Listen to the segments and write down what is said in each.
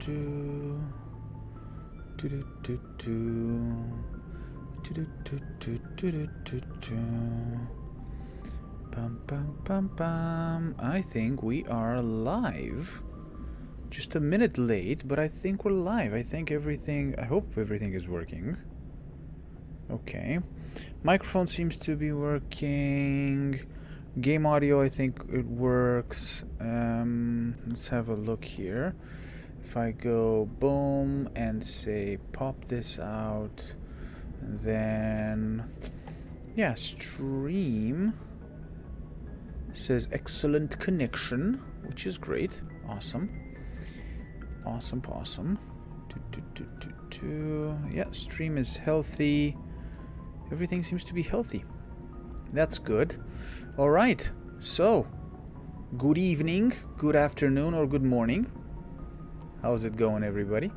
I think we are live. Just a minute late, but I think we're live. I hope everything is working. Okay. Microphone seems to be working. Game audio, I think it works. Let's have a look here. If I go boom and say pop this out, then yeah, stream says excellent connection, which is great. Awesome. Yeah, stream is healthy. Everything seems to be healthy. That's good. All right. So, good evening, good afternoon, or good morning. How's it going, everybody?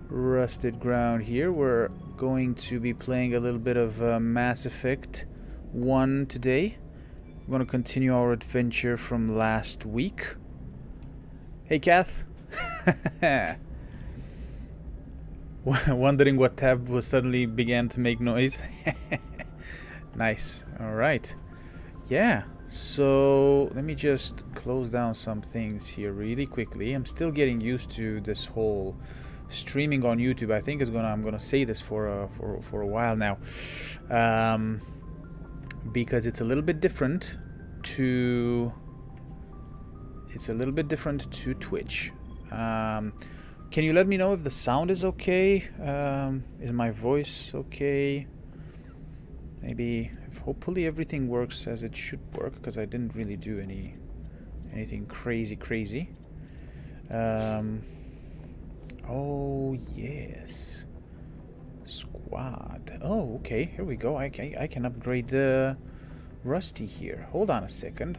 Rusted Ground here. We're going to be playing a little bit of Mass Effect 1 today. We're going to continue our adventure from last week. Hey, Kath. Wondering what tab was suddenly began to make noise. Nice. All right. Yeah. So let me just close down some things here really quickly. I'm still getting used to this whole streaming on YouTube. I think I'm gonna say this for a while now, because it's a little bit different to Twitch. Can you let me know if the sound is okay? Is my voice okay? Hopefully everything works as it should work, because I didn't really do anything crazy. Oh yes, squad. Oh, okay, here we go. I can upgrade the Rusty here. Hold on a second.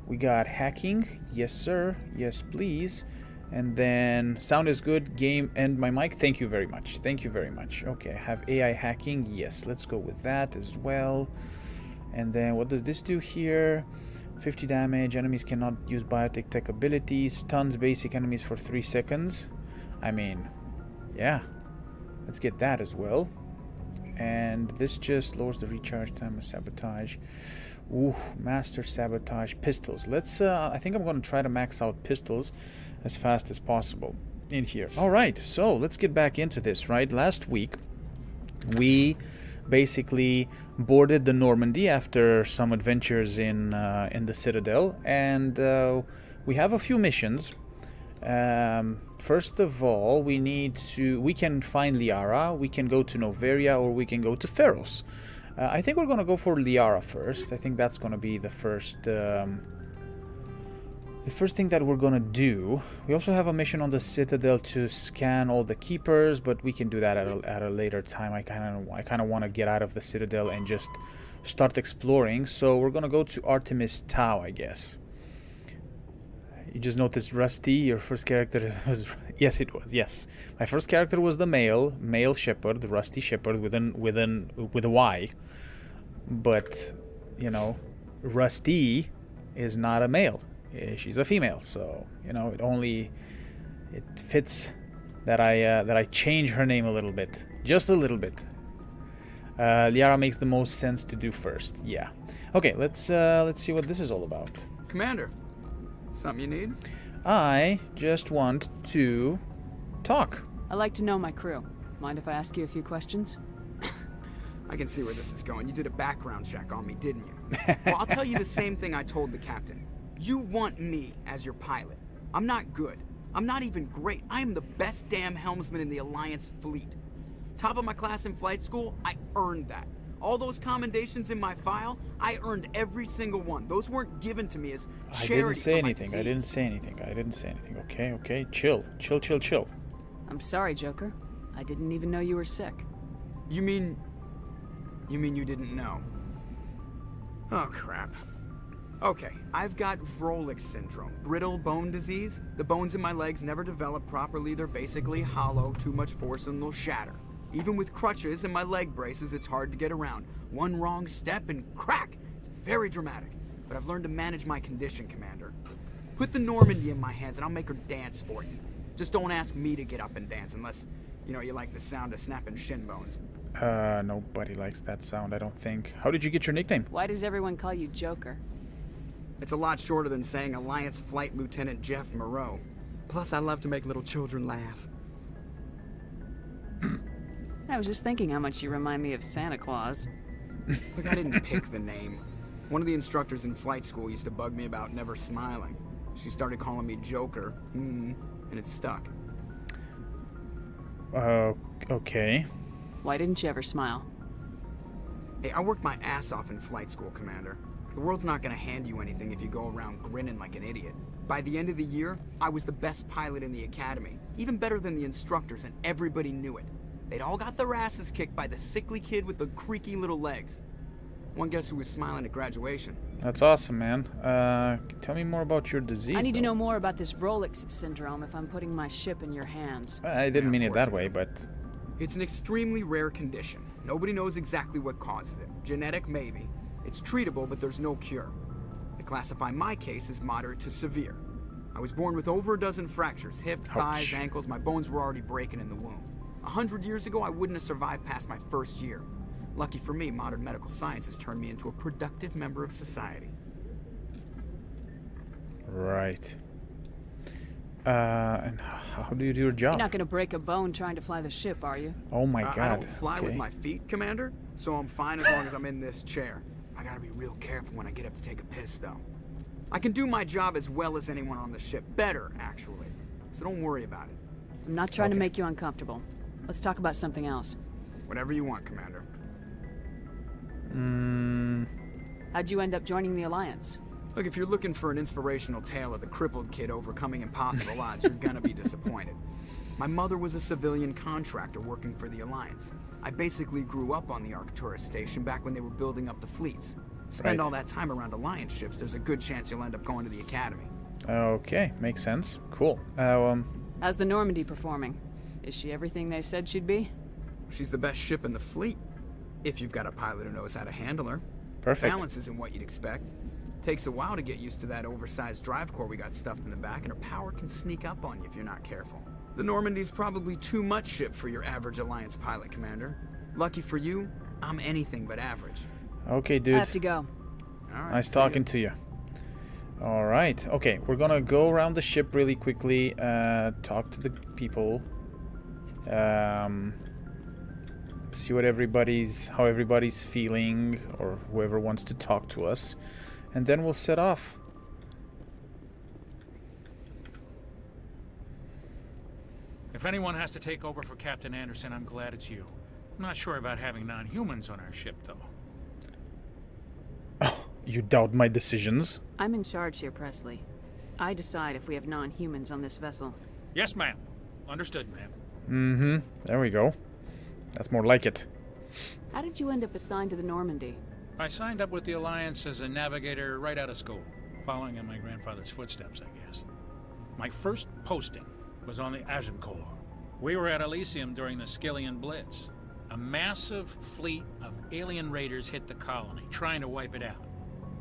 We got hacking. Yes, sir. Yes, please. And then sound is good. Game and my mic. Thank you very much. Okay, I have AI hacking. Yes, let's go with that as well. And then what does this do here? 50 damage. Enemies cannot use biotech tech abilities. Stuns basic enemies for 3 seconds. I mean, yeah. Let's get that as well. And this just lowers the recharge time of sabotage. Ooh, master sabotage pistols. Let's I think I'm going to try to max out pistols as fast as possible in here. All right, so let's get back into this, right? Last week we basically boarded the Normandy after some adventures in the Citadel, and we have a few missions. First of all, we can find Liara, we can go to Noveria, or we can go to Pharos. I think we're going to go for Liara first. I think that's going to be the first thing that we're going to do. We also have a mission on the Citadel to scan all the keepers, but we can do that at a later time. I kind of want to get out of the Citadel and just start exploring. So we're going to go to Artemis Tau, I guess. You just noticed Rusty, your first character was... Yes, it was, yes. My first character was the male Shepard, the Rusty Shepard with a Y. But, you know, Rusty is not a male. She's a female, so, you know, it fits that I change her name a little bit. Just a little bit. Liara makes the most sense to do first, yeah. Okay, let's see what this is all about. Commander. Something you need? I just want to talk. I like to know my crew. Mind if I ask you a few questions? I can see where this is going. You did a background check on me, didn't you? Well, I'll tell you the same thing I told the captain. You want me as your pilot. I'm not good. I'm not even great. I am the best damn helmsman in the Alliance fleet. Top of my class in flight school, I earned that. All those commendations in my file, I earned every single one. Those weren't given to me as charity. I didn't say anything. Okay. Chill. I'm sorry, Joker. I didn't even know you were sick. You mean you didn't know? Oh, crap. Okay, I've got Vrolik syndrome, brittle bone disease. The bones in my legs never develop properly. They're basically hollow, too much force and they'll shatter. Even with crutches and my leg braces, it's hard to get around. One wrong step and crack! It's very dramatic. But I've learned to manage my condition, Commander. Put the Normandy in my hands and I'll make her dance for you. Just don't ask me to get up and dance unless, you know, you like the sound of snapping shin bones. Nobody likes that sound, I don't think. How did you get your nickname? Why does everyone call you Joker? It's a lot shorter than saying Alliance Flight Lieutenant Jeff Moreau. Plus, I love to make little children laugh. I was just thinking how much you remind me of Santa Claus. Look, I didn't pick the name. One of the instructors in flight school used to bug me about never smiling. She started calling me Joker, and it stuck. Okay. Why didn't you ever smile? Hey, I worked my ass off in flight school, Commander. The world's not gonna hand you anything if you go around grinning like an idiot. By the end of the year, I was the best pilot in the academy. Even better than the instructors, and everybody knew it. They'd all got their asses kicked by the sickly kid with the creaky little legs. One guess who was smiling at graduation? That's awesome, man. Tell me more about your disease. I need to know more about this Rolex syndrome if I'm putting my ship in your hands. I didn't mean it that way, but... It's an extremely rare condition. Nobody knows exactly what causes it. Genetic, maybe. It's treatable, but there's no cure. They classify my case as moderate to severe. I was born with over a dozen fractures. Hip, thighs, ankles. My bones were already breaking in the womb. 100 years ago, I wouldn't have survived past my first year. Lucky for me, modern medical science has turned me into a productive member of society. Right. And how do you do your job? You're not gonna break a bone trying to fly the ship, are you? Oh my god. I don't fly with my feet, Commander, so I'm fine as long as I'm in this chair. I gotta be real careful when I get up to take a piss, though. I can do my job as well as anyone on the ship. Better, actually. So don't worry about it. I'm not trying to make you uncomfortable. Let's talk about something else. Whatever you want, Commander. How'd you end up joining the Alliance? Look, if you're looking for an inspirational tale of the crippled kid overcoming impossible odds, you're gonna be disappointed. My mother was a civilian contractor working for the Alliance. I basically grew up on the Arcturus station back when they were building up the fleets. Spend all that time around Alliance ships, there's a good chance you'll end up going to the Academy. Okay, makes sense. Cool. How's the Normandy performing? Is she everything they said she'd be? She's the best ship in the fleet, if you've got a pilot who knows how to handle her. Perfect. Balance isn't what you'd expect. Takes a while to get used to that oversized drive core we got stuffed in the back, and her power can sneak up on you if you're not careful. The Normandy's probably too much ship for your average Alliance pilot, Commander. Lucky for you, I'm anything but average. Okay, dude. I have to go. All right, Nice talking to you. All right. Okay, we're gonna go around the ship really quickly, talk to the people, see what how everybody's feeling, or whoever wants to talk to us, and then we'll set off. If anyone has to take over for Captain Anderson, I'm glad it's you. I'm not sure about having non-humans on our ship, though. Oh, you doubt my decisions? I'm in charge here, Presley. I decide if we have non-humans on this vessel. Yes, ma'am. Understood, ma'am. There we go. That's more like it. How did you end up assigned to the Normandy? I signed up with the Alliance as a navigator right out of school, following in my grandfather's footsteps, I guess. My first posting was on the Agincourt. We were at Elysium during the Skillian Blitz. A massive fleet of alien raiders hit the colony, trying to wipe it out.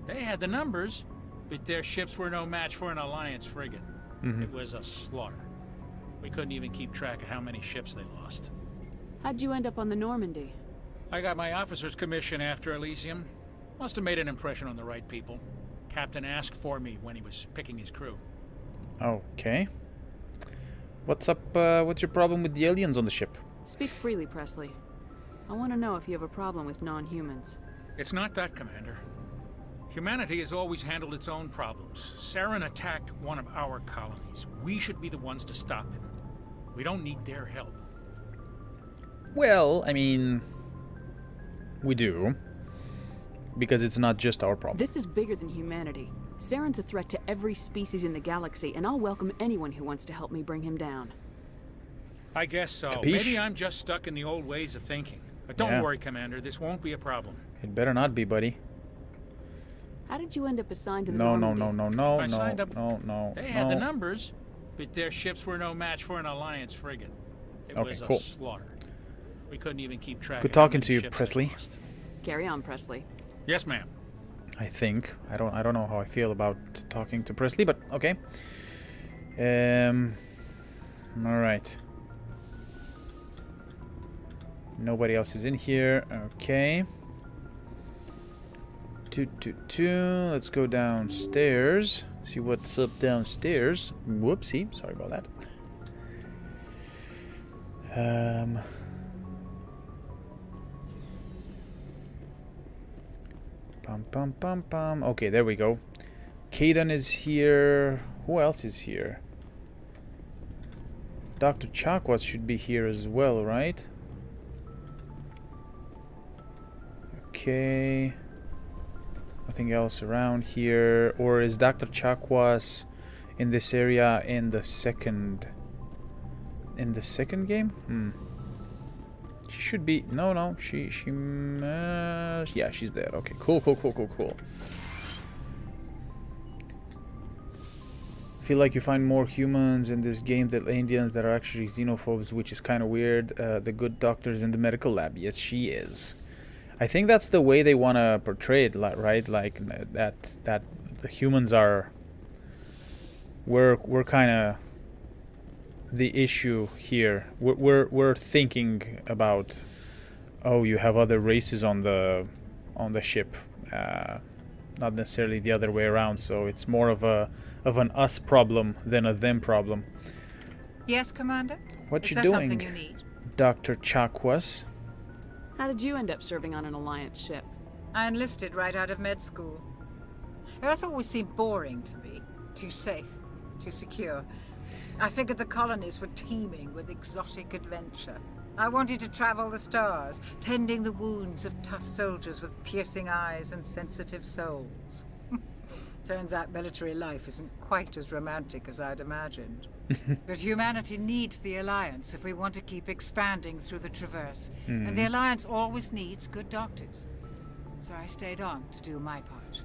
They had the numbers, but their ships were no match for an Alliance frigate. It was a slaughter. We couldn't even keep track of how many ships they lost. How'd you end up on the Normandy? I got my officer's commission after Elysium. Must have made an impression on the right people. Captain asked for me when he was picking his crew. Okay. What's up, what's your problem with the aliens on the ship? Speak freely, Presley. I want to know if you have a problem with non-humans. It's not that, Commander. Humanity has always handled its own problems. Saren attacked one of our colonies. We should be the ones to stop him. We don't need their help. Well, I mean, we do. Because it's not just our problem. This is bigger than humanity. Saren's a threat to every species in the galaxy, and I'll welcome anyone who wants to help me bring him down. I guess so. Capiche? Maybe I'm just stuck in the old ways of thinking. But don't worry, Commander. This won't be a problem. It better not be, buddy. How did you end up assigned to the No. I signed up. No. They had the numbers, but their ships were no match for an Alliance frigate. It was a slaughter. We couldn't even keep track. Good of how talking many to you, ships Presley. they lost. Carry on, Presley. Yes, ma'am. I think. I don't know how I feel about talking to Presley, but okay. All right. Nobody else is in here. Okay. 222. Let's go downstairs. See what's up downstairs. Whoopsie. Sorry about that. Pum. Okay, there we go. Kaidan is here. Who else is here? Dr. Chakwas should be here as well, right? Okay. Nothing else around here. Or is Dr. Chakwas in this area in the second game? She should be. No. Yeah, she's there. Okay, cool. I feel like you find more humans in this game than Indians that are actually xenophobes, which is kind of weird. The good doctor's in the medical lab. Yes, she is. I think that's the way they want to portray it, right? Like that the humans are. We're kind of the issue here. We're thinking about, oh, you have other races on the ship, not necessarily the other way around. So it's more of an us problem than a them problem. Yes, Commander? What you doing, something you need? Dr. Chakwas? How did you end up serving on an Alliance ship? I enlisted right out of med school. Earth always seemed boring to me. Too safe, too secure. I figured the colonies were teeming with exotic adventure. I wanted to travel the stars, tending the wounds of tough soldiers with piercing eyes and sensitive souls. Turns out military life isn't quite as romantic as I'd imagined. But humanity needs the Alliance if we want to keep expanding through the Traverse. And the Alliance always needs good doctors. So I stayed on to do my part.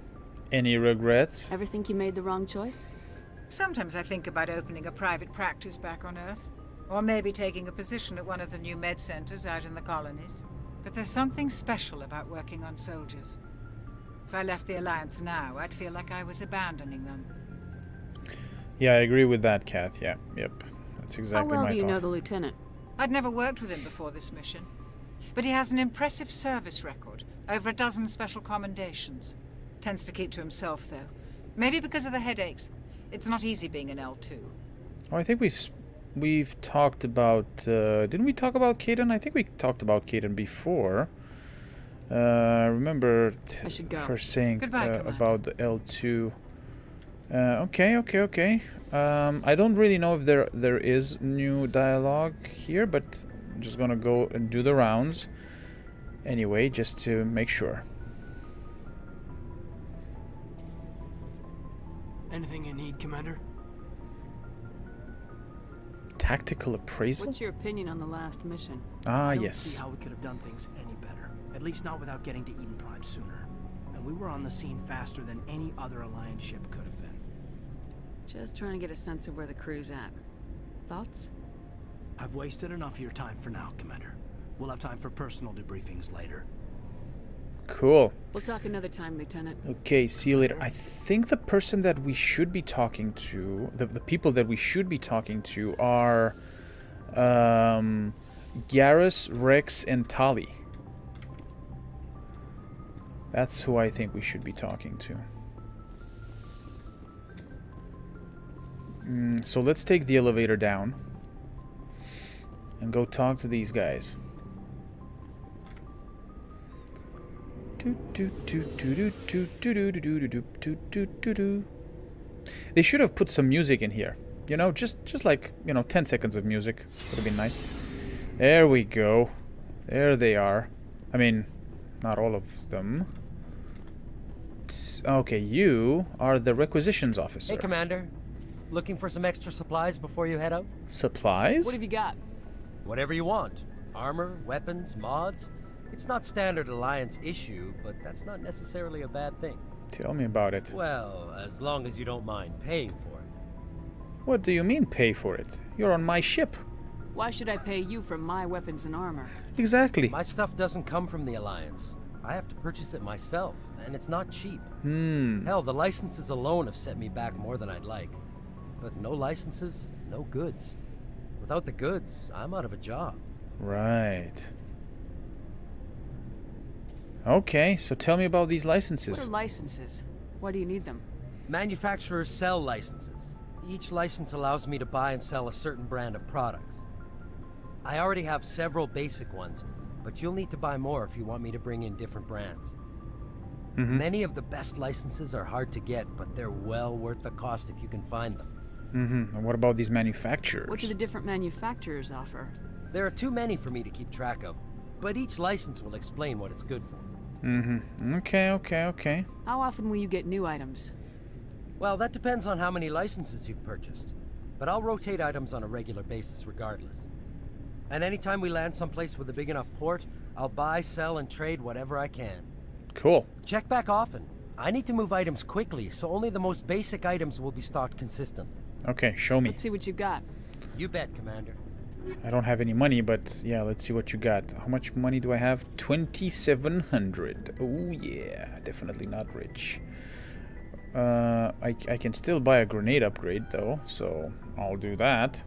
Any regrets? Ever think you made the wrong choice? Sometimes I think about opening a private practice back on Earth. Or maybe taking a position at one of the new med centers out in the colonies. But there's something special about working on soldiers. If I left the Alliance now, I'd feel like I was abandoning them. Yeah, I agree with that, Kath. Yeah, yep. That's exactly my thought. How well do you know the lieutenant? I'd never worked with him before this mission. But he has an impressive service record. Over a dozen special commendations. Tends to keep to himself, though. Maybe because of the headaches. It's not easy being an L2. Oh, I think we've talked about... didn't we talk about Kaidan? I think we talked about Kaidan before. Remember I should go. her saying Goodbye, about the L2. Okay. I don't really know if there is new dialogue here, but I'm just gonna go and do the rounds anyway, just to make sure. Anything you need, Commander? Tactical appraisal? What's your opinion on the last mission? I don't Yes. see how we could have done things any better. At least not without getting to Eden Prime sooner. And we were on the scene faster than any other Alliance ship could have been. Just trying to get a sense of where the crew's at. Thoughts? I've wasted enough of your time for now, Commander. We'll have time for personal debriefings later. Cool. We'll talk another time, Lieutenant. Okay, see you later. I think the person that we should be talking to, the people that we should be talking to are Garrus, Rex, and Tali. That's who I think we should be talking to. So let's take the elevator down and go talk to these guys. They should have put some music in here. You know, just like, 10 seconds of music. Would have been nice. There we go. There they are. I mean, not all of them. Okay, you are the requisitions officer. Hey, Commander. Looking for some extra supplies before you head out? Supplies? What have you got? Whatever you want. Armor, weapons, mods. It's not standard Alliance issue, but that's not necessarily a bad thing. Tell me about it. Well, as long as you don't mind paying for it. What do you mean pay for it? You're on my ship. Why should I pay you for my weapons and armor? Exactly. My stuff doesn't come from the Alliance. I have to purchase it myself, and it's not cheap. Hmm. Hell, the licenses alone have set me back more than I'd like. But no licenses, no goods. Without the goods, I'm out of a job. Right. Okay, so tell me about these licenses. What are licenses? Why do you need them? Manufacturers sell licenses. Each license allows me to buy and sell a certain brand of products. I already have several basic ones, but you'll need to buy more if you want me to bring in different brands. Many of the best licenses are hard to get, but they're well worth the cost if you can find them. And what about these manufacturers? What do the different manufacturers offer? There are too many for me to keep track of, but each license will explain what it's good for. Okay. How often will you get new items? Well, that depends on how many licenses you've purchased, but I'll rotate items on a regular basis regardless. And anytime we land someplace with a big enough port, I'll buy, sell, and trade whatever I can. Cool. Check back often. I need to move items quickly, so only the most basic items will be stocked consistently. Okay, show me. Let's see what you got. You bet, Commander. I don't have any money, but yeah, let's see what you got. How much money do I have? 2,700. Oh yeah, definitely not rich. I can still buy a grenade upgrade though, so I'll do that.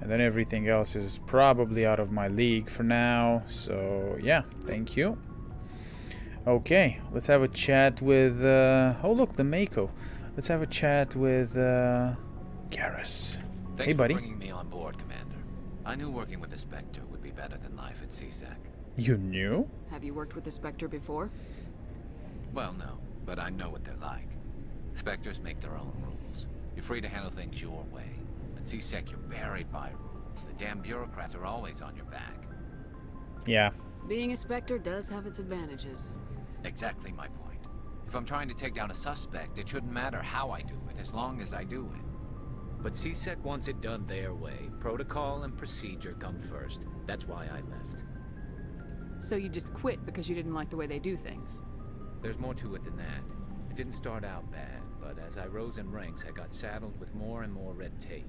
And then everything else is probably out of my league for now. So yeah, thank you. Okay, let's have a chat with oh look, the Mako. Let's have a chat with Garrus. Thanks Hey buddy. for bringing me on board, Commander. I knew working with the Spectre would be better than life at CSEC. You knew? Have you worked with the Spectre before? Well, no, but I know what they're like. Spectres make their own rules. You're free to handle things your way. At CSEC, you're buried by rules. The damn bureaucrats are always on your back. Yeah. Being a Spectre does have its advantages. Exactly my point. If I'm trying to take down a suspect, it shouldn't matter how I do it, as long as I do it. But CSEC wants it done their way. Protocol and procedure come first. That's why I left. So you just quit because you didn't like the way they do things? There's more to it than that. It didn't start out bad, but as I rose in ranks, I got saddled with more and more red tape.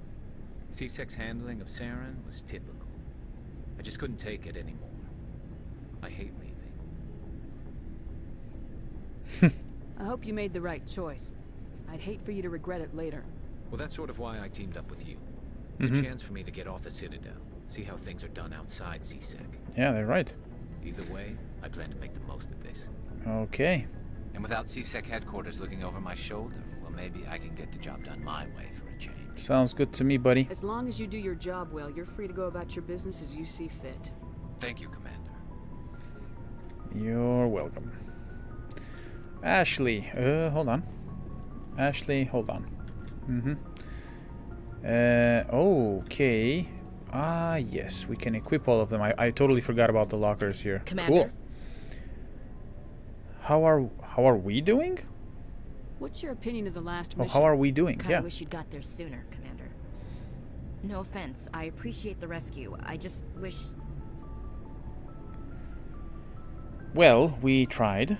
CSEC's handling of Saren was typical. I just couldn't take it anymore. I hate leaving. I hope you made the right choice. I'd hate for you to regret it later. Well, that's sort of why I teamed up with you. It's a chance for me to get off the Citadel, see how things are done outside CSEC. Yeah, they're right. Either way, I plan to make the most of this. Okay. And without CSEC headquarters looking over my shoulder, well, maybe I can get the job done my way for a change. Sounds good to me, buddy. As long as you do your job well, you're free to go about your business as you see fit. Thank you, Commander. You're welcome. Ashley, hold on. Ashley, hold on. Okay. Ah, yes, we can equip all of them. I totally forgot about the lockers here. Commander. Cool. How are we doing? What's your opinion of the last Oh, mission? how are we doing? Kinda Yeah. wish you'd got there sooner, Commander. No offense, I appreciate the rescue. I just wish... Well, we tried.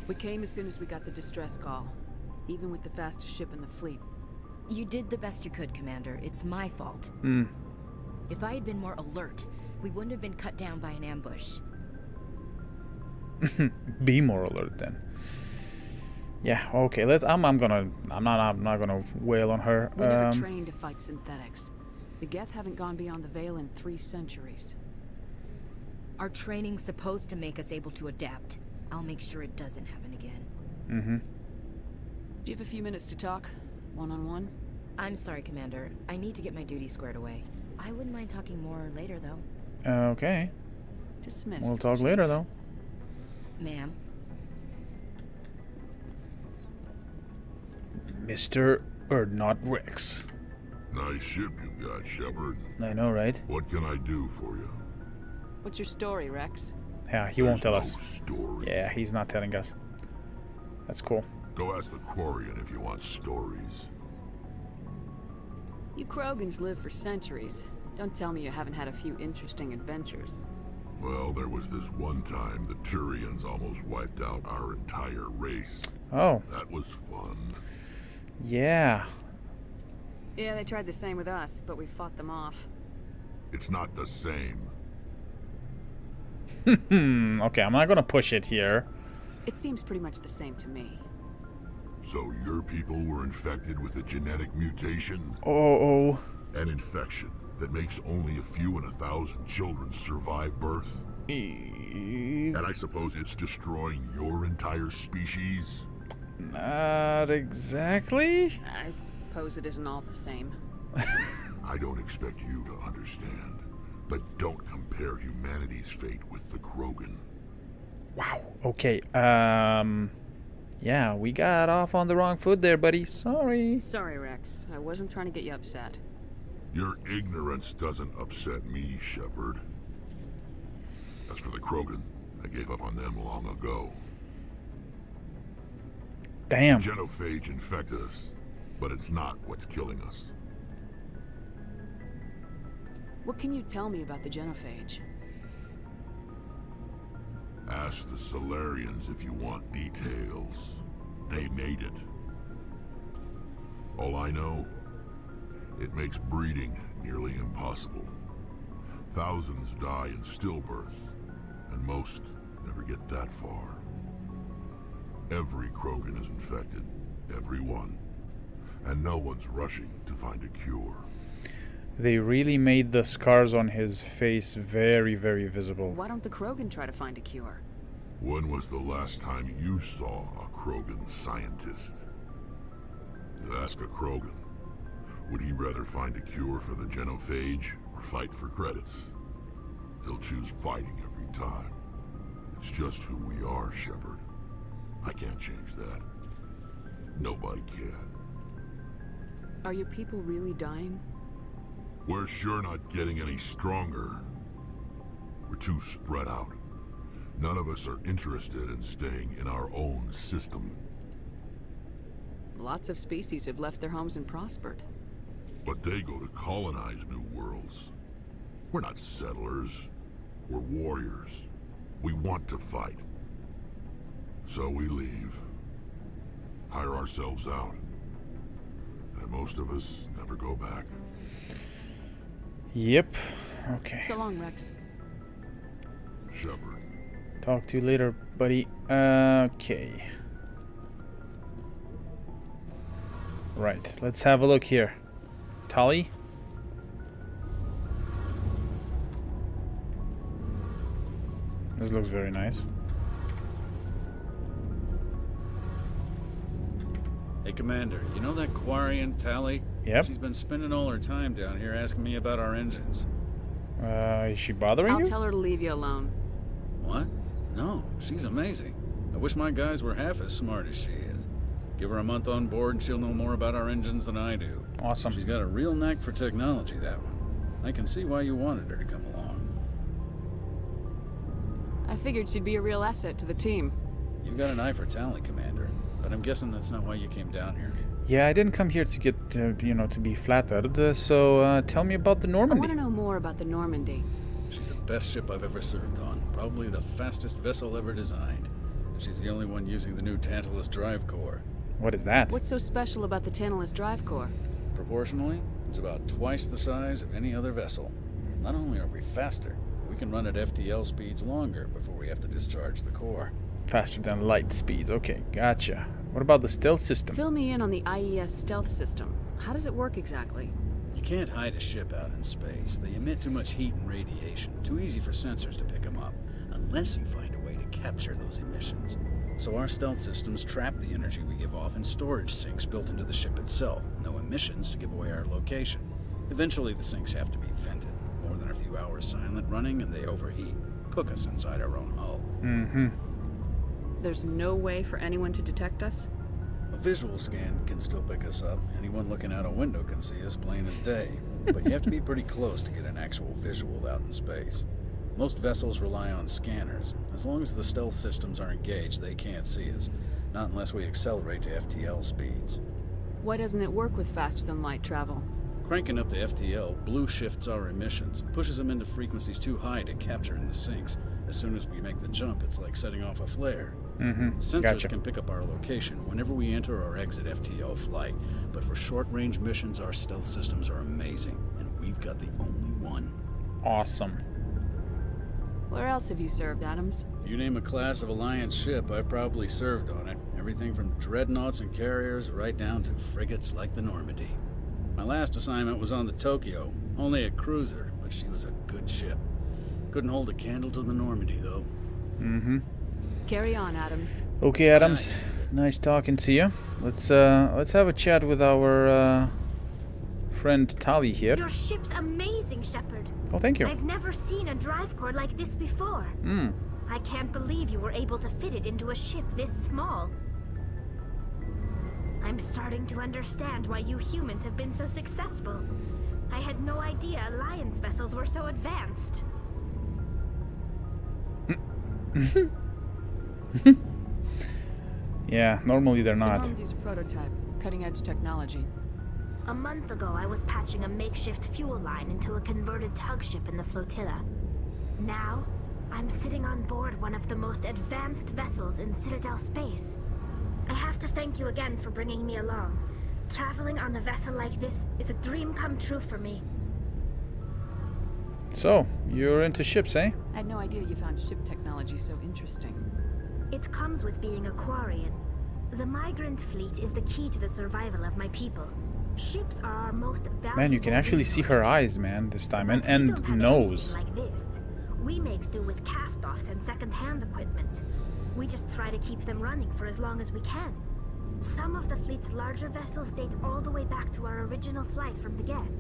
We came as soon as we got the distress call, even with the fastest ship in the fleet. You did the best you could, Commander. It's my fault. If I had been more alert, we wouldn't have been cut down by an ambush. Be more alert then. Yeah, okay, I'm not gonna wail on her. We never trained to fight synthetics. The Geth haven't gone beyond the Veil in 3 centuries. Our training's supposed to make us able to adapt. I'll make sure it doesn't happen again. Do you have a few minutes to talk? One-on-one? I'm sorry, Commander. I need to get my duty squared away. I wouldn't mind talking more later, though. Okay. Dismissed. We'll talk later, though. Ma'am. Mr. Erdnot Rex. Nice ship you've got, Shepard. I know, right? What can I do for you? What's your story, Rex? Yeah, he won't tell There's us. no story. Yeah, he's not telling us. That's cool. Go ask the Quarian if you want stories. You Krogans live for centuries. Don't tell me you haven't had a few interesting adventures. Well, there was this one time the Turians almost wiped out our entire race. Oh. That was fun. Yeah. Yeah, they tried the same with us, but we fought them off. It's not the same. Okay, I'm not gonna push it here. It seems pretty much the same to me. So your people were infected with a genetic mutation? Oh. An infection that makes only a few in 1,000 children survive birth? And I suppose it's destroying your entire species? Not exactly. I suppose it isn't all the same. I don't expect you to understand, but don't compare humanity's fate with the Krogan. Wow. Okay. Yeah, we got off on the wrong foot there, buddy. Sorry. Sorry, Rex. I wasn't trying to get you upset. Your ignorance doesn't upset me, Shepard. As for the Krogan, I gave up on them long ago. Damn. Genophage infected us, but it's not what's killing us. What can you tell me about the genophage? Ask the Solarians if you want details. They made it. All I know, it makes breeding nearly impossible. Thousands die in stillbirth, and most never get that far. Every Krogan is infected, every one. And no one's rushing to find a cure. They really made the scars on his face very, very visible. Why don't the Krogan try to find a cure? When was the last time you saw a Krogan scientist? You ask a Krogan, would he rather find a cure for the genophage or fight for credits? He'll choose fighting every time. It's just who we are, Shepard. I can't change that. Nobody can. Are your people really dying? We're sure not getting any stronger. We're too spread out. None of us are interested in staying in our own system. Lots of species have left their homes and prospered. But they go to colonize new worlds. We're not settlers. We're warriors. We want to fight. So we leave. Hire ourselves out. And most of us never go back. Yep. Okay. So long, Rex. Shepard. Talk to you later, buddy. Okay. Right. Let's have a look here. Tali? This looks very nice. Hey, Commander, you know that Quarian, Tali? Yep. She's been spending all her time down here asking me about our engines. Is she bothering I'll you? tell her to leave you alone. What? No, she's amazing. I wish my guys were half as smart as she is. Give her a month on board and she'll know more about our engines than I do. Awesome. She's got a real knack for technology, that one. I can see why you wanted her to come along. I figured she'd be a real asset to the team. You got an eye for Tali, Commander, but I'm guessing that's not why you came down here. Yeah, I didn't come here to get, you know, to be flattered. So tell me about the I Normandy. want to know more about the Normandy. She's the best ship I've ever served on. Probably the fastest vessel ever designed. And she's the only one using the new Tantalus drive core. What is that? What's so special about the Tantalus drive core? Proportionally, it's about twice the size of any other vessel. Not only are we faster, we can run at FTL speeds longer before we have to discharge the core. Faster than light speeds. Okay, gotcha. What about the stealth system? Fill me in on the IES stealth system. How does it work exactly? You can't hide a ship out in space. They emit too much heat and radiation. Too easy for sensors to pick them up, unless you find a way to capture those emissions. So our stealth systems trap the energy we give off in storage sinks built into the ship itself. No emissions to give away our location. Eventually the sinks have to be vented. More than a few hours silent running and they overheat. Cook us inside our own hull. Mm-hmm. There's no way for anyone to detect us? A visual scan can still pick us up. Anyone looking out a window can see us plain as day. But you have to be pretty close to get an actual visual out in space. Most vessels rely on scanners. As long as the stealth systems are engaged, they can't see us. Not unless we accelerate to FTL speeds. Why doesn't it work with faster than light travel? Cranking up to FTL blue shifts our emissions, pushes them into frequencies too high to capture in the sinks. As soon as we make the jump, it's like setting off a flare. Mm-hmm. Sensors Gotcha. can pick up our location whenever we enter or exit FTL flight, but for short-range missions, our stealth systems are amazing, and we've got the only one. Awesome. Where else have you served, Adams? If you name a class of Alliance ship, I've probably served on it. Everything from dreadnoughts and carriers right down to frigates like the Normandy. My last assignment was on the Tokyo. Only a cruiser, but she was a good ship. Couldn't hold a candle to the Normandy, though. Mm-hmm. Carry on, Adams. Okay, Adams. Nice talking to you. Let's have a chat with our friend Tali here. Your ship's amazing, Shepard. Oh, thank you. I've never seen a drive core like this before. I can't believe you were able to fit it into a ship this small. I'm starting to understand why you humans have been so successful. I had no idea Alliance vessels were so advanced. Yeah, normally they're not. The Normandy's a prototype, cutting-edge technology. A month ago, I was patching a makeshift fuel line into a converted tug ship in the flotilla. Now, I'm sitting on board one of the most advanced vessels in Citadel space. I have to thank you again for bringing me along. Traveling on a vessel like this is a dream come true for me. So, you're into ships, eh? I had no idea you found ship technology so interesting. It comes with being a Quarian. The migrant fleet is the key to the survival of my people. Ships are our most valuable Man, you can actually see her resource. eyes, man, this time, But we and don't have nose. anything like this. We make do with cast-offs and second-hand equipment. We just try to keep them running for as long as we can. Some of the fleet's larger vessels date all the way back to our original flight from the Geth.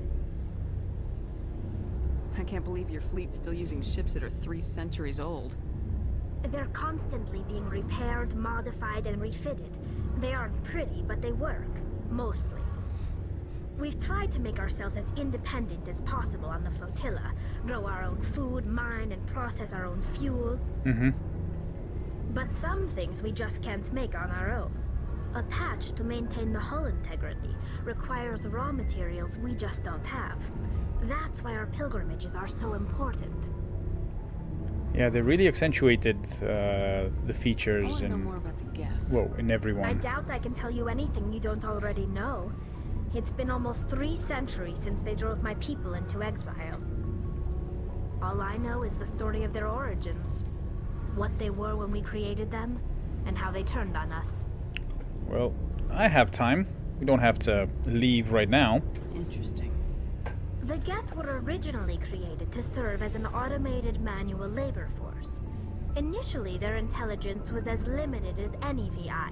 I can't believe your fleet's still using ships that are 3 centuries old. They're constantly being repaired, modified, and refitted. They aren't pretty, but they work. Mostly. We've tried to make ourselves as independent as possible on the flotilla. Grow our own food, mine, and process our own fuel. But some things we just can't make on our own. A patch to maintain the hull integrity requires raw materials we just don't have. That's why our pilgrimages are so important. Yeah, they really accentuated the I features want to know and more about the Geth. whoa, in I everyone. doubt I can tell you anything you don't already know. It's been almost 3 centuries since they drove my people into exile. All I know is the story of their origins. What they were when we created them, and how they turned on us. Well, I have time. We don't have to leave right now. Interesting. The Geth were originally created to serve as an automated manual labor force. Initially, their intelligence was as limited as any VI.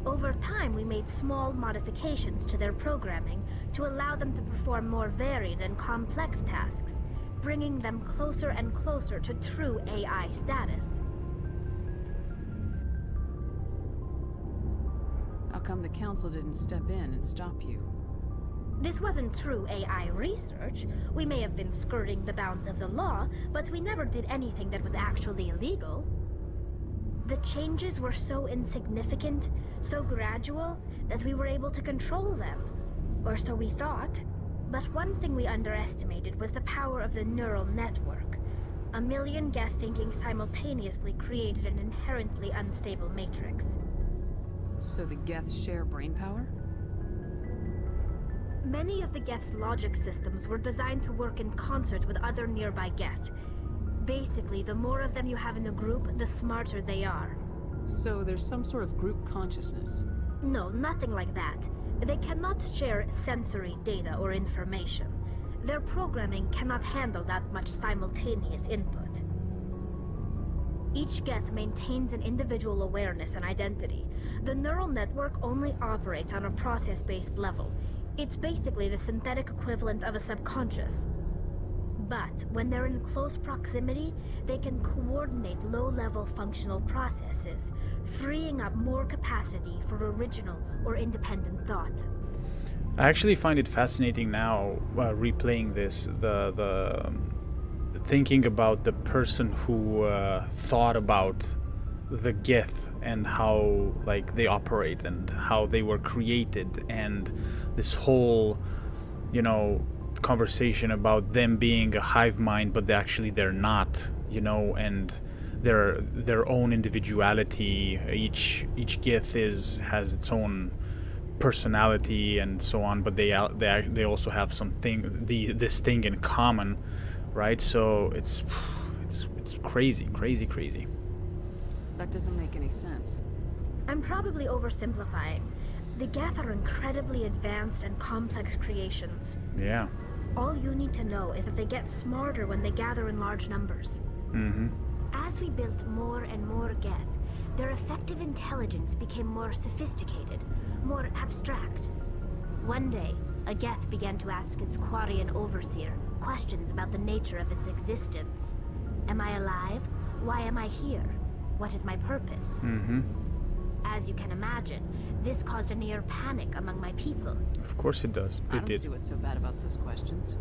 Over time, we made small modifications to their programming to allow them to perform more varied and complex tasks, bringing them closer and closer to true AI status. How come the Council didn't step in and stop you? This wasn't true AI research. We may have been skirting the bounds of the law, but we never did anything that was actually illegal. The changes were so insignificant, so gradual, that we were able to control them. Or so we thought. But one thing we underestimated was the power of the neural network. A million Geth thinking simultaneously created an inherently unstable matrix. So the Geth share brainpower? Many of the Geth's logic systems were designed to work in concert with other nearby Geth. Basically, the more of them you have in a group, the smarter they are. So there's some sort of group consciousness? No, nothing like that. They cannot share sensory data or information. Their programming cannot handle that much simultaneous input. Each Geth maintains an individual awareness and identity. The neural network only operates on a process-based level. It's basically the synthetic equivalent of a subconscious. But when they're in close proximity, they can coordinate low-level functional processes, freeing up more capacity for original or independent thought. I actually find it fascinating now, replaying this, the thinking about the person who thought about the Geth and how like they operate and how they were created, and this whole, you know, conversation about them being a hive mind, but they're not, you know, and their own individuality. Each Geth has its own personality and so on, but they also have this thing in common, right? So it's crazy, crazy, crazy. That doesn't make any sense. I'm probably oversimplifying. The Geth are incredibly advanced and complex creations. Yeah. All you need to know is that they get smarter when they gather in large numbers. Mm-hmm. As we built more and more Geth, their effective intelligence became more sophisticated, more abstract. One day, a Geth began to ask its Quarian overseer questions about the nature of its existence. Am I alive? Why am I here? What is my purpose? Mm-hmm. As you can imagine, this caused a near panic among my people. Of course it does. I don't see what's so bad about those questions.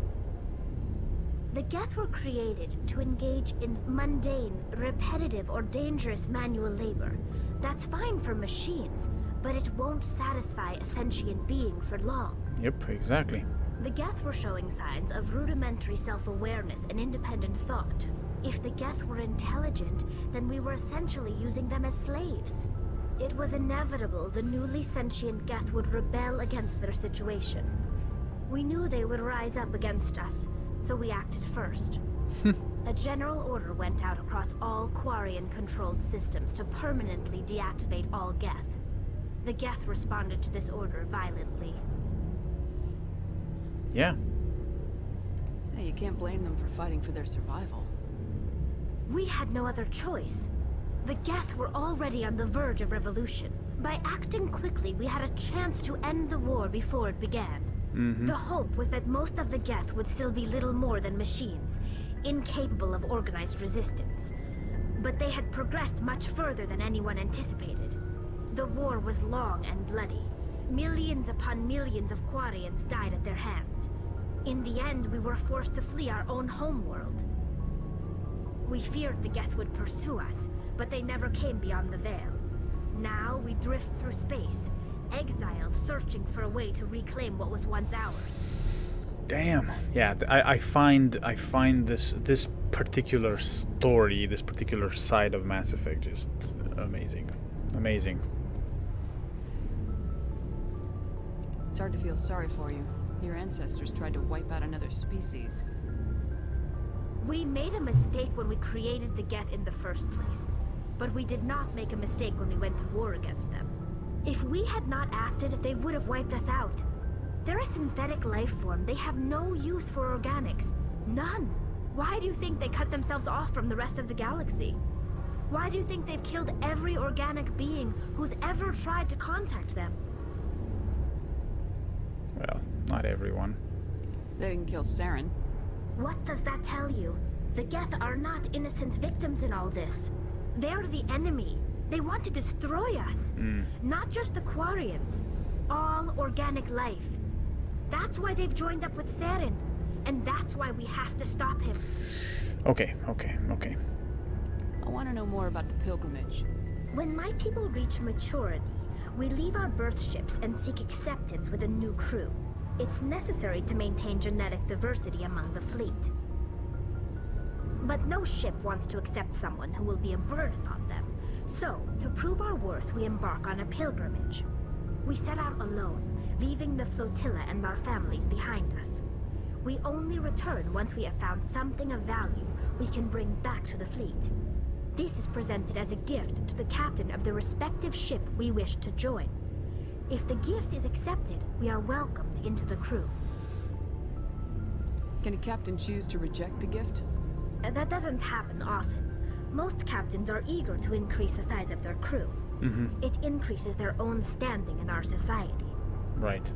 The Geth were created to engage in mundane, repetitive, or dangerous manual labor. That's fine for machines, but it won't satisfy a sentient being for long. Yep, exactly. The Geth were showing signs of rudimentary self-awareness and independent thought. If the Geth were intelligent, then we were essentially using them as slaves. It was inevitable the newly sentient Geth would rebel against their situation. We knew they would rise up against us, so we acted first. A general order went out across all Quarian-controlled systems to permanently deactivate all Geth. The Geth responded to this order violently. Yeah. Hey, you can't blame them for fighting for their survival. We had no other choice. The Geth were already on the verge of revolution. By acting quickly, we had a chance to end the war before it began. Mm-hmm. The hope was that most of the Geth would still be little more than machines, incapable of organized resistance. But they had progressed much further than anyone anticipated. The war was long and bloody. Millions upon millions of Quarians died at their hands. In the end, we were forced to flee our own homeworld. We feared the Geth would pursue us, but they never came beyond the Veil. Now we drift through space, exiled, searching for a way to reclaim what was once ours. Damn. Yeah, I find this particular story, this particular side of Mass Effect just amazing. Amazing. It's hard to feel sorry for you. Your ancestors tried to wipe out another species. We made a mistake when we created the Geth in the first place. But we did not make a mistake when we went to war against them. If we had not acted, they would have wiped us out. They're a synthetic life form. They have no use for organics. None. Why do you think they cut themselves off from the rest of the galaxy? Why do you think they've killed every organic being who's ever tried to contact them? Well, not everyone. They didn't kill Saren. What does that tell you? The Geth are not innocent victims in all this. They're the enemy. They want to destroy us. Not just the Quarians. All organic life. That's why they've joined up with Saren. And that's why we have to stop him. Okay. I want to know more about the pilgrimage. When my people reach maturity, we leave our birth ships and seek acceptance with a new crew. It's necessary to maintain genetic diversity among the fleet. But no ship wants to accept someone who will be a burden on them. So, to prove our worth, we embark on a pilgrimage. We set out alone, leaving the flotilla and our families behind us. We only return once we have found something of value we can bring back to the fleet. This is presented as a gift to the captain of the respective ship we wish to join. If the gift is accepted, we are welcomed into the crew. Can a captain choose to reject the gift? That doesn't happen often. Most captains are eager to increase the size of their crew. It increases their own standing in our society. Right.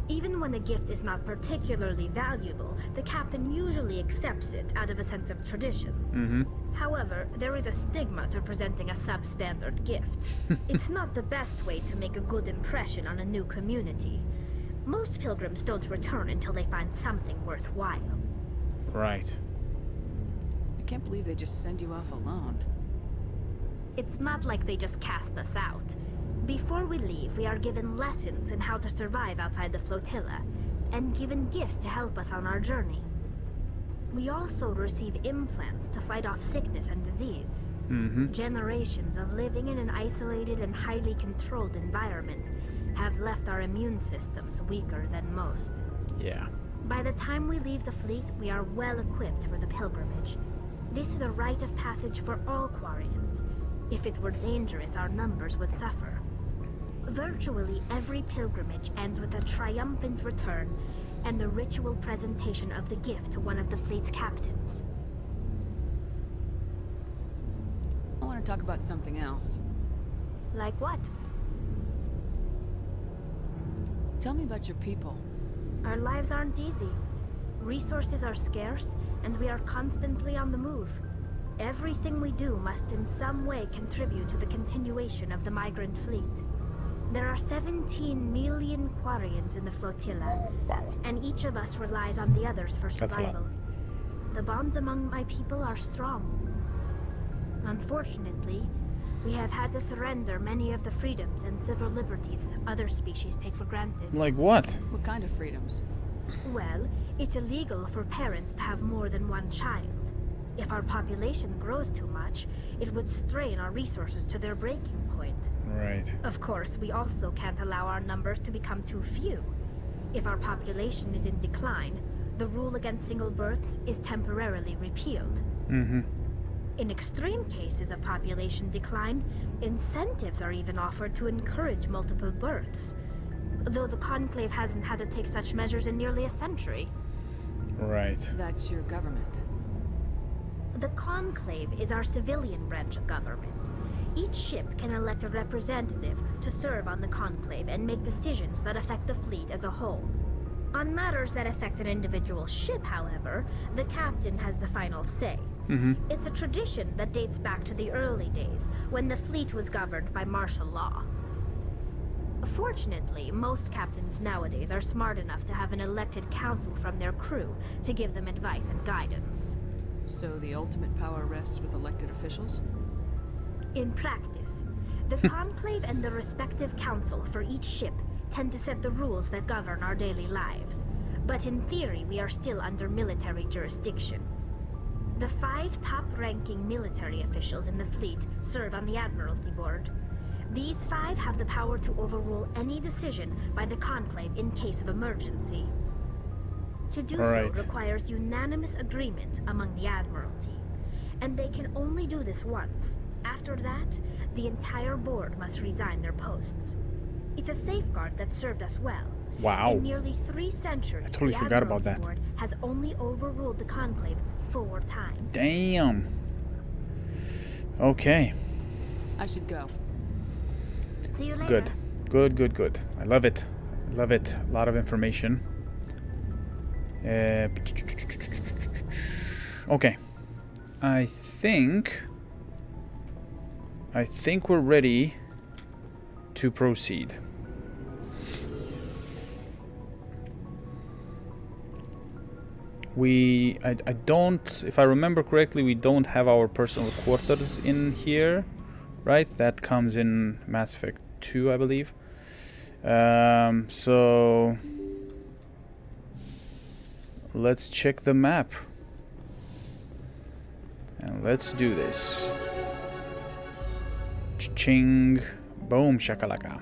Even when the gift is not particularly valuable, the captain usually accepts it out of a sense of tradition. However, there is a stigma to presenting a substandard gift. It's not the best way to make a good impression on a new community. Most pilgrims don't return until they find something worthwhile. Right. I can't believe they just send you off alone. It's not like they just cast us out. Before we leave, we are given lessons in how to survive outside the flotilla, and given gifts to help us on our journey. We also receive implants to fight off sickness and disease. Generations of living in an isolated and highly controlled environment have left our immune systems weaker than most. Yeah. By the time we leave the fleet, we are well equipped for the pilgrimage. This is a rite of passage for all Quarians. If it were dangerous, our numbers would suffer. Virtually every pilgrimage ends with a triumphant return and the ritual presentation of the gift to one of the fleet's captains. I want to talk about something else. Like what? Tell me about your people. Our lives aren't easy. Resources are scarce, and we are constantly on the move. Everything we do must in some way contribute to the continuation of the migrant fleet. There are 17 million Quarians in the flotilla, and each of us relies on the others for survival. The bonds among my people are strong. Unfortunately, we have had to surrender many of the freedoms and civil liberties other species take for granted. Like what? What kind of freedoms? Well, it's illegal for parents to have more than one child. If our population grows too much, it would strain our resources to their breaking point. Right. Of course, we also can't allow our numbers to become too few. If our population is in decline, the rule against single births is temporarily repealed. Mm-hmm. In extreme cases of population decline, incentives are even offered to encourage multiple births, though the Conclave hasn't had to take such measures in nearly a century. Right. That's your government. The Conclave is our civilian branch of government. Each ship can elect a representative to serve on the Conclave and make decisions that affect the fleet as a whole. On matters that affect an individual ship, however, the captain has the final say. Mm-hmm. It's a tradition that dates back to the early days, when the fleet was governed by martial law. Fortunately, most captains nowadays are smart enough to have an elected council from their crew to give them advice and guidance. So the ultimate power rests with elected officials? In practice, the Conclave and the respective council for each ship tend to set the rules that govern our daily lives. But in theory, we are still under military jurisdiction. The 5 top-ranking military officials in the fleet serve on the Admiralty Board. These 5 have the power to overrule any decision by the Conclave in case of emergency. To do so requires unanimous agreement among the Admiralty, and they can only do this once. After that, the entire board must resign their posts. It's a safeguard that served us well. Wow. In nearly 3 centuries, I totally the forgot about Admiralty that. Board has only overruled the Conclave 4 times. Damn. Okay. I should go. See you later. Good. I love it. A lot of information. Okay. I think we're ready to proceed. I don't, if I remember correctly, we don't have our personal quarters in here, right? That comes in Mass Effect 2, I believe. So let's check the map. And let's do this. Ching, boom, shakalaka.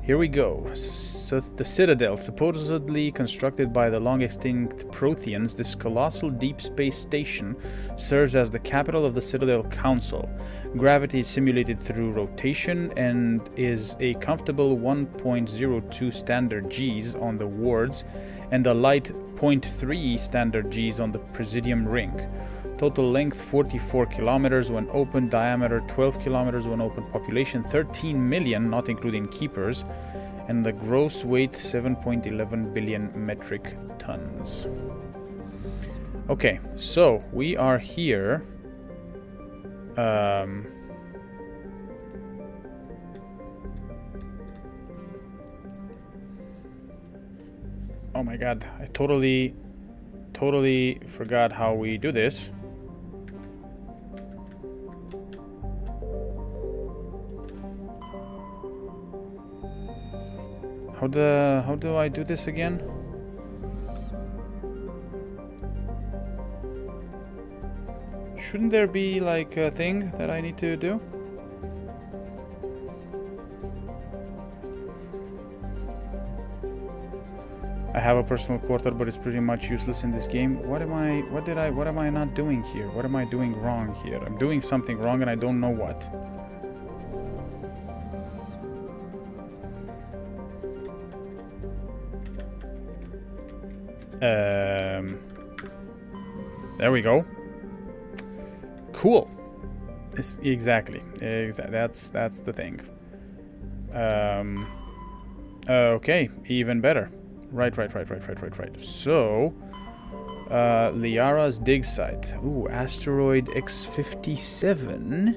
Here we go. So the Citadel, supposedly constructed by the long-extinct Protheans, this colossal deep space station serves as the capital of the Citadel Council. Gravity is simulated through rotation and is a comfortable 1.02 standard Gs on the wards and a light 0.3 standard Gs on the Presidium ring. Total length 44 kilometers when open, diameter 12 kilometers when open, population 13 million, not including keepers, and the gross weight 7.11 billion metric tons. Okay, so we are here. Oh my god, I totally forgot how we do this. How do I do this again? Shouldn't there be like a thing that I need to do? I I have a personal quarter, but it's pretty much useless in this game. What am I not doing here? What am I doing wrong here? I'm doing something wrong and I don't know what. There we go. Cool. Exactly. That's the thing. Okay, even better. Right. So, Liara's dig site. Ooh, asteroid X57.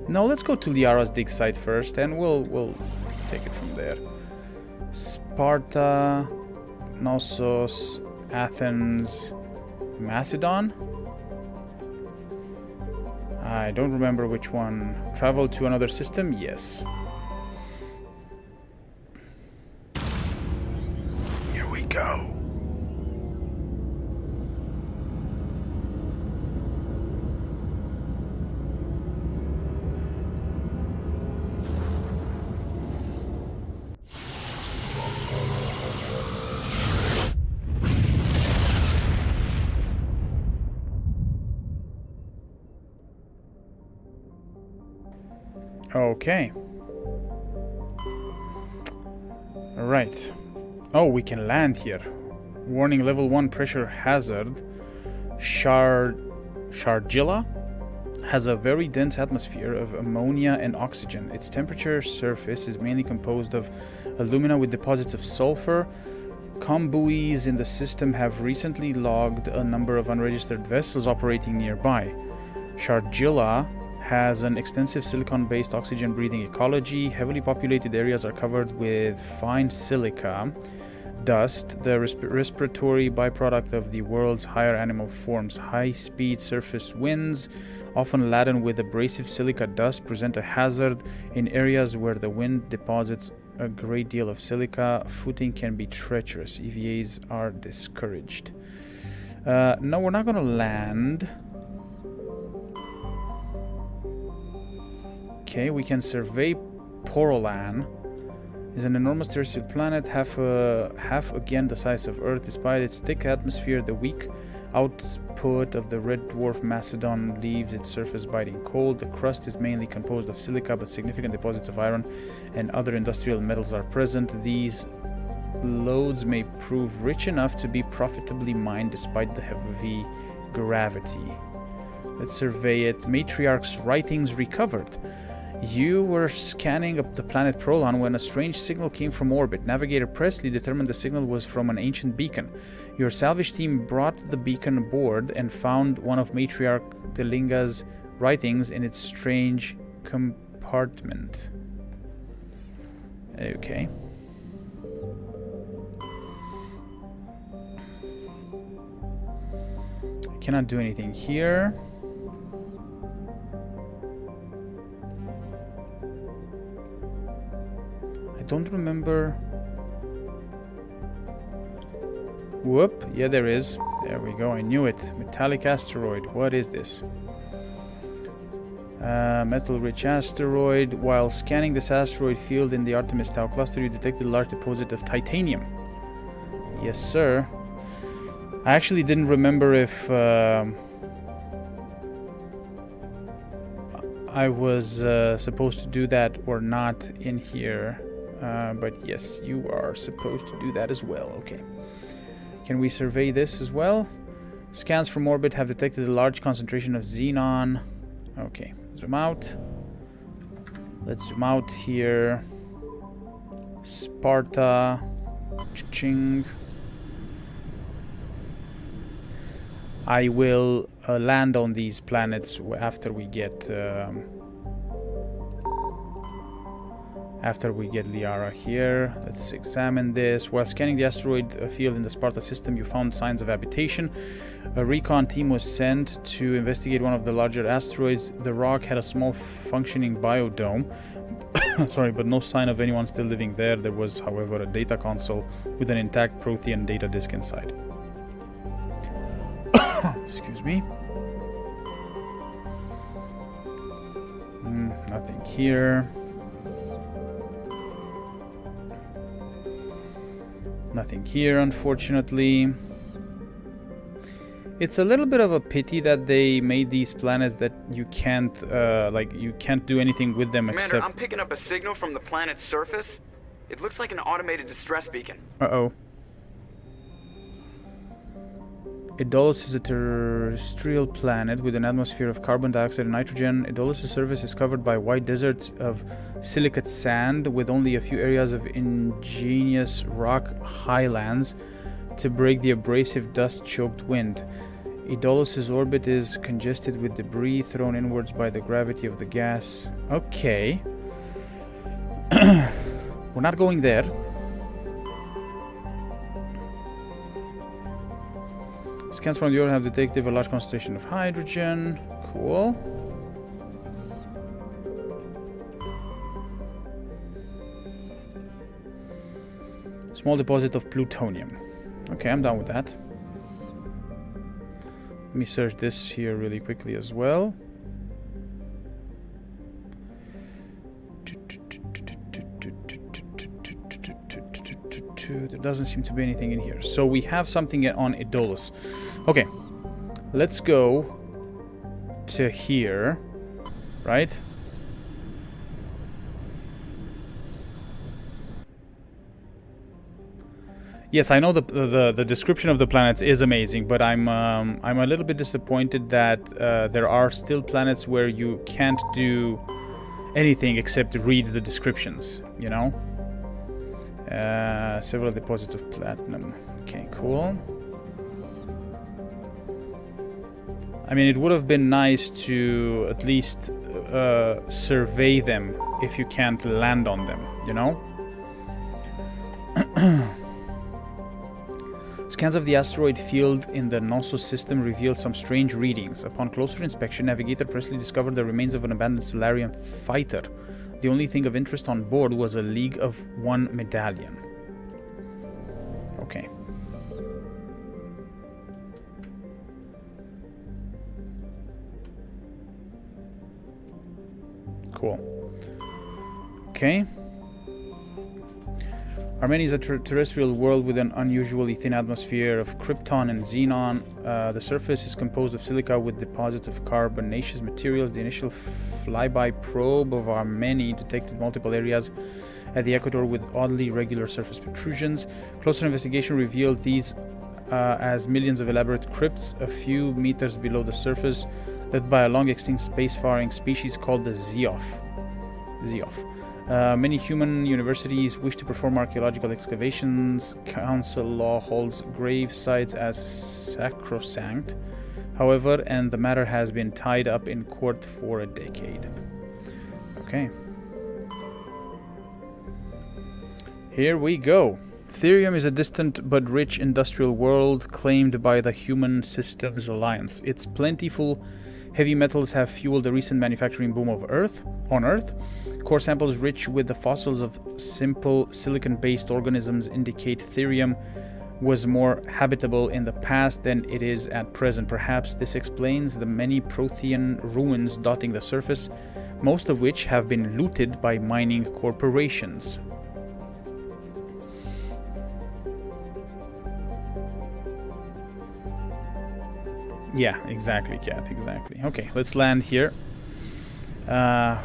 No, let's go to Liara's dig site first, and we'll take it from there. Sparta, Knossos, Athens, Macedon. I don't remember which one. Travel to another system? Yes. Here we go. Okay. Right. Oh, we can land here. Warning, level 1 pressure hazard. Sharjilla has a very dense atmosphere of ammonia and oxygen. Its temperature surface is mainly composed of alumina with deposits of sulfur. Combuoys in the system have recently logged a number of unregistered vessels operating nearby. Sharjilla has an extensive silicon-based oxygen-breathing ecology. Heavily populated areas are covered with fine silica dust, the respiratory byproduct of the world's higher animal forms. High-speed surface winds, often laden with abrasive silica dust, present a hazard in areas where the wind deposits a great deal of silica. Footing can be treacherous. EVAs are discouraged. No, we're not going to land. Okay, we can survey Porolan. Is an enormous terrestrial planet, half again the size of Earth. Despite its thick atmosphere, the weak output of the red dwarf Macedon leaves its surface biting cold. The crust is mainly composed of silica, but significant deposits of iron and other industrial metals are present. These lodes may prove rich enough to be profitably mined despite the heavy gravity. Let's survey it. Matriarch's writings recovered. You were scanning up the planet Prolon when a strange signal came from orbit. Navigator Presley determined the signal was from an ancient beacon. Your salvage team brought the beacon aboard and found one of Matriarch Delinga's writings in its strange compartment. Okay. I cannot do anything here. Don't remember. Whoop, yeah, there is. There we go, I knew it. Metallic asteroid. What is this? Metal-rich asteroid. While scanning this asteroid field in the Artemis Tau cluster, you detected a large deposit of titanium. Yes, sir. I actually didn't remember if I was supposed to do that or not in here. But yes, you are supposed to do that as well. Okay. Can we survey this as well? Scans from orbit have detected a large concentration of xenon. Okay. Zoom out. Let's zoom out here. Sparta. Ching. I will land on these planets after we get Liara here. Let's examine this. While scanning the asteroid field in the Sparta system, you found signs of habitation. A recon team was sent to investigate one of the larger asteroids. The rock had a small functioning biodome. Sorry, but no sign of anyone still living there. There was, however, a data console with an intact Prothean data disk inside. Excuse me. Nothing here. Nothing here, unfortunately. It's a little bit of a pity that they made these planets that you can't, you can't do anything with them. Commander, except... I'm picking up a signal from the planet's surface. It looks like an automated distress beacon. Uh-oh. Idolus is a terrestrial planet with an atmosphere of carbon dioxide and nitrogen. Idolus' surface is covered by wide deserts of silicate sand with only a few areas of ingenious rock highlands to break the abrasive dust-choked wind. Idolus' orbit is congested with debris thrown inwards by the gravity of the gas. Okay. We're not going there. Scans from the Earth have detected a large concentration of hydrogen. Cool. Small deposit of plutonium. Okay, I'm done with that. Let me search this here really quickly as well. There doesn't seem to be anything in here. So we have something on Idolus. Okay, let's go to here, right? Yes, I know the description of the planets is amazing, but I'm a little bit disappointed that there are still planets where you can't do anything except read the descriptions, you know? Several deposits of platinum. Okay, cool. I mean, it would have been nice to at least survey them if you can't land on them, you know? Scans of the asteroid field in the Knossos system revealed some strange readings. Upon closer inspection, Navigator Presley discovered the remains of an abandoned Solarian fighter. The only thing of interest on board was a League of One medallion. Okay. Cool. Okay. Armenia is a terrestrial world with an unusually thin atmosphere of krypton and xenon. The surface is composed of silica with deposits of carbonaceous materials. The initial flyby probe of Armenia detected multiple areas at the equator with oddly regular surface protrusions. Closer investigation revealed these as millions of elaborate crypts a few meters below the surface, led by a long-extinct spacefaring species called the Zeoff. Many human universities wish to perform archaeological excavations. Council law holds grave sites as sacrosanct, however, and the matter has been tied up in court for a decade. Okay. Here we go. Therium is a distant but rich industrial world claimed by the Human Systems Alliance. Its plentiful heavy metals have fueled the recent manufacturing boom of on Earth. Core samples rich with the fossils of simple silicon-based organisms indicate Therium was more habitable in the past than it is at present. Perhaps this explains the many Prothean ruins dotting the surface, most of which have been looted by mining corporations. Yeah, exactly, Cat, exactly. Okay, let's land here.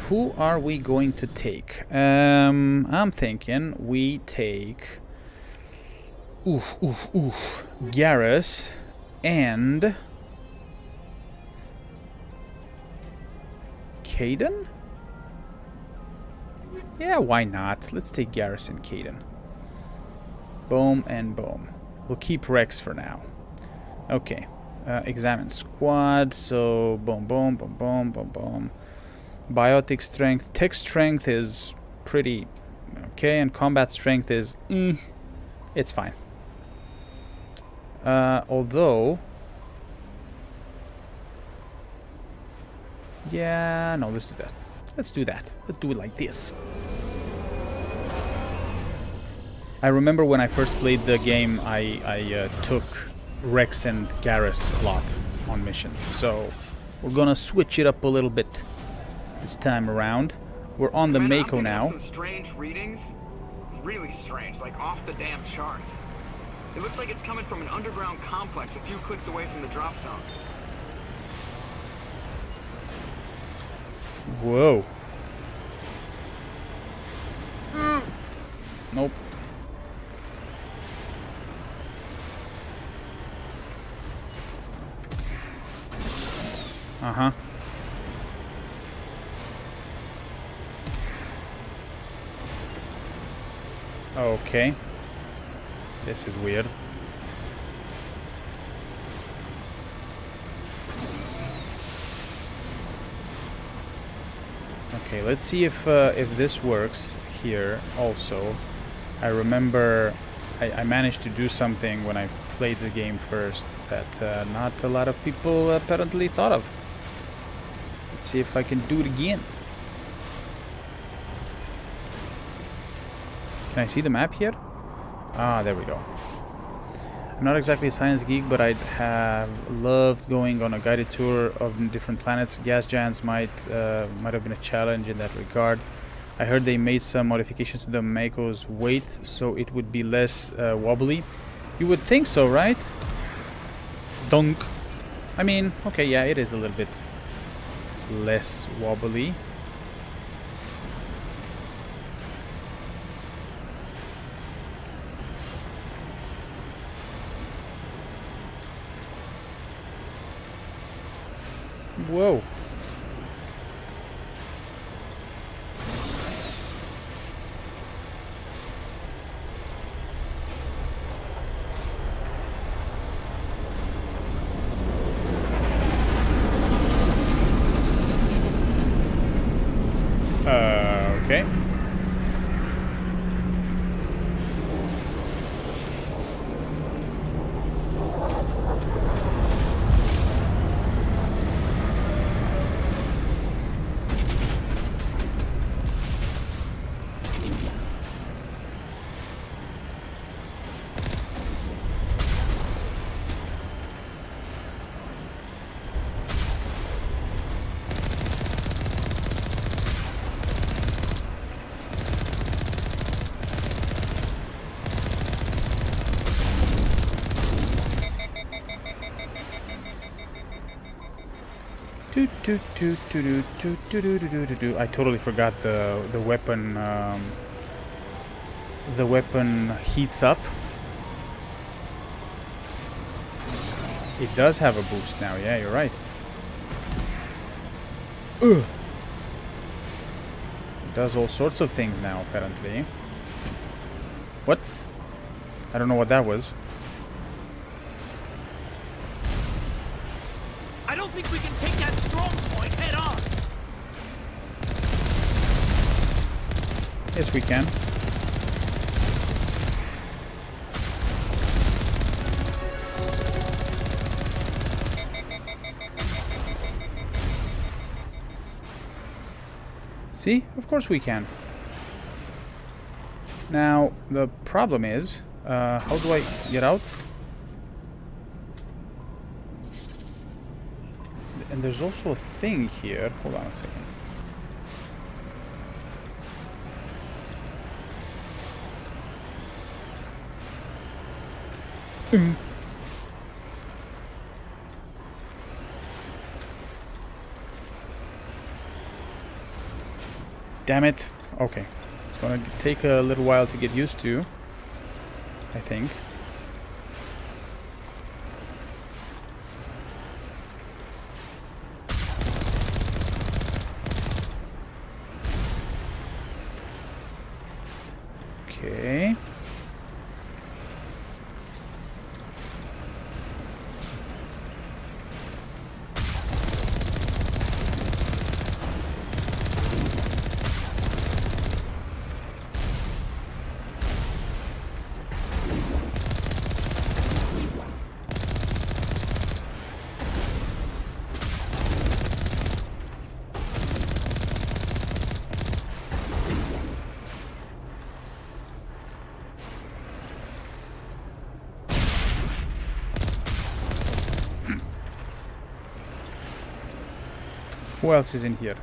Who are we going to take? I'm thinking we take... Garrus and... Kaidan? Yeah, why not? Let's take Garrus and Kaidan. Boom and boom. We'll keep Rex for now. Okay. Examine squad, so boom, boom, boom, boom, boom, boom. Biotic strength, tech strength is pretty okay, and combat strength is it's fine. Although, yeah, no, let's do that. Let's do that. Let's do it like this. I remember when I first played the game, I took Rex and Garrus a lot on missions, so we're gonna switch it up a little bit this time around. We're on the Mako now. Some strange readings. really strange, like off the damn charts. It looks like it's coming from an underground complex a few clicks away from the drop zone. Whoa. Nope. Uh-huh. Okay. This is weird. Okay, let's see if this works here also. I remember I managed to do something when I played the game first that not a lot of people apparently thought of. Let's see if I can do it again. Can I see the map here? Ah, there we go. I'm not exactly a science geek, but I'd have loved going on a guided tour of different planets. Gas giants might have been a challenge in that regard. I heard they made some modifications to the Mako's weight, so it would be less wobbly. You would think so, right? Dunk. I mean, okay, yeah, it is a little bit less wobbly. Whoa. Okay. I totally forgot the weapon. The weapon heats up. It does have a boost now. Yeah, you're right. Ugh. It does all sorts of things now, apparently. What? I don't know what that was. I don't think we can take that strong point head on. Yes, we can. See? Of course we can. Now, the problem is, how do I get out? And there's also a thing here. Hold on a second. Damn it. Okay. It's gonna take a little while to get used to, I think. Okay. Who else is in here?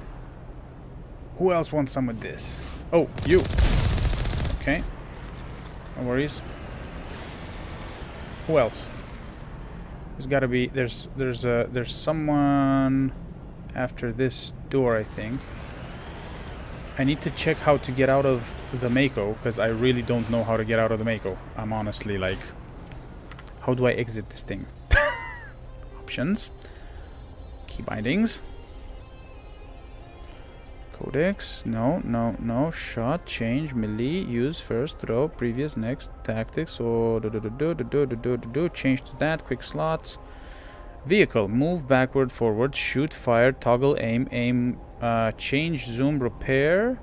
Who else wants some of this? Oh, you. Okay. No worries. Who else? There's gotta be... There's someone after this door, I think. I need to check how to get out of the Mako, because I really don't know how to get out of the Mako. I'm honestly like... How do I exit this thing? Options. Key bindings. Codex. No. Shot. Change. Melee. Use. First. Throw. Previous. Next. Tactics. So change to that. Quick slots. Vehicle. Move backward, forward. Shoot. Fire. Toggle. Aim. Aim. Change. Zoom. Repair.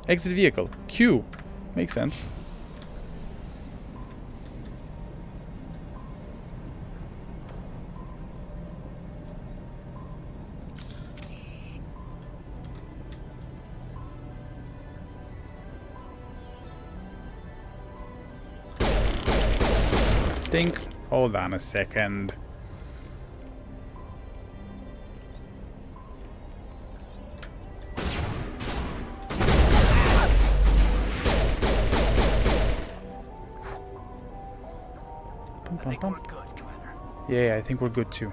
Exit vehicle. Q. Makes sense. Hold on a second. I think we're good, Commander. Yeah, I think we're good too.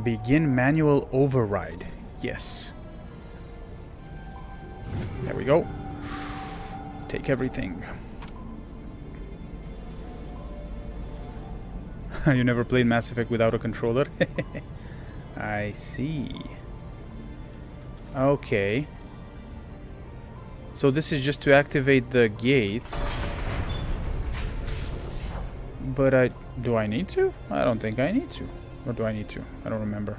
Begin manual override. Yes. There we go. Take everything. You never played Mass Effect without a controller? I see. Okay. So this is just to activate the gates. But do I need to? I don't think I need to. Or do I need to? I don't remember.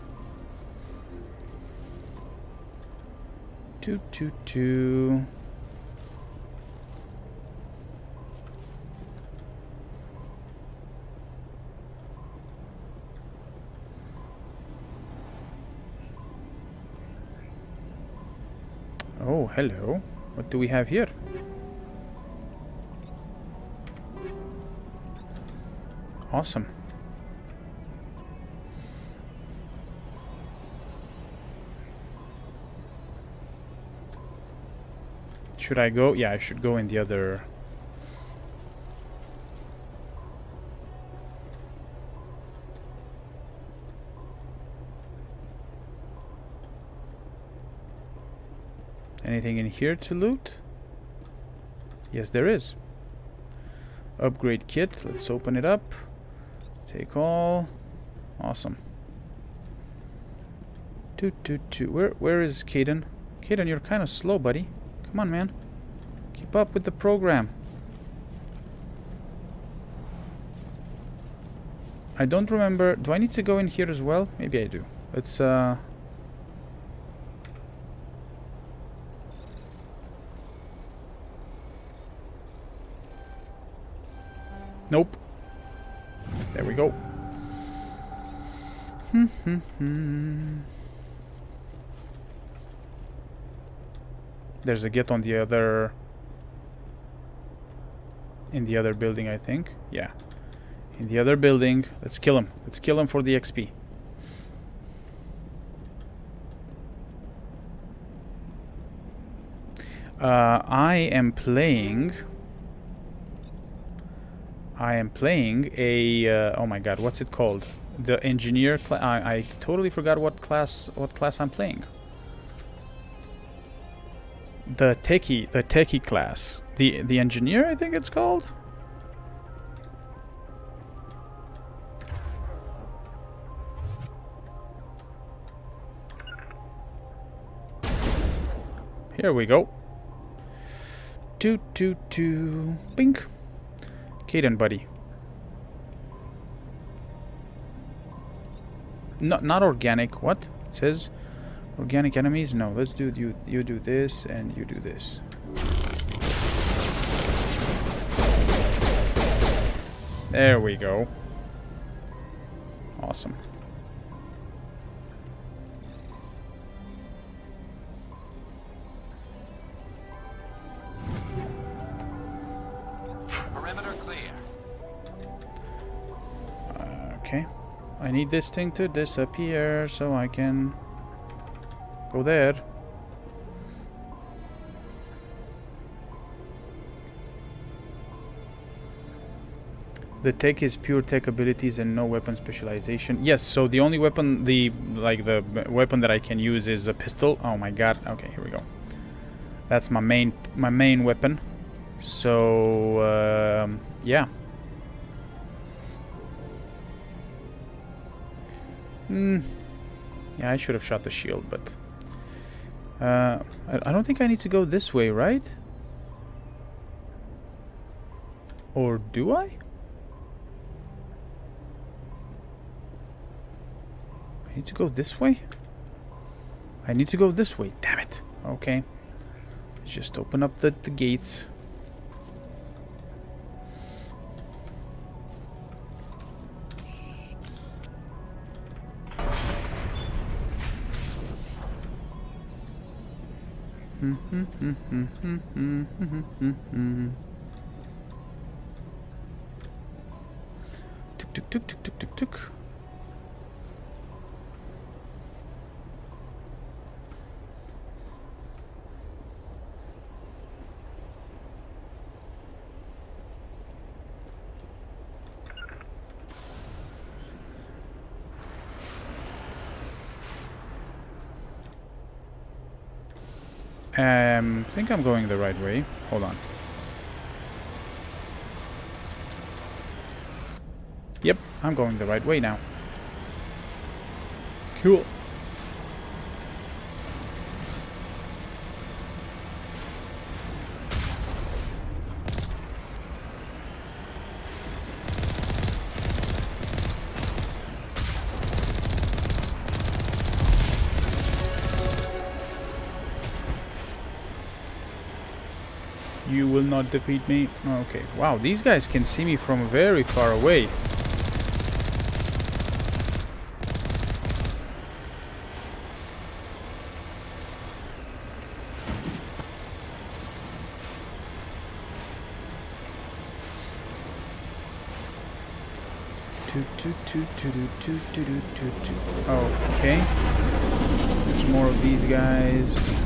222. Oh, hello. What do we have here? Awesome. Should I go? Yeah, I should go in the other... Anything in here to loot? Yes, there is. Upgrade kit. Let's open it up. Take all. Awesome. Where is Caden? Caden, you're kind of slow, buddy. Come on, man. Keep up with the program. I don't remember. Do I need to go in here as well? Maybe I do. Let's Nope. There we go. There's a get on the other... in the other building, I think. Yeah. In the other building. Let's kill him. Let's kill him for the XP. I am playing a oh my god, what's it called? The engineer class. I totally forgot what class I'm playing. The techie class. The engineer, I think it's called. Here we go. Bink. Caden, buddy. Not organic. What? It says organic enemies? No, let's do you do this and you do this. There we go. Awesome. Okay, I need this thing to disappear so I can go there. I The tech is pure tech abilities and no weapon specialization. Yes, so the only weapon, the weapon that I can use is a pistol. Oh my god. Okay, here we go. That's my main weapon. So yeah. Yeah, I should have shot the shield, but I don't think I need to go this way, right? Or do I? I need to go this way? I need to go this way, damn it. Okay. Let's just open up the gates. Tuk tuk tuk tuk tuk tuk tuk. I think I'm going the right way. Hold on. Yep, I'm going the right way now. Cool. You will not defeat me. Okay. Wow, these guys can see me from very far away. Okay. There's more of these guys.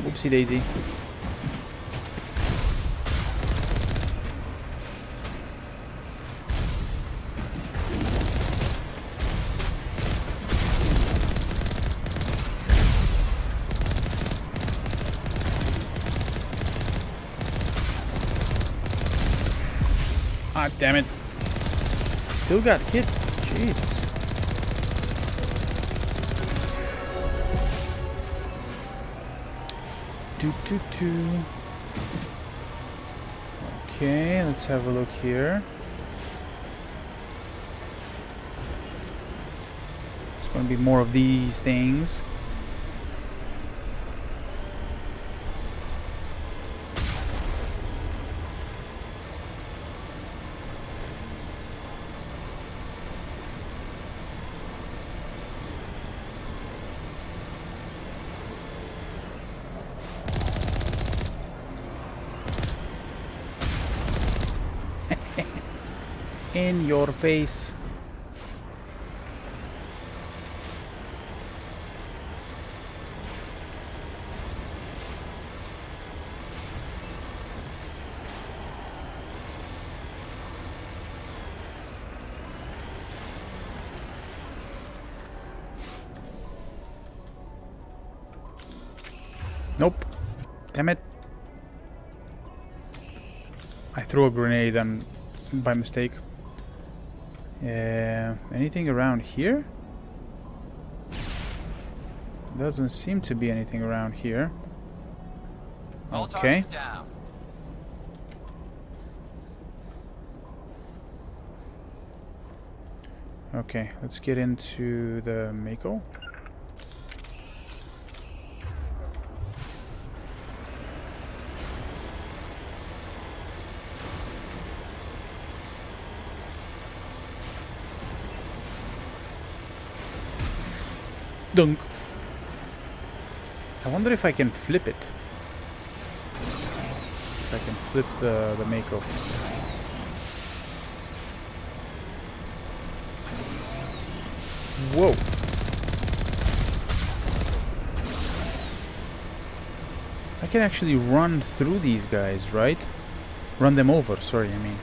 Whoopsie daisy. Ah, damn it. Still got hit. Jeez. Okay, let's have a look here. There's going to be more of these things. In your face. Nope. Damn it. I threw a grenade by mistake. Anything around here? Doesn't seem to be anything around here. Okay. Okay, let's get into the Mako. Dunk. I wonder if I can flip it. If I can flip the Mako. Whoa. I can actually run through these guys, right? Run them over, sorry, I mean.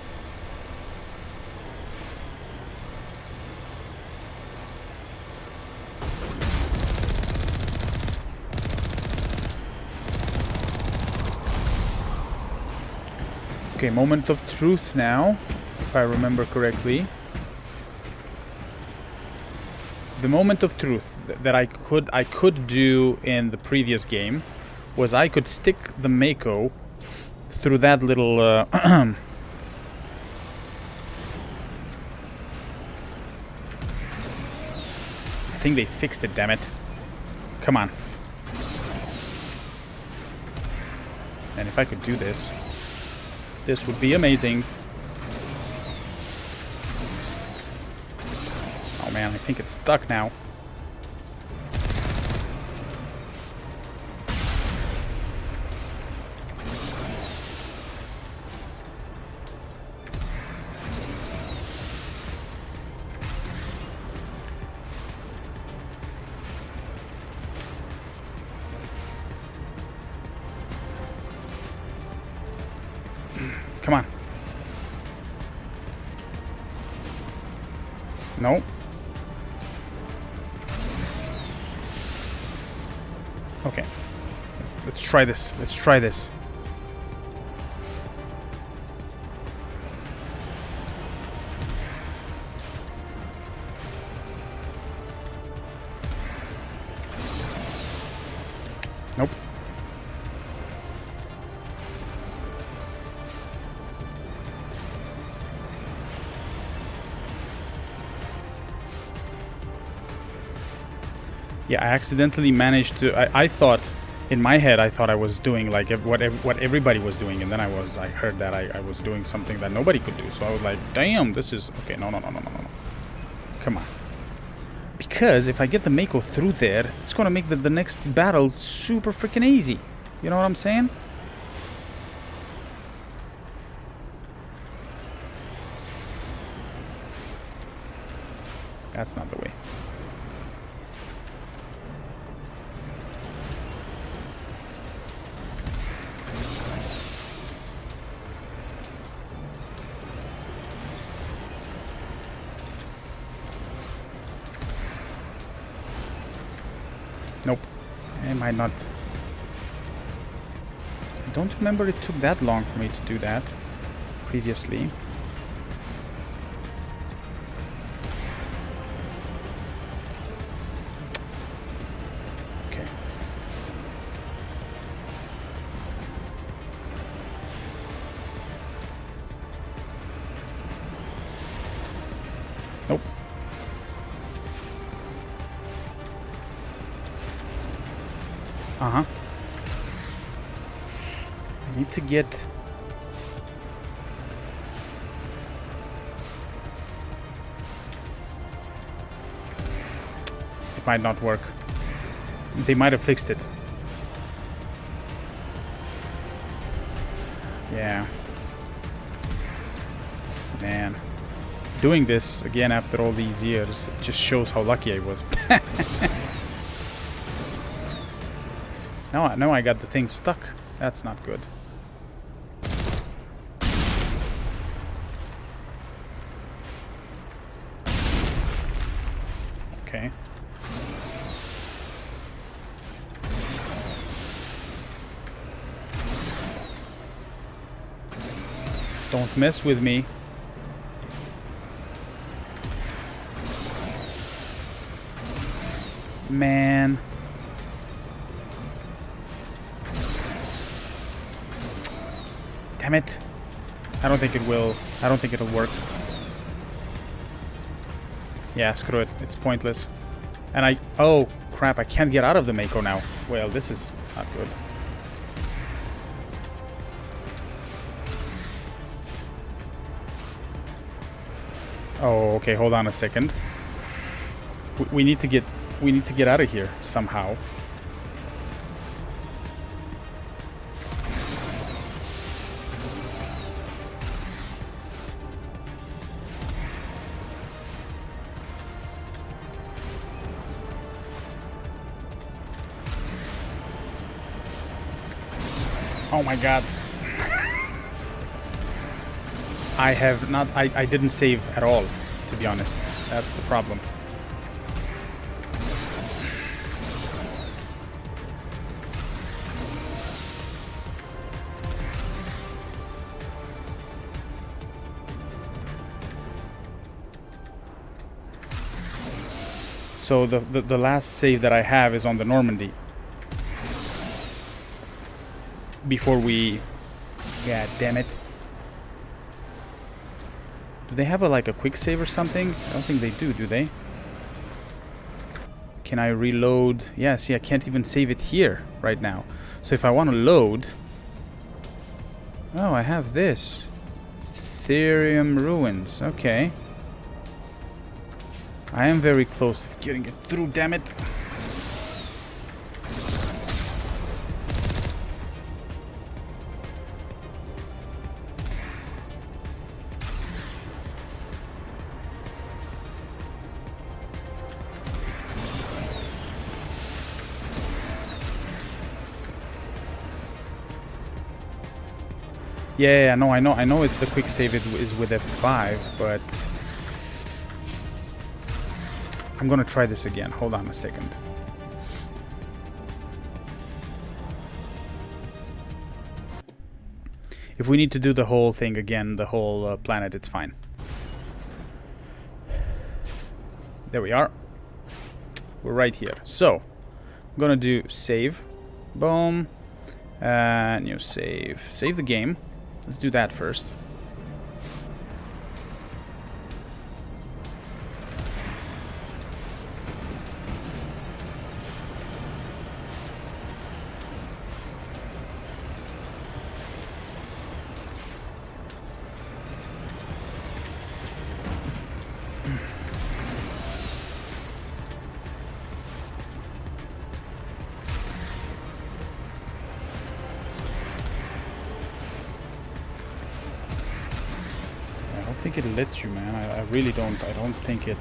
Okay, moment of truth now, if I remember correctly. The moment of truth that I could do in the previous game was I could stick the Mako through that little I think they fixed it, damn it. Come on. And if I could do this, this would be amazing. Oh man, I think it's stuck now. Come on. No. Okay. Let's try this. Let's try this. Nope. Yeah, I accidentally managed to. I thought, in my head, I thought I was doing like what everybody was doing, and then I heard that I was doing something that nobody could do. So I was like, damn, this is okay. No. Come on. Because if I get the Mako through there, it's gonna make the next battle super freaking easy. You know what I'm saying? That's not the way. Nope. I might not. I don't remember it took that long for me to do that previously. Okay. Nope. Uh-huh. I need to get... It might not work. They might have fixed it. Yeah. Man. Doing this again after all these years, it just shows how lucky I was. Now I got the thing stuck. That's not good. Okay. Don't mess with me. Man. Damn it. I don't think it will. I don't think it'll work. Yeah, screw it. It's pointless. And oh, crap. I can't get out of the Mako now. Well, this is not good. Oh, okay. Hold on a second. We need to get we need to get out of here somehow. Oh my god. I have not... I didn't save at all, to be honest. That's the problem. So the last save that I have is on the Normandy. Before we... God damn it. Do they have like a quick save or something? I don't think they do they? Can I reload? Yeah, see, I can't even save it here right now. So if I want to load... Oh, I have this. Therium Ruins. Okay. I am very close to getting it through, damn it. Yeah, no, I know it's the quick save is with F5, but I'm gonna try this again. Hold on a second. If we need to do the whole thing again, the whole planet, it's fine. There we are. We're right here. So, I'm gonna do save. Boom. New save. Save the game. Let's do that first. I don't think it lets you, man. I really don't. I don't think it...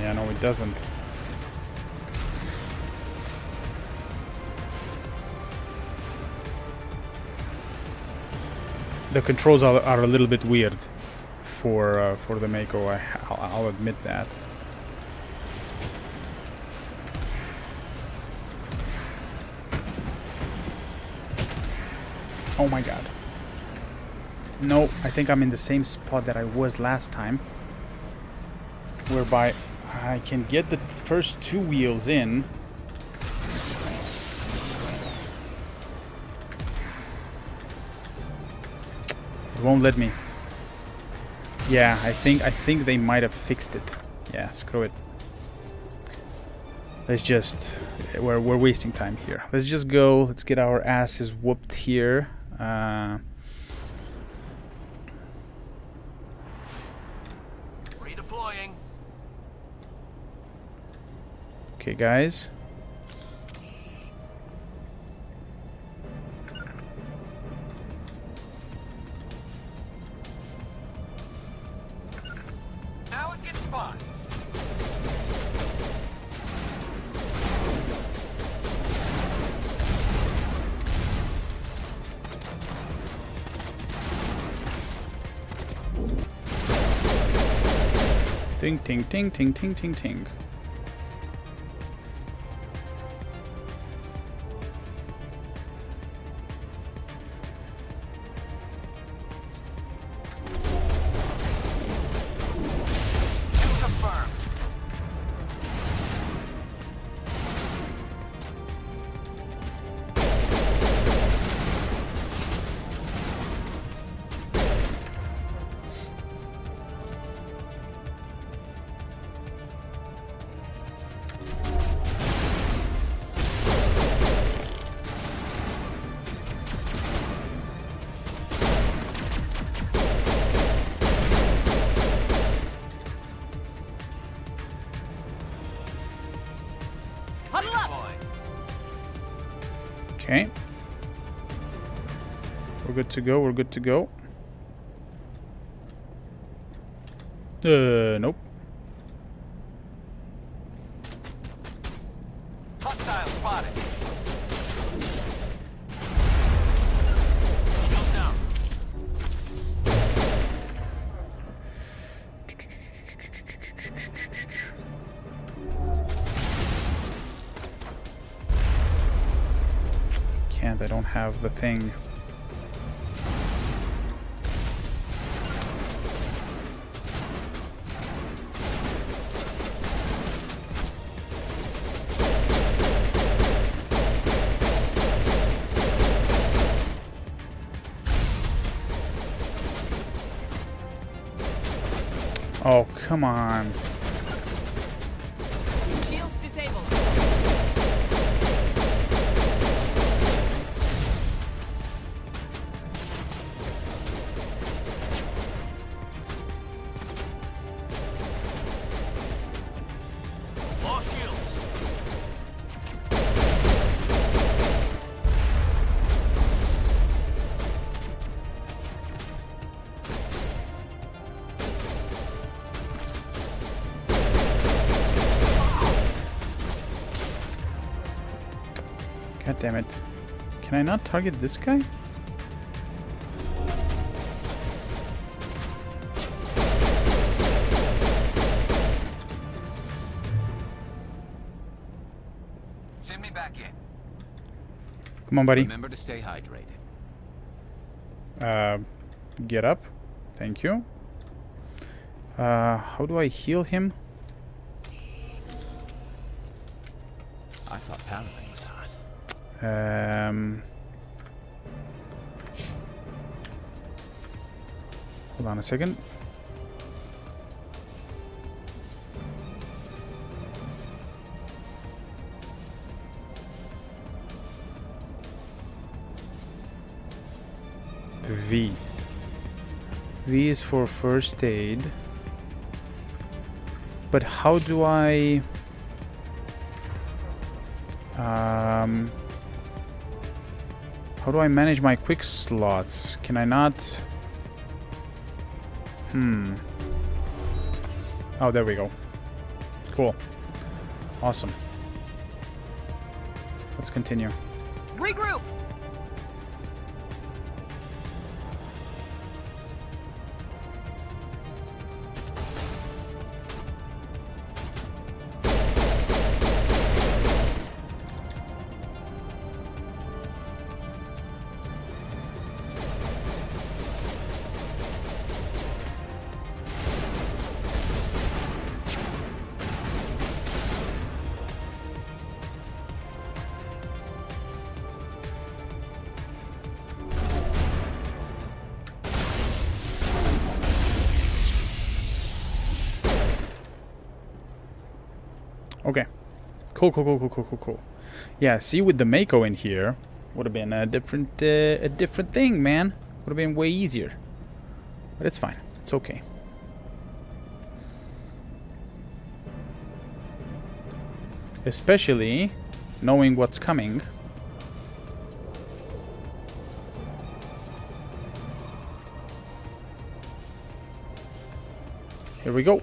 Yeah, no, it doesn't. The controls are a little bit weird for the Mako. I'll admit that. Oh my god. No, I think I'm in the same spot that I was last time, whereby I can get the first two wheels in. It won't let me. Yeah, I think they might have fixed it. Yeah, screw it. Let's just... We're wasting time here. Let's just go. Let's get our asses whooped here. Redeploying. Okay, guys. Now it gets fun. Ting, ting, ting, ting, ting, ting, ting. Okay. We're good to go, we're good to go. Nope. Hostile spotted. Shields down. Can't, I don't have the thing. Oh, come on. Shields disabled. All shields. God damn it. Can I not target this guy? Send me back in. Come on, buddy. Remember to stay hydrated. Get up. Thank you. How do I heal him? I thought paddling was hot. Hold on a second. V. V is for first aid. But how do I... how do I manage my quick slots? Can I not... Oh, there we go. Cool. Awesome. Let's continue. Regroup. Okay. Cool. Yeah, see, with the Mako in here, would have been a different thing, man. Would have been way easier. But it's fine. It's okay. Especially knowing what's coming. Here we go.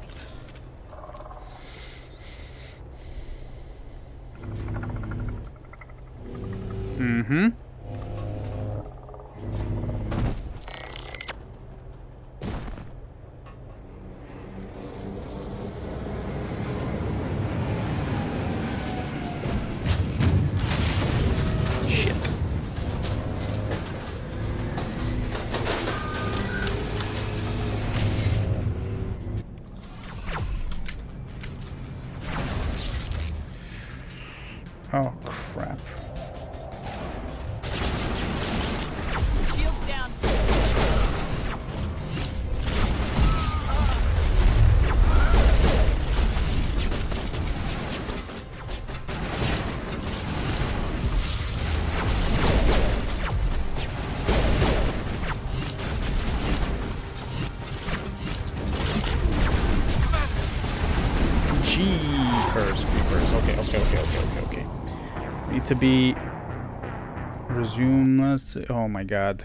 Shit. Oh, crap. Shields down. Jeepers creepers. Okay. Need to be Resume. Let's see. Oh my god.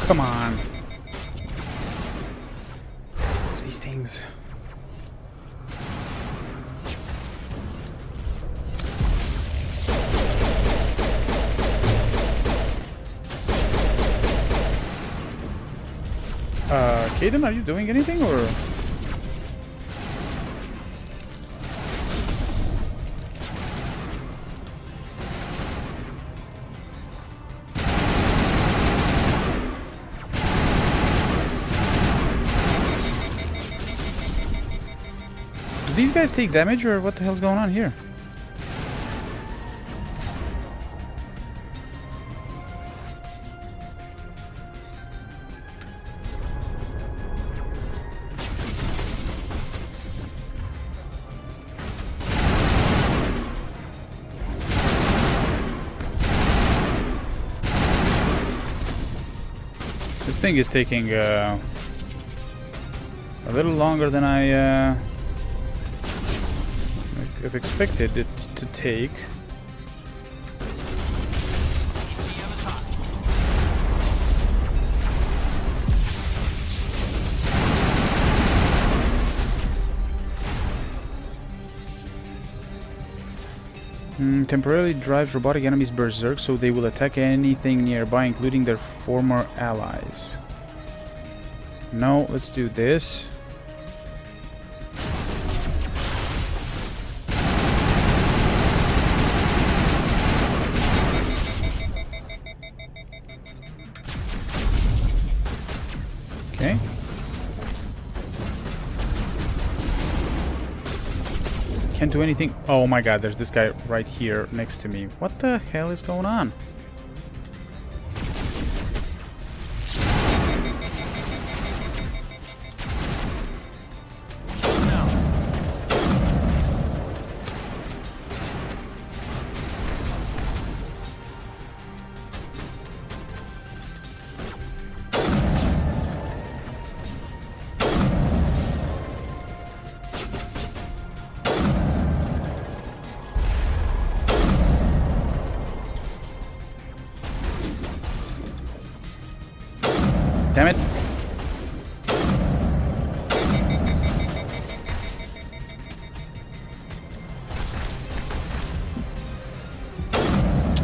Come on. These things. Caden, are you doing anything or? Do these guys take damage or what the hell's going on here? This thing is taking a little longer than I have expected it to take. Temporarily drives robotic enemies berserk, so they will attack anything nearby, including their former allies. No, let's do this. Okay. Can't do anything. Oh my god, there's this guy right here next to me. What the hell is going on? Damn it.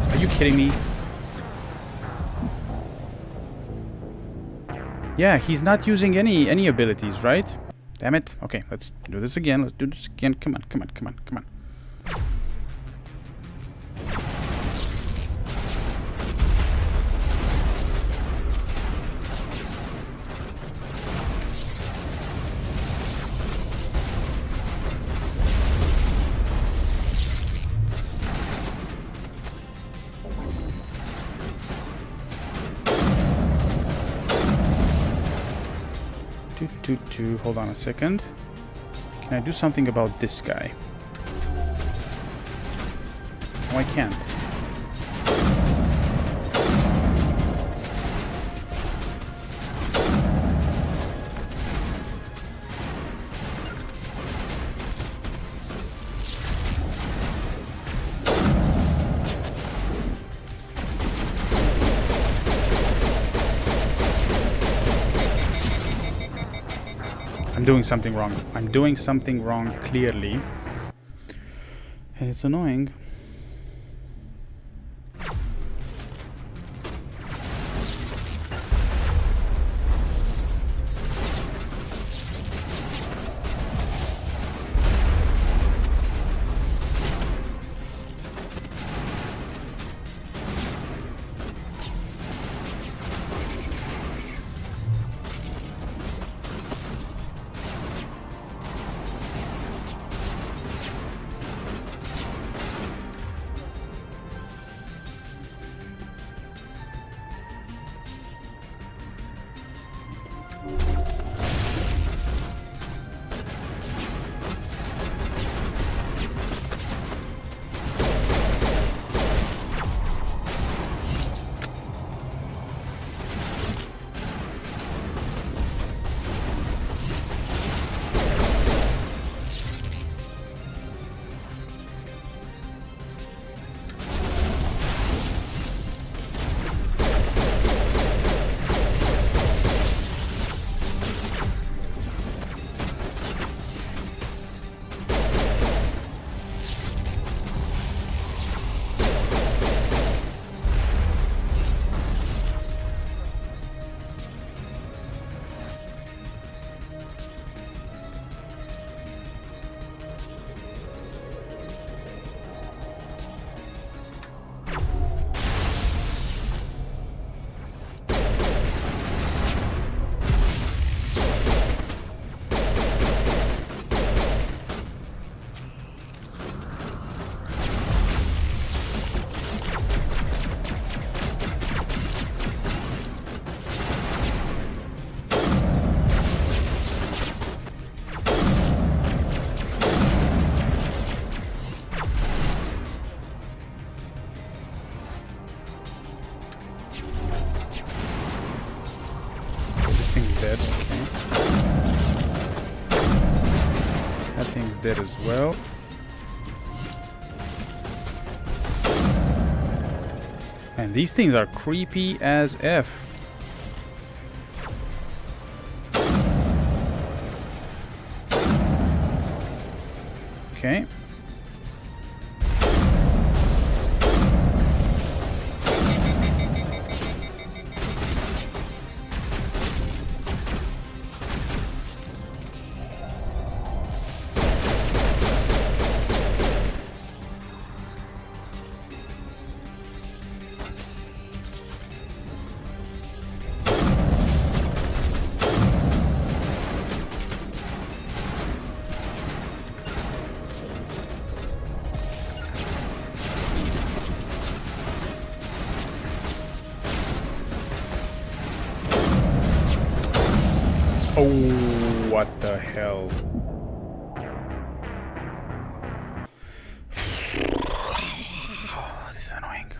Are you kidding me? Yeah, he's not using any abilities, right? Damn it. Okay, let's do this again. Let's do this again. Come on, come on, come on, come on. Hold on a second. Can I do something about this guy? No, I can't. I'm doing something wrong. I'm doing something wrong, clearly. And it's annoying. Dead as well. And these things are creepy as F. Okay. Oh, what the hell? This is annoying.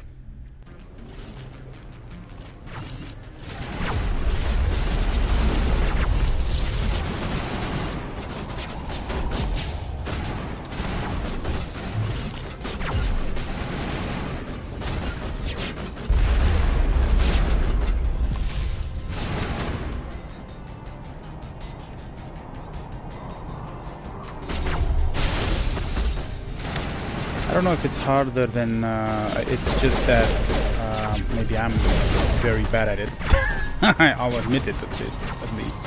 I don't know if it's harder than, it's just that maybe I'm very bad at it. I'll admit it at least.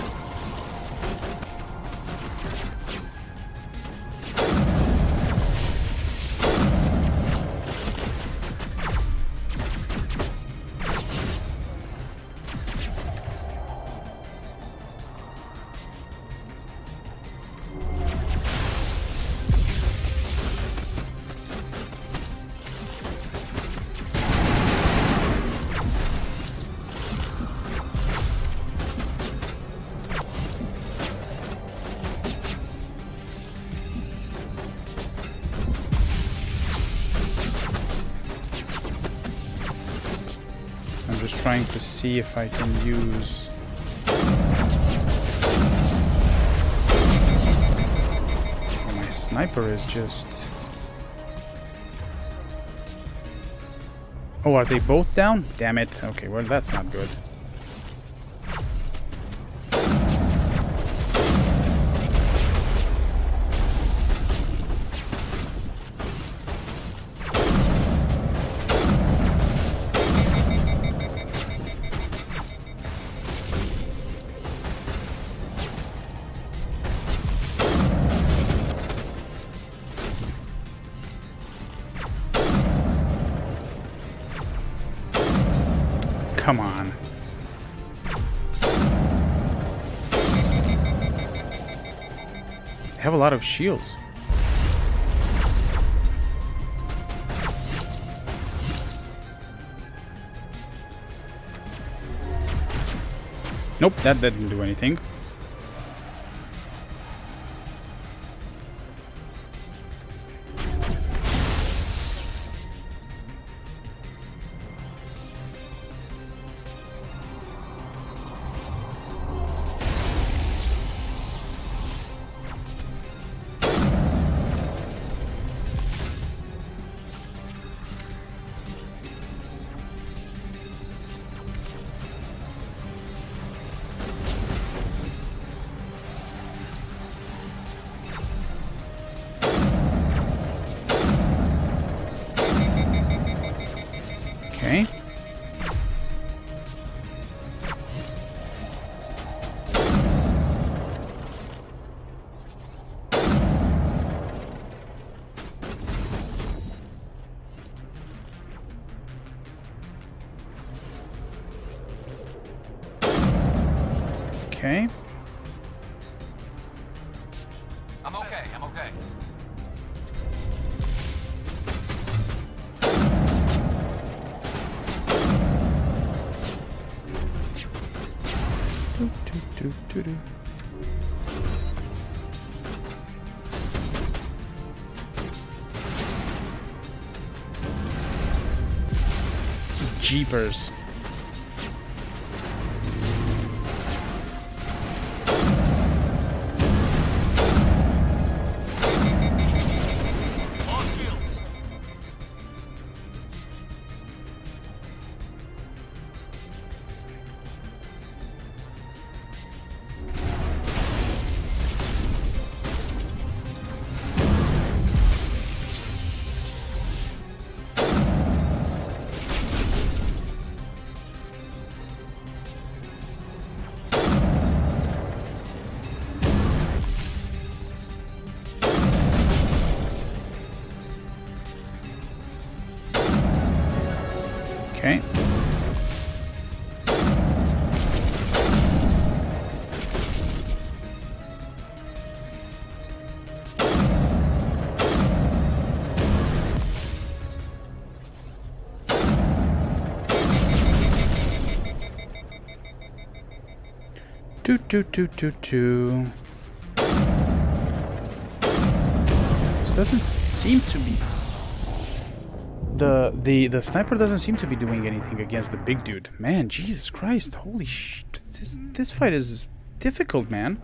trying to see if I can use... Oh, my sniper is just... Oh, are they both down? Damn it. Okay, well, that's not good. Come on. They have a lot of shields. Nope, that didn't do anything. Okay. Okay. I'm okay, I'm okay. Jeepers. Okay. Two. This doesn't seem to be. The sniper doesn't seem to be doing anything against the big dude. Man, Jesus Christ, holy shit. This fight is difficult, man.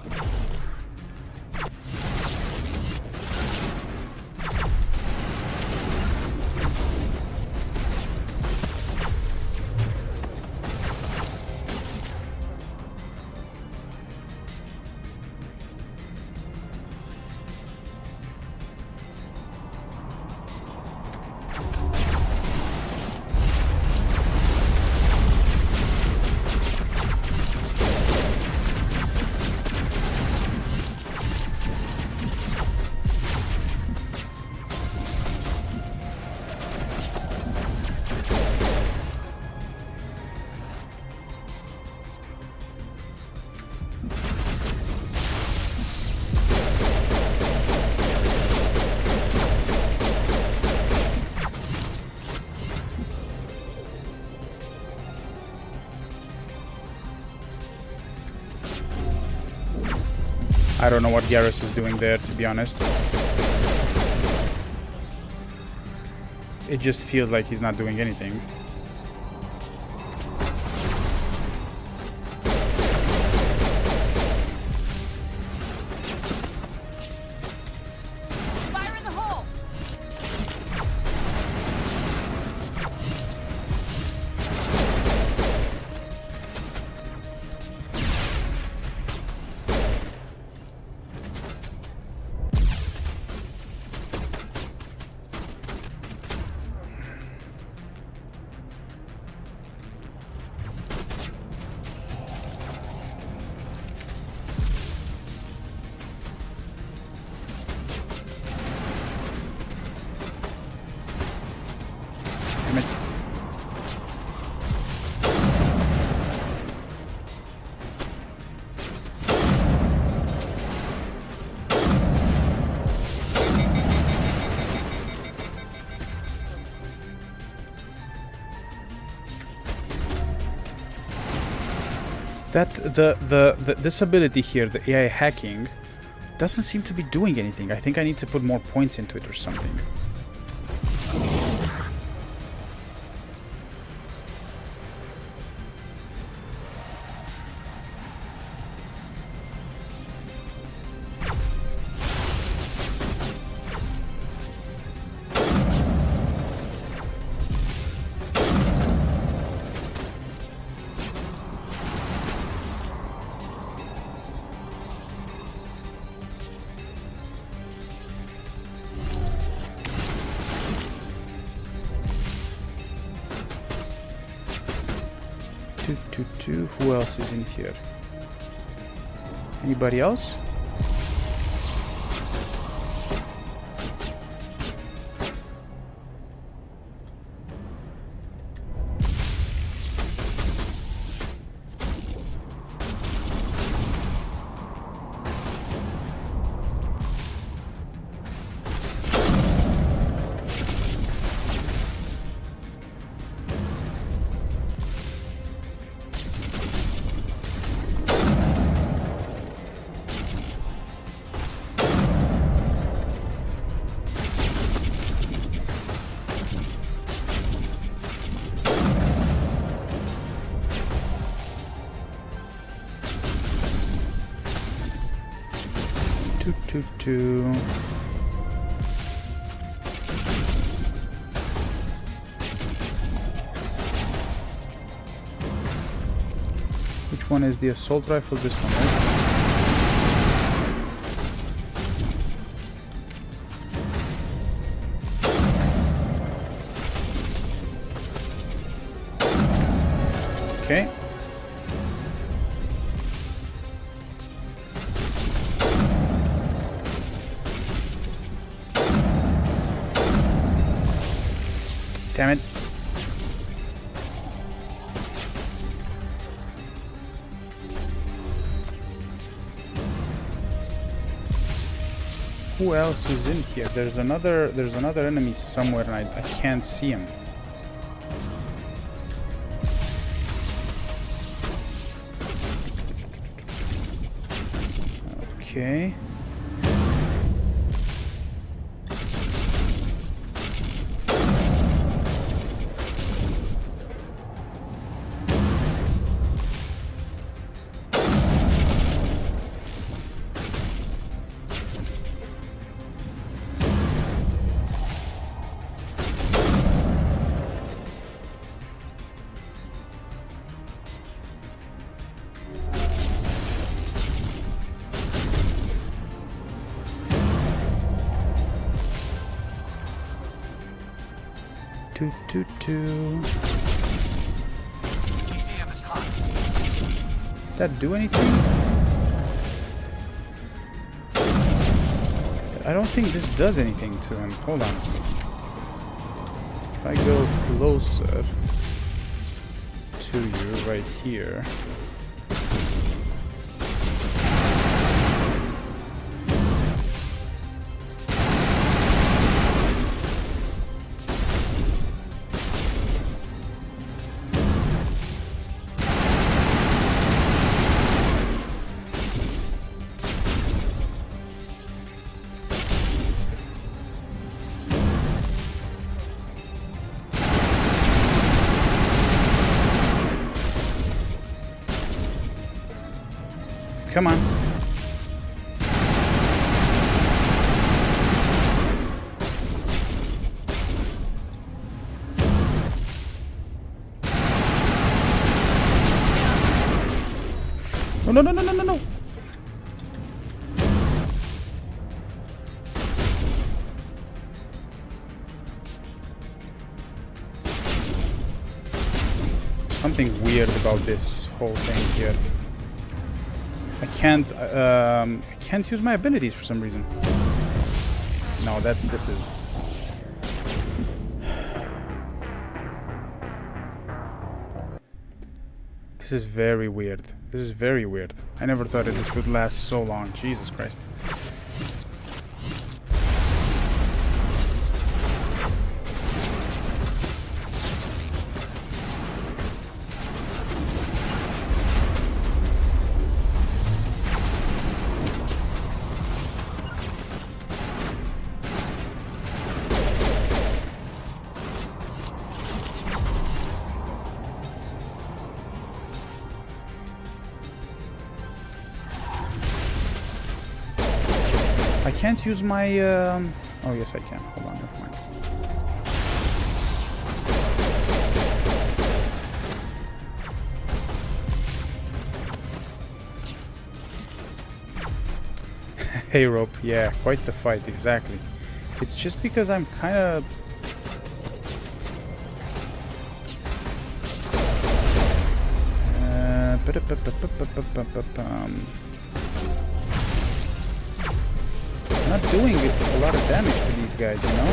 I don't know what Garrus is doing there, to be honest. It just feels like he's not doing anything. That this ability here, the AI hacking, doesn't seem to be doing anything. I think I need to put more points into it or something. Who else is in here? Anybody else? Which one is the assault rifle? This one, right? Okay. Damn it. Who else is in here? There's another enemy somewhere and I can't see him. Okay. That do anything? I don't think this does anything to him. Hold on. If I go closer to you right here. Come on. No. Something weird about this whole thing here. I can't use my abilities for some reason. No, this is. This is very weird. This is very weird. I never thought that this would last so long. Jesus Christ. can't use my... Oh, yes, I can. Hold on, never mind. Hey, Rope. Yeah, quite the fight, exactly. It's just because I'm kind of... not doing a lot of damage to these guys, you know?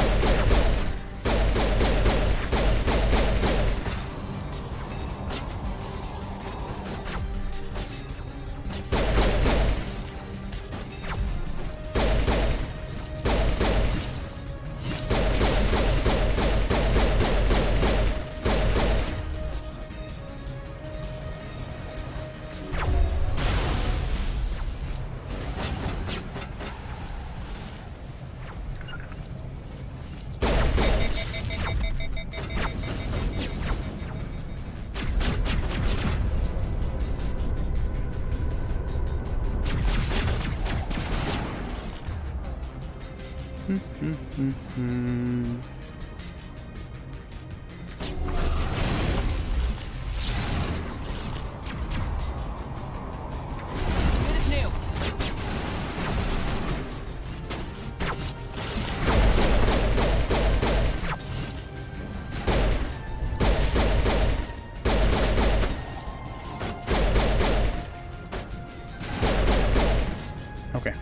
Okay.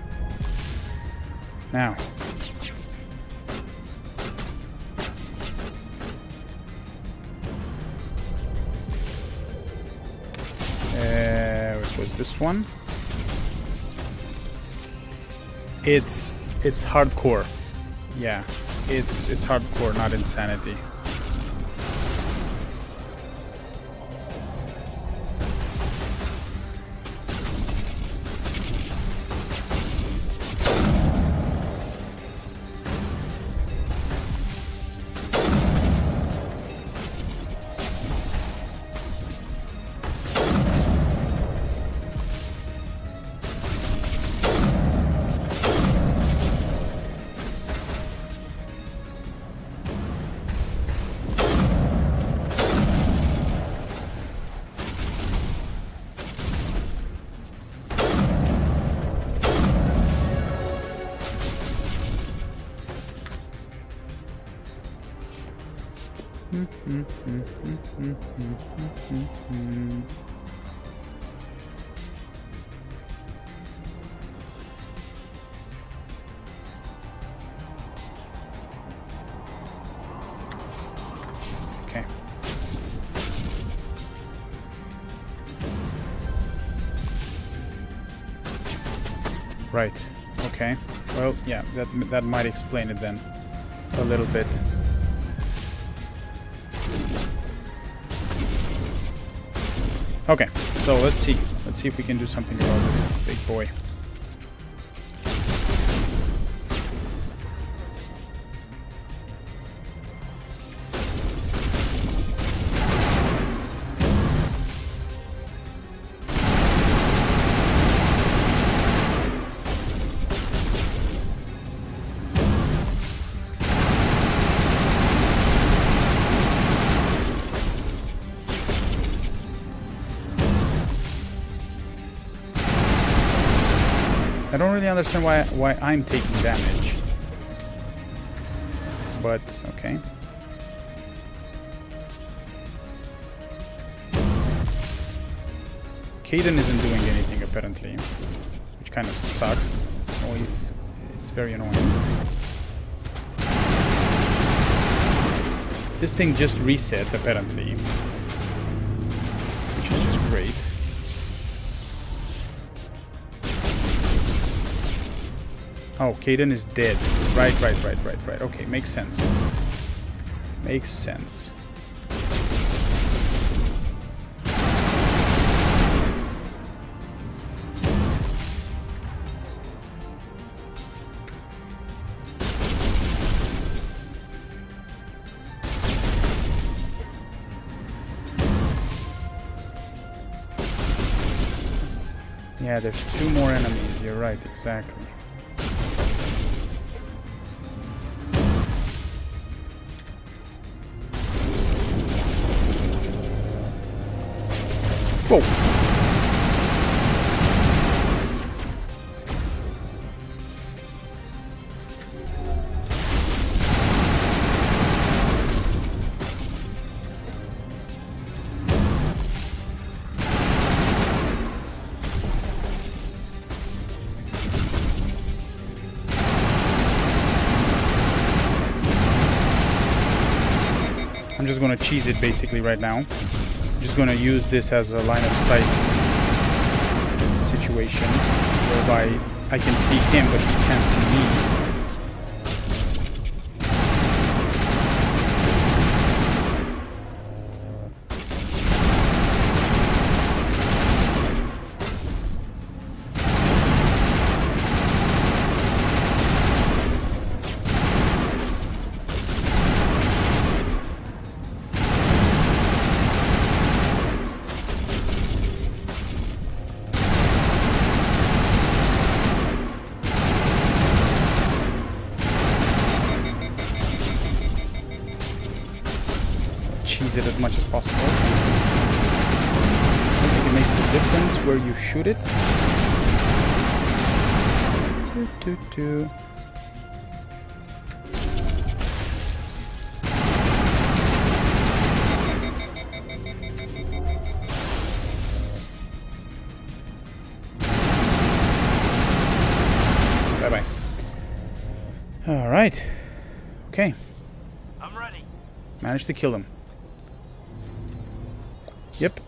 Now. Which was this one? It's hardcore. Yeah, it's hardcore, not insanity. Okay. Right. Okay. Well, yeah, that might explain it then a little bit. Okay, so let's see. Let's see if we can do something about this big boy. I don't really understand why I'm taking damage. But, okay. Kaidan isn't doing anything, apparently. Which kind of sucks. Always, it's very annoying. This thing just reset, apparently. Which is just great. Oh, Kaidan is dead. Right. Okay, makes sense. Makes sense. Yeah, there's two more enemies. You're right, exactly. Whoa. I'm just gonna cheese it basically right now. I'm just gonna use this as a line of sight situation whereby I can see him but he can't see me. Cheese it as much as possible. I think it makes a difference where you shoot it. Bye-bye. All right. Okay. I'm ready. Managed to kill him. Yep.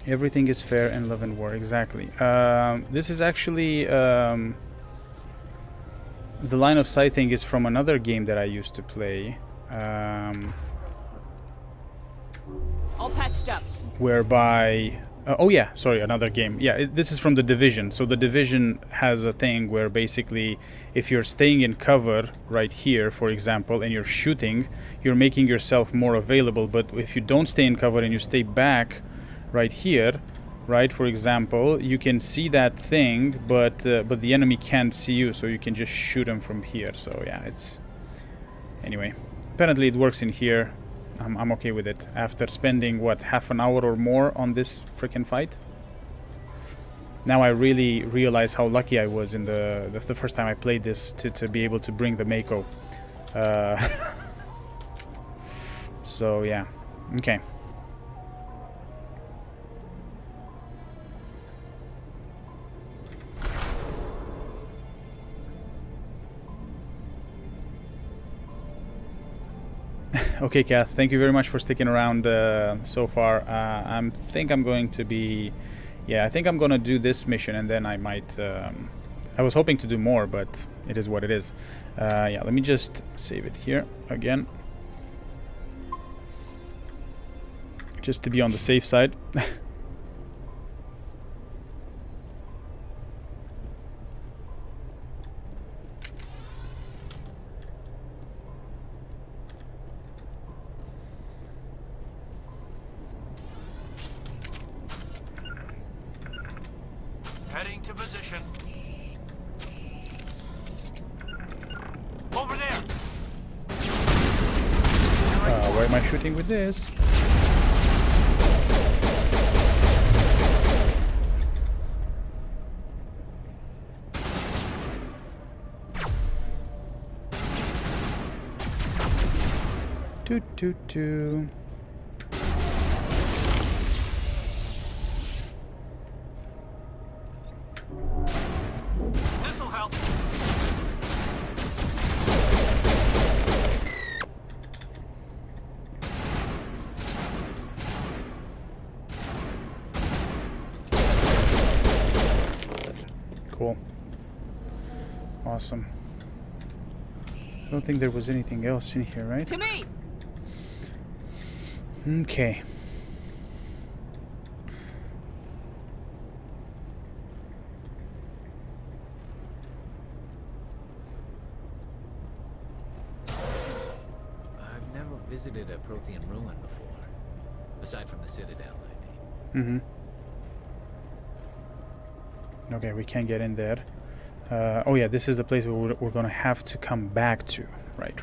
Everything is fair in love and war. Exactly. This is actually... the line of sight thing is from another game that I used to play. All patched up. Whereby... oh yeah, sorry, another game. Yeah, this is from The Division. So The Division has a thing where basically if you're staying in cover right here, for example, and you're shooting, you're making yourself more available. But if you don't stay in cover and you stay back right here, right, for example, you can see that thing, but the enemy can't see you, so you can just shoot them from here. So yeah, it's... Anyway, apparently it works in here. I'm okay with it. After spending, what, half an hour or more on this freaking fight? Now I really realize how lucky I was in the first time I played this to be able to bring the Mako. So yeah, okay. Okay, Kath, thank you very much for sticking around so far. I think I'm going to be... Yeah, I think I'm going to do this mission and then I might... I was hoping to do more, but it is what it is. Yeah, let me just save it here again. Just to be on the safe side. Heading to position. Over there. Where am I shooting with this? Toot toot toot. This'll help. Cool. Awesome. I don't think there was anything else in here, right? To me. Okay. I've never visited a Prothean ruin before. Aside from the Citadel, I mean. Okay, we can't get in there. Oh yeah, this is the place where we're gonna have to come back to. Right.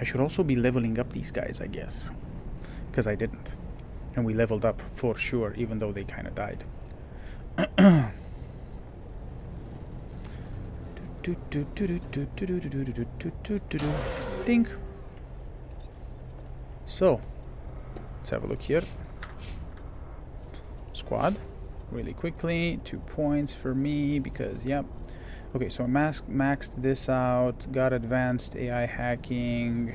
I should also be leveling up these guys, I guess. Because I didn't. And we leveled up for sure, even though they kind of died. Ding. So, let's have a look here. Squad, really quickly. 2 points for me because, yep. Okay, so I maxed this out. Got advanced AI hacking.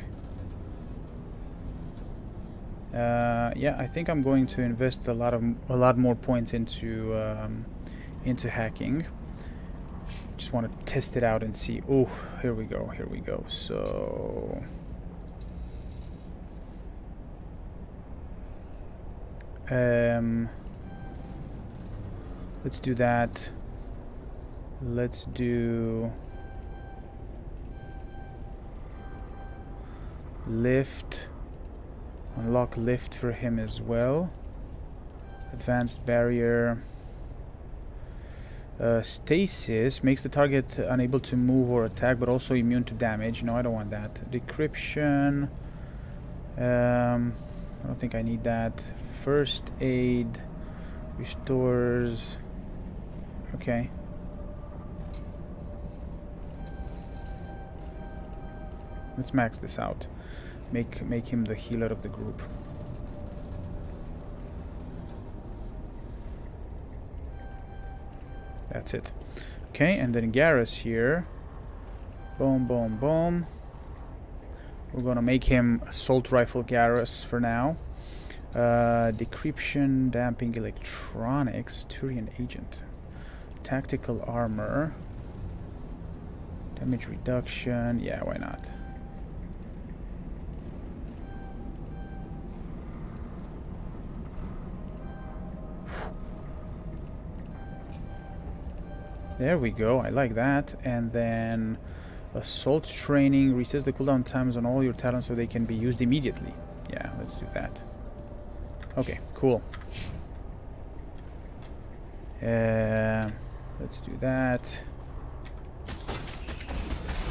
Yeah, I think I'm going to invest a lot more points into hacking. Just want to test it out and see. Oh, here we go. Here we go. So. Let's do that. Let's do lift. Unlock lift for him as well. Advanced barrier. Stasis makes the target unable to move or attack, but also immune to damage. No, I don't want that. Decryption. I don't think I need that. First aid restores. Okay. Let's max this out. Make him the healer of the group. That's it. Okay, and then Garrus here. Boom, boom, boom. We're gonna make him assault rifle Garrus for now. Decryption, damping electronics, Turian agent. Tactical armor. Damage reduction. Yeah, why not? There we go, I like that. And then assault training resets the cooldown times on all your talents so they can be used immediately. Yeah, let's do that. Okay, cool. Let's do that.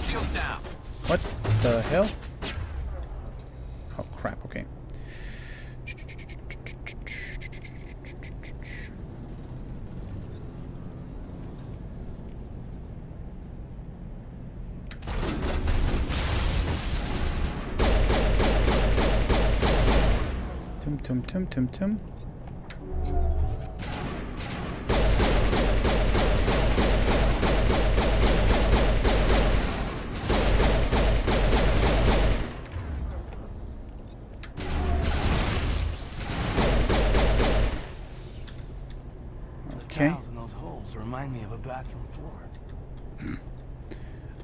Shield down. What the hell? Oh crap, okay. Tum. Okay. The tiles in those holes remind me of a bathroom floor.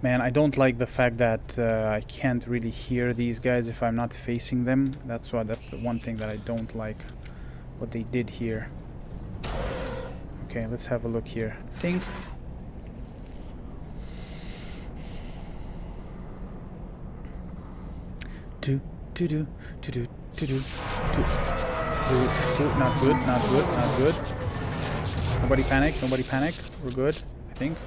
Man, I don't like the fact that I can't really hear these guys if I'm not facing them. That's the one thing that I don't like. What they did here. Okay, let's have a look here. Think. Not good. Nobody panic. We're good, I think.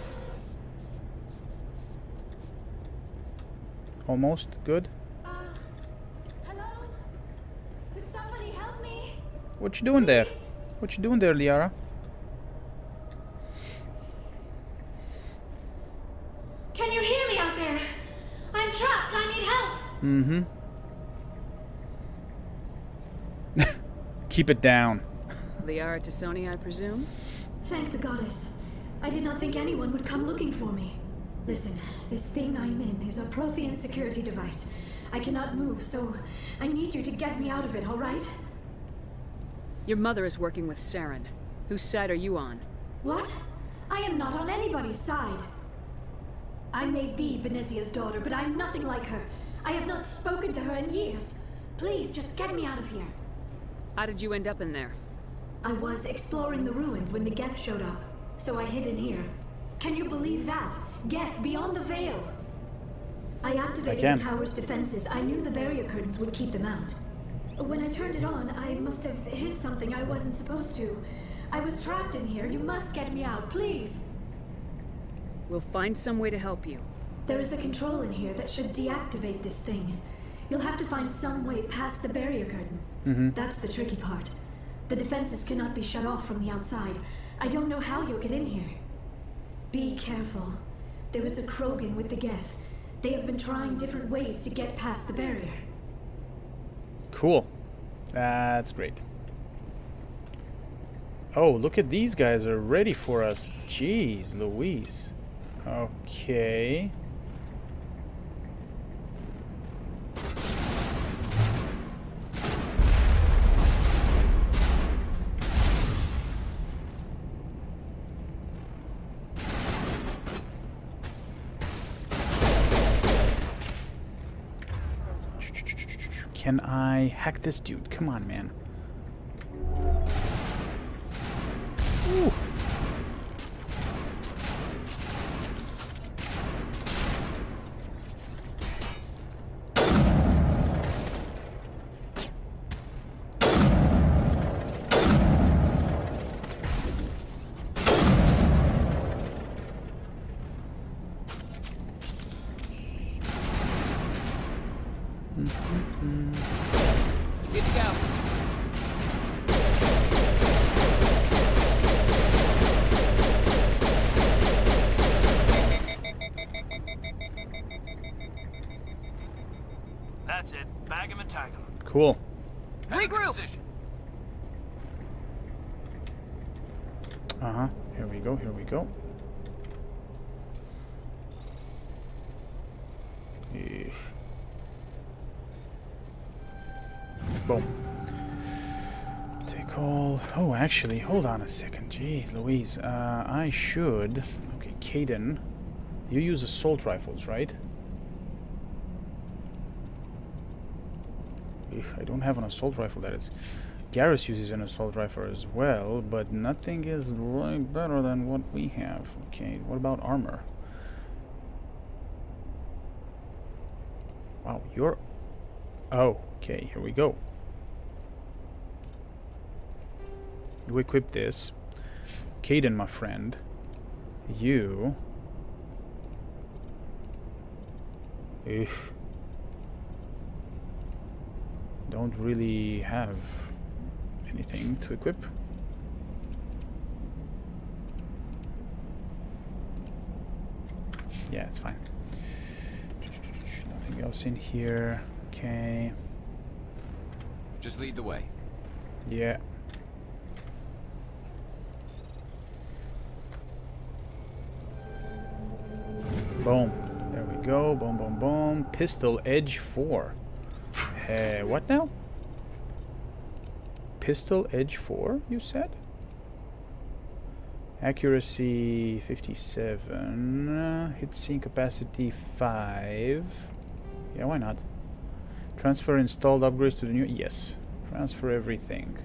Almost good. Hello? Could somebody help me? What you doing there? What you doing there, Liara? Can you hear me out there? I'm trapped. I need help. Keep it down. Liara to Sony, I presume? Thank the goddess. I did not think anyone would come looking for me. Listen, this thing I'm in is a Prothean security device. I cannot move, so I need you to get me out of it, all right? Your mother is working with Saren. Whose side are you on? What? I am not on anybody's side. I may be Benezia's daughter, but I'm nothing like her. I have not spoken to her in years. Please, just get me out of here. How did you end up in there? I was exploring the ruins when the Geth showed up, so I hid in here. Can you believe that? Geth beyond the veil! I activated the tower's defenses. I knew the barrier curtains would keep them out. When I turned it on, I must have hit something I wasn't supposed to. I was trapped in here. You must get me out, please! We'll find some way to help you. There is a control in here that should deactivate this thing. You'll have to find some way past the barrier curtain. That's the tricky part. The defenses cannot be shut off from the outside. I don't know how you'll get in here. Be careful. There was a Krogan with the Geth. They have been trying different ways to get past the barrier. Cool. That's great. Oh, look at these guys are ready for us. Jeez Louise. Okay. Can I hack this dude? Come on, man. Ooh. Good to go. That's it. Bag him and tag him. Cool. Regroup. Uh-huh. Here we go, here we go. Boom. Take all... Oh, actually, hold on a second. Jeez Louise. I should... Okay, Caden. You use assault rifles, right? I don't have an assault rifle that is... Garrus uses an assault rifle as well, but nothing is really better than what we have. Okay, what about armor? Wow, you're... Oh, okay, here we go. You equip this. Caden, my friend. You... Don't really have anything to equip. Yeah, it's fine. Nothing else in here. Okay. Just lead the way. Yeah. Boom. There we go. Boom, boom, boom. Pistol Edge 4. What now? Pistol Edge 4, you said? Accuracy 57. Hit scene capacity 5. Yeah, why not? Transfer installed upgrades to the new... Yes. Transfer everything.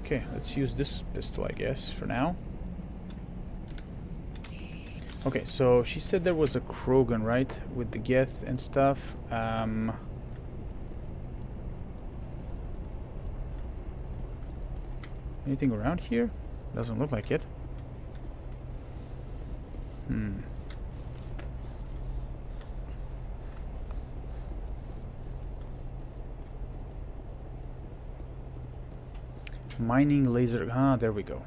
Okay, let's use this pistol, I guess, for now. Okay, so she said there was a Krogan, right? With the Geth and stuff. Anything around here? Doesn't look like it. Mining laser... Ah, there we go.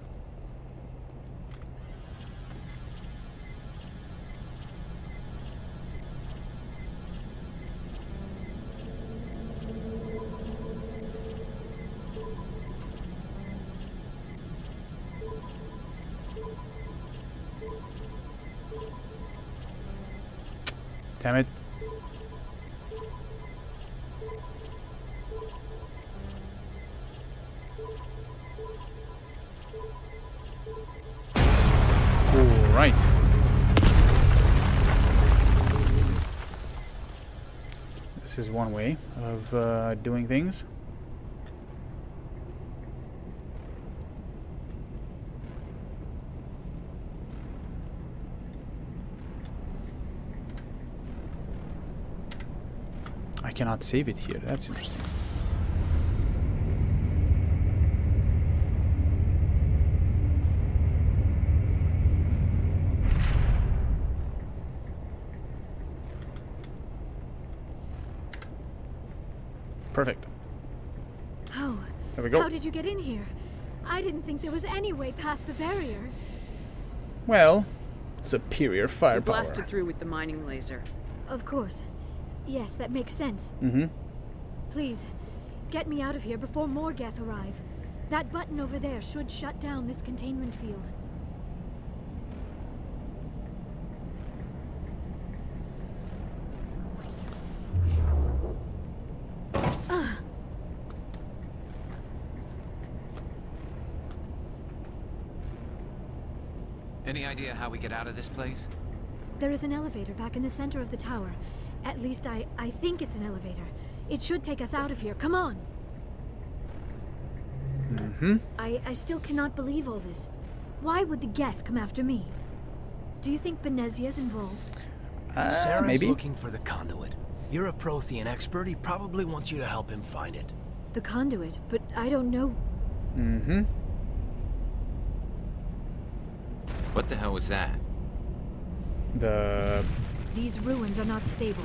Damn it. All right. This is one way of doing things. I cannot save it here. That's interesting. Perfect. Oh, There we go. how did you get in here? I didn't think there was any way past the barrier. Well, superior We firepower. blasted through with the mining laser. Of course. Yes, that makes sense. Mm-hmm. Please, get me out of here before more Geth arrive. That button over there should shut down this containment field. Any idea how we get out of this place? There is an elevator back in the center of the tower. At least I think it's an elevator. It should take us out of here. Come on! Mm-hmm. I still cannot believe all this. Why would the Geth come after me? Do you think Benezia's involved? Saren's maybe. looking for the conduit. You're a Prothean expert. He probably wants you to help him find it. The conduit, but I don't know. Mm-hmm. What the hell was that? These ruins are not stable.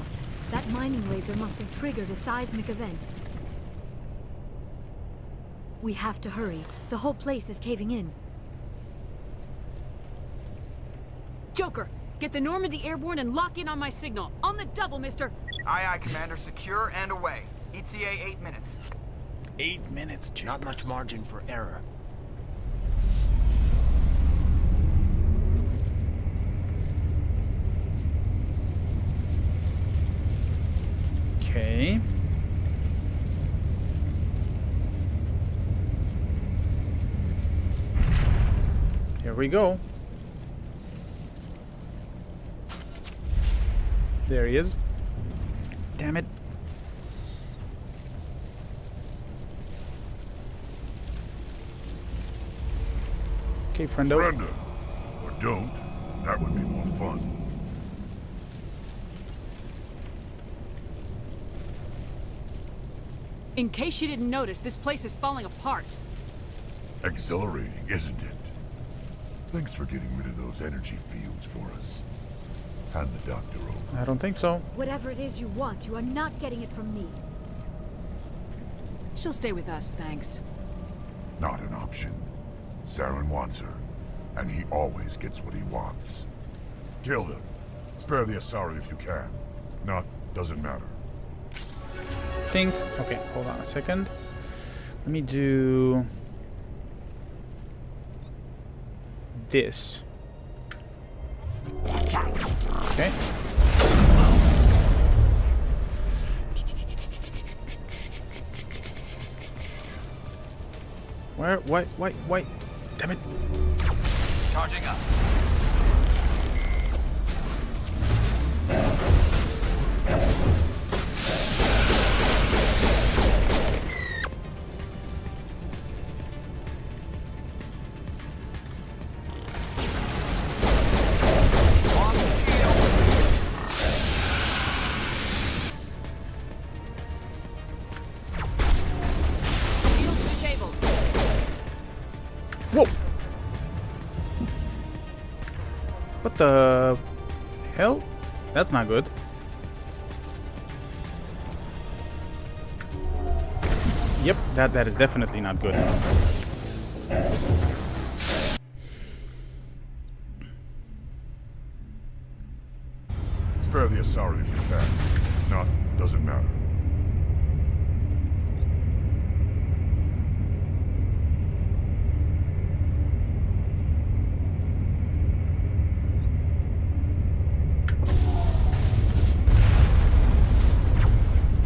That mining laser must have triggered a seismic event. We have to hurry. The whole place is caving in. Joker, get the Normandy airborne and lock in on my signal. On the double, mister. Aye, aye, Commander. Secure and away. ETA 8 minutes. 8 minutes, Jake. Not much margin for error. Okay. Here we go. There he is. Damn it. Okay, friendo. Surrender. Or don't. That would be more fun. In case you didn't notice, this place is falling apart. Exhilarating, isn't it? Thanks for getting rid of those energy fields for us. Hand the doctor over. I don't think so. Whatever it is you want, you are not getting it from me. She'll stay with us, thanks. Not an option. Saren wants her, and he always gets what he wants. Kill him. Spare the Asari if you can. If not, doesn't matter. Think. Okay, hold on a second. Let me do this. Okay. Where? Wait. Damn it. Charging up. Whoa! What the hell? That's not good. Yep, that is definitely not good. Spare the Asari if you can. If not, doesn't matter.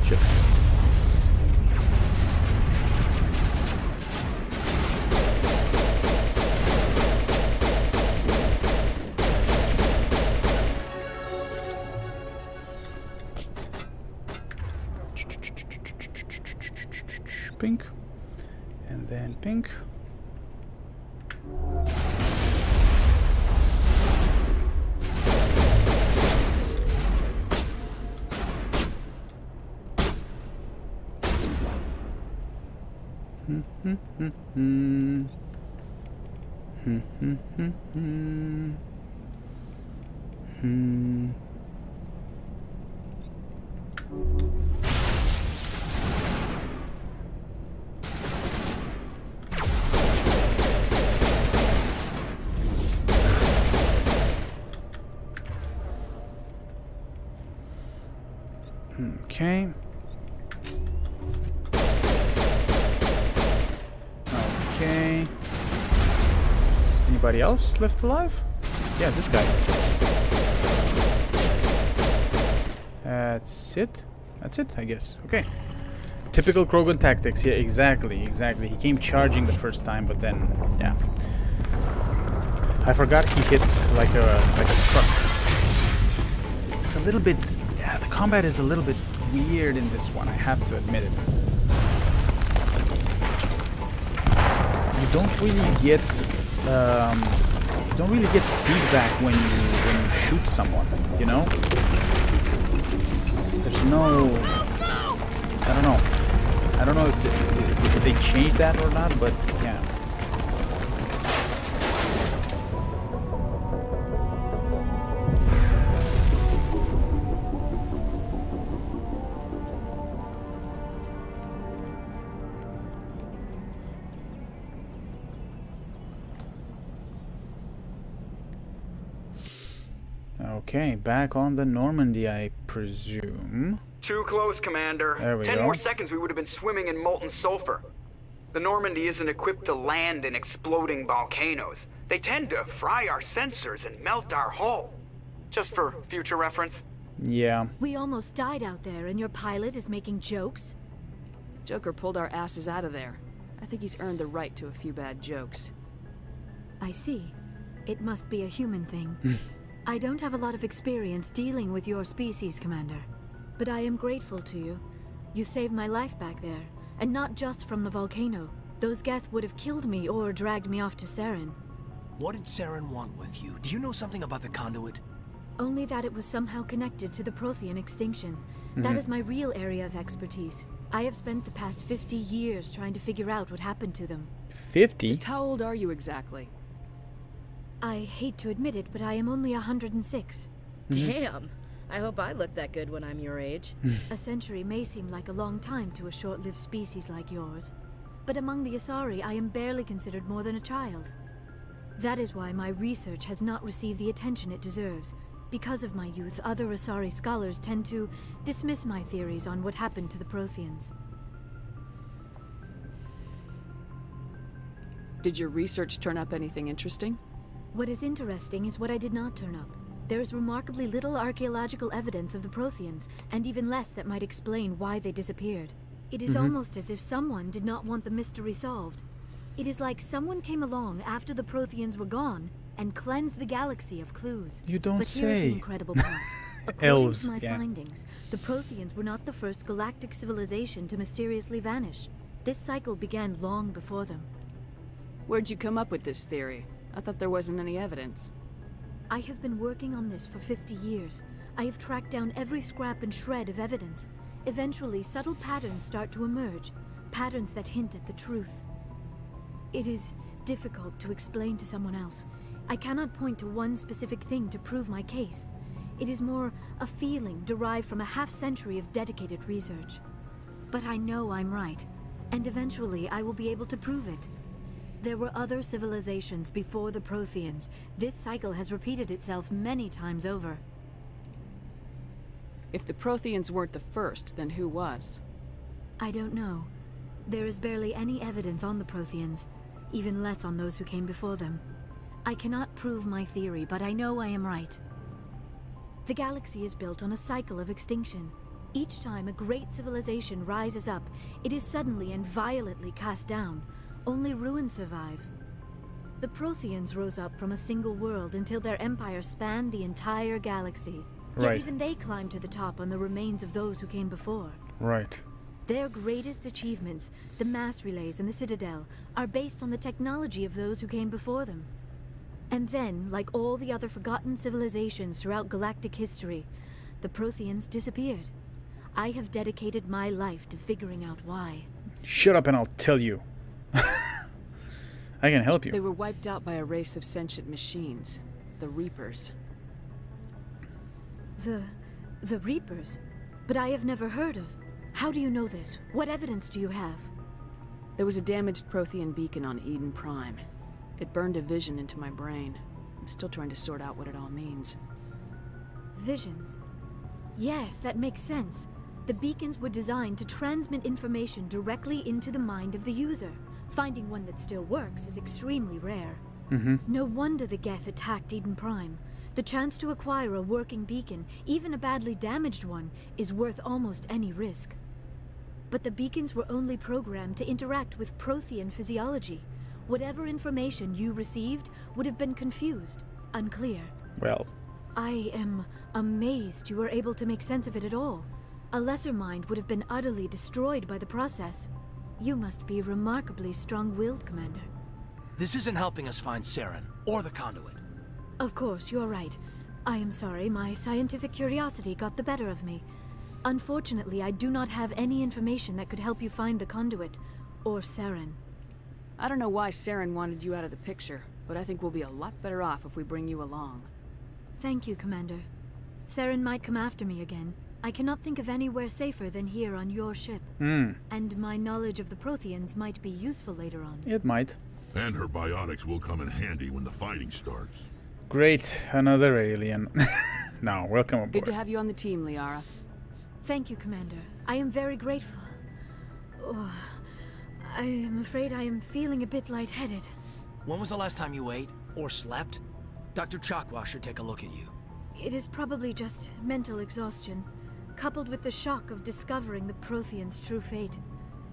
Shit. Pink. And then pink. Okay. Okay. Anybody else left alive? Yeah, this guy. That's it. That's it, I guess. Okay. Typical Krogan tactics. Yeah, exactly. He came charging the first time, but then, yeah. I forgot he hits like a truck. It's a little bit. Yeah, the combat is a little bit weird in this one. I have to admit it. You don't really get feedback when you shoot someone. You know. There's no. I don't know if they changed that or not, but yeah. Okay, back on the Normandy, I presume. Too close, Commander. There we 10 go. more seconds we would have been swimming in molten sulfur. The Normandy isn't equipped to land in exploding volcanoes. They tend to fry our sensors and melt our hull. Just for future reference. Yeah. We almost died out there, and your pilot is making jokes? Joker pulled our asses out of there. I think he's earned the right to a few bad jokes. I see. It must be a human thing. I don't have a lot of experience dealing with your species, Commander. But I am grateful to you. You saved my life back there, and not just from the volcano. Those Geth would have killed me or dragged me off to Saren. What did Saren want with you? Do you know something about the conduit? Only that it was somehow connected to the Prothean extinction. That is my real area of expertise. I have spent the past 50 years trying to figure out what happened to them. 50? Just how old are you exactly? I hate to admit it, but I am only 106. Damn. I hope I look that good when I'm your age. A century may seem like a long time to a short-lived species like yours. But among the Asari, I am barely considered more than a child. That is why my research has not received the attention it deserves. Because of my youth, other Asari scholars tend to dismiss my theories on what happened to the Protheans. Did your research turn up anything interesting? What is interesting is what I did not turn up. There is remarkably little archaeological evidence of the Protheans, and even less that might explain why they disappeared. It is almost as if someone did not want the mystery solved. It is like someone came along after the Protheans were gone and cleansed the galaxy of clues. You don't but here's the say. incredible part. According Elves, to my yeah. findings, the Protheans were not the first galactic civilization to mysteriously vanish. This cycle began long before them. Where'd you come up with this theory? I thought there wasn't any evidence. I have been working on this for 50 years. I have tracked down every scrap and shred of evidence. Eventually, subtle patterns start to emerge, patterns that hint at the truth. It is difficult to explain to someone else. I cannot point to one specific thing to prove my case. It is more a feeling derived from a half-century of dedicated research. But I know I'm right, and eventually I will be able to prove it. There were other civilizations before the Protheans. This cycle has repeated itself many times over. If the Protheans weren't the first, then who was? I don't know. There is barely any evidence on the Protheans, even less on those who came before them. I cannot prove my theory, but I know I am right. The galaxy is built on a cycle of extinction. Each time a great civilization rises up, it is suddenly and violently cast down. Only ruins survive. The Protheans rose up from a single world until their empire spanned the entire galaxy. Yet even they climbed to the top on the remains of those who came before. Right. Their greatest achievements, the mass relays and the Citadel, are based on the technology of those who came before them. And then, like all the other forgotten civilizations throughout galactic history, the Protheans disappeared. I have dedicated my life to figuring out why. Shut up and I'll tell you. I can help you. They were wiped out by a race of sentient machines, the Reapers. The Reapers? But I have never heard of. How do you know this? What evidence do you have? There was a damaged Prothean beacon on Eden Prime. It burned a vision into my brain. I'm still trying to sort out what it all means. Visions? Yes, that makes sense. The beacons were designed to transmit information directly into the mind of the user. Finding one that still works is extremely rare. No wonder the Geth attacked Eden Prime. The chance to acquire a working beacon, even a badly damaged one, is worth almost any risk. But the beacons were only programmed to interact with Prothean physiology. Whatever information you received would have been confused, unclear. Well, I am amazed you were able to make sense of it at all. A lesser mind would have been utterly destroyed by the process. You must be remarkably strong-willed, Commander. This isn't helping us find Saren, or the conduit. Of course, you're right. I am sorry, my scientific curiosity got the better of me. Unfortunately, I do not have any information that could help you find the conduit, or Saren. I don't know why Saren wanted you out of the picture, but I think we'll be a lot better off if we bring you along. Thank you, Commander. Saren might come after me again. I cannot think of anywhere safer than here on your ship. And my knowledge of the Protheans might be useful later on. It might. And her biotics will come in handy when the fighting starts. Great, another alien. No, welcome aboard. Good to have you on the team, Liara. Thank you, Commander. I am very grateful. Oh, I am afraid I am feeling a bit lightheaded. When was the last time you ate, or slept? Dr. Chakwa should take a look at you. It is probably just mental exhaustion, coupled with the shock of discovering the Protheans' true fate.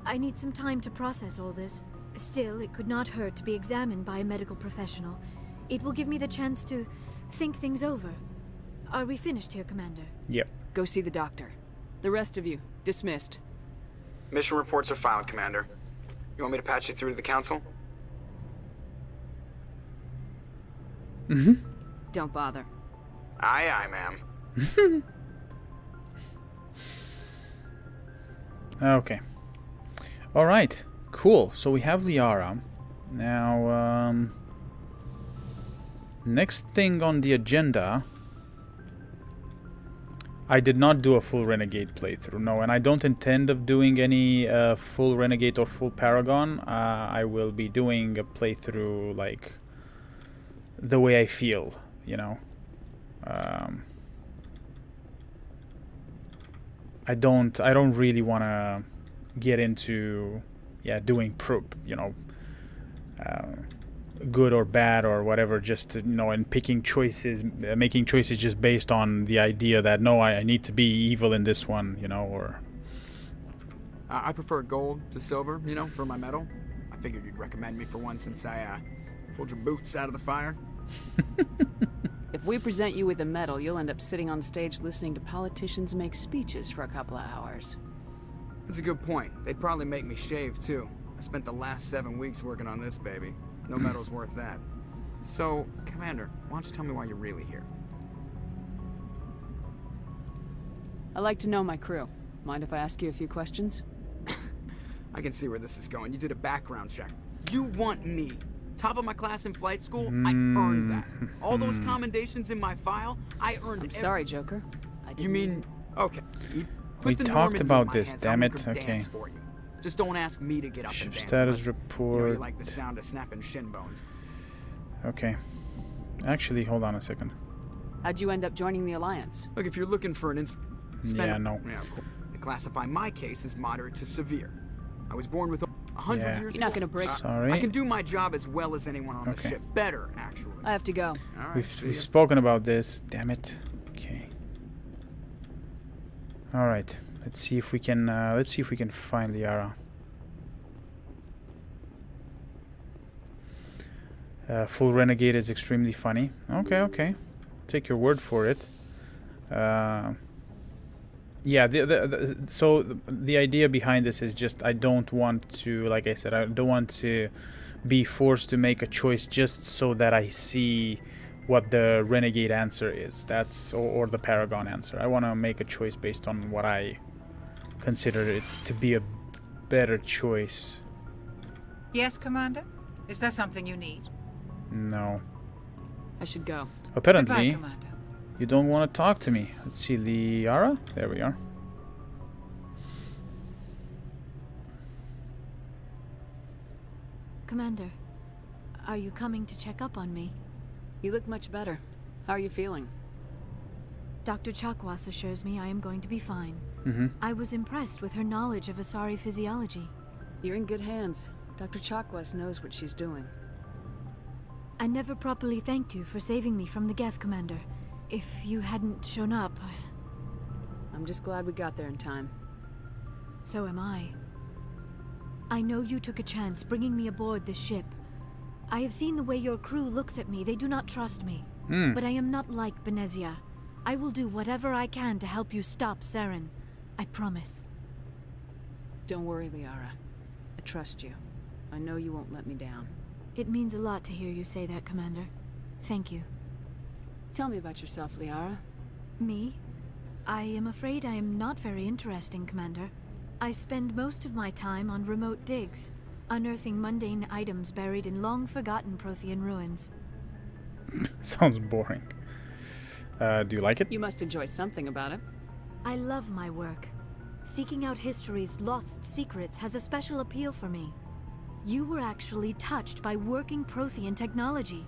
I need some time to process all this. Still, it could not hurt to be examined by a medical professional. It will give me the chance to think things over. Are we finished here, Commander? Yep. Go see the doctor. The rest of you, dismissed. Mission reports are filed, Commander. You want me to patch you through to the Council? Don't bother. Aye, aye, ma'am. Okay. Alright. Cool. So we have Liara. Now, next thing on the agenda... I did not do a full Renegade playthrough, no, and I don't intend of doing any full Renegade or full Paragon. I will be doing a playthrough, like, the way I feel, you know. I don't really want to get into, doing you know, good or bad or whatever, just, you know, and picking choices, making choices just based on the idea that, no, I need to be evil in this one, you know, or... I prefer gold to silver, you know, for my medal. I figured you'd recommend me for one since I pulled your boots out of the fire. If we present you with a medal, you'll end up sitting on stage listening to politicians make speeches for a couple of hours. That's a good point. They'd probably make me shave, too. I spent the last 7 weeks working on this baby. No medal's worth that. So, Commander, why don't you tell me why you're really here? I like to know my crew. Mind if I ask you a few questions? I can see where this is going. You did a background check. You want me. Top of my class in flight school, I earned that. All those commendations in my file, I earned I'm sorry, Joker. You mean... Okay. We talked about this, damn it. Okay. Just don't ask me to get up Ship and dance status unless, report. you know, you like the sound of snapping shin bones. Okay. Actually, hold on a second. How'd you end up joining the Alliance? Look, if you're looking for an Yeah, no. Yeah, cool. They classify my case as moderate to severe. I was born with 100 years You're not gonna break... Sorry. I can do my job as well as anyone on the ship. Better, actually. I have to go. All right, We've spoken about this. Damn it. Okay. All right. Let's see if we can. Let's see if we can find Liara. Full Renegade is extremely funny. Okay, okay. Take your word for it. Yeah. So the idea behind this is just I don't want to, like I said, I don't want to be forced to make a choice just so that I see what the Renegade answer is. That's or the Paragon answer. I want to make a choice based on what I consider it to be a better choice. Yes, Commander? Is there something you need? No. I should go. Apparently, Goodbye, Commander. you don't want to talk to me. Let's see, Liara? There we are. Commander, are you coming to check up on me? You look much better. How are you feeling? Dr. Chakwas assures me I am going to be fine. I was impressed with her knowledge of Asari physiology. You're in good hands. Dr. Chakwas knows what she's doing. I never properly thanked you for saving me from the Geth, Commander. If you hadn't shown up... I'm just glad we got there in time. So am I. I know you took a chance bringing me aboard this ship. I have seen the way your crew looks at me. They do not trust me. But I am not like Benezia. I will do whatever I can to help you stop Saren. I promise. Don't worry, Liara. I trust you. I know you won't let me down. It means a lot to hear you say that, Commander. Thank you. Tell me about yourself, Liara. Me? I am afraid I am not very interesting, Commander. I spend most of my time on remote digs, unearthing mundane items buried in long-forgotten Prothean ruins. Sounds boring. Do you like it? You must enjoy something about it. I love my work. Seeking out history's lost secrets has a special appeal for me. You were actually touched by working Prothean technology.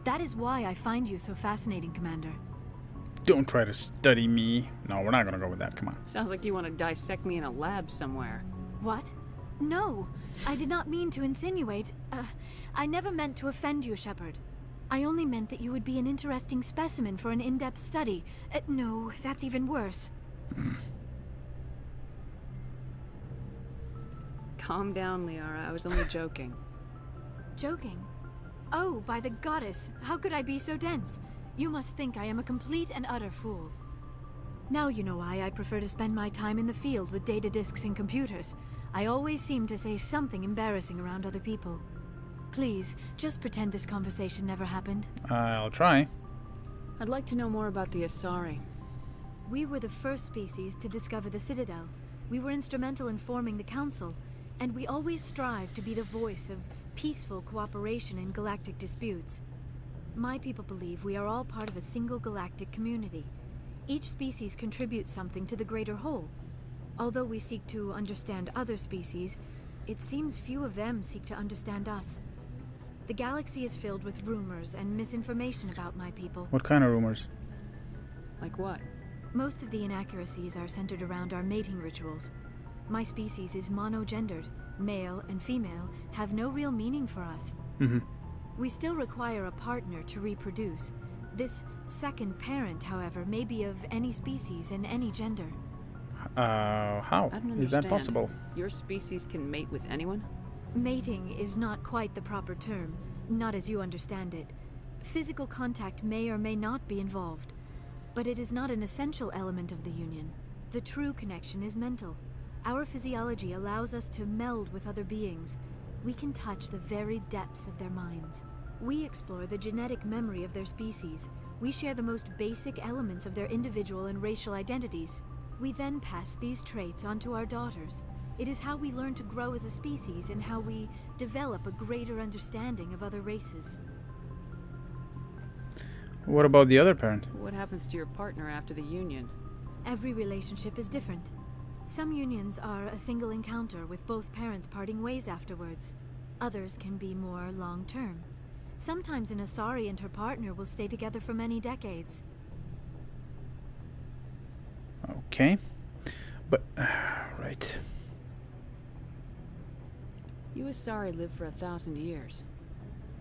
That is why I find you so fascinating, Commander. Don't try to study me. No, we're not gonna go with that. Come on. Sounds like you want to dissect me in a lab somewhere. What? No, I did not mean to insinuate. I never meant to offend you, Shepard. I only meant that you would be an interesting specimen for an in-depth study. No, that's even worse. Calm down, Liara. I was only joking. Joking? Oh, by the goddess, how could I be so dense? You must think I am a complete and utter fool. Now you know why I prefer to spend my time in the field with data disks and computers. I always seem to say something embarrassing around other people. Please, just pretend this conversation never happened. I'll try. I'd like to know more about the Asari. We were the first species to discover the Citadel. We were instrumental in forming the Council, and we always strive to be the voice of peaceful cooperation in galactic disputes. My people believe we are all part of a single galactic community. Each species contributes something to the greater whole. Although we seek to understand other species, it seems few of them seek to understand us. The galaxy is filled with rumors and misinformation about my people. What kind of rumors? Like what? Most of the inaccuracies are centered around our mating rituals. My species is monogendered. Male and female have no real meaning for us. We still require a partner to reproduce. This second parent, however, may be of any species and any gender. How is that possible? Your species can mate with anyone? Mating is not quite the proper term, not as you understand it. Physical contact may or may not be involved, but it is not an essential element of the union. The true connection is mental. Our physiology allows us to meld with other beings. We can touch the very depths of their minds. We explore the genetic memory of their species. We share the most basic elements of their individual and racial identities. We then pass these traits onto our daughters. It is how we learn to grow as a species and how we develop a greater understanding of other races. What about the other parent? What happens to your partner after the union? Every relationship is different. Some unions are a single encounter with both parents parting ways afterwards. Others can be more long-term. Sometimes an Asari and her partner will stay together for many decades. Okay. But, right. You Asari live for 1,000 years.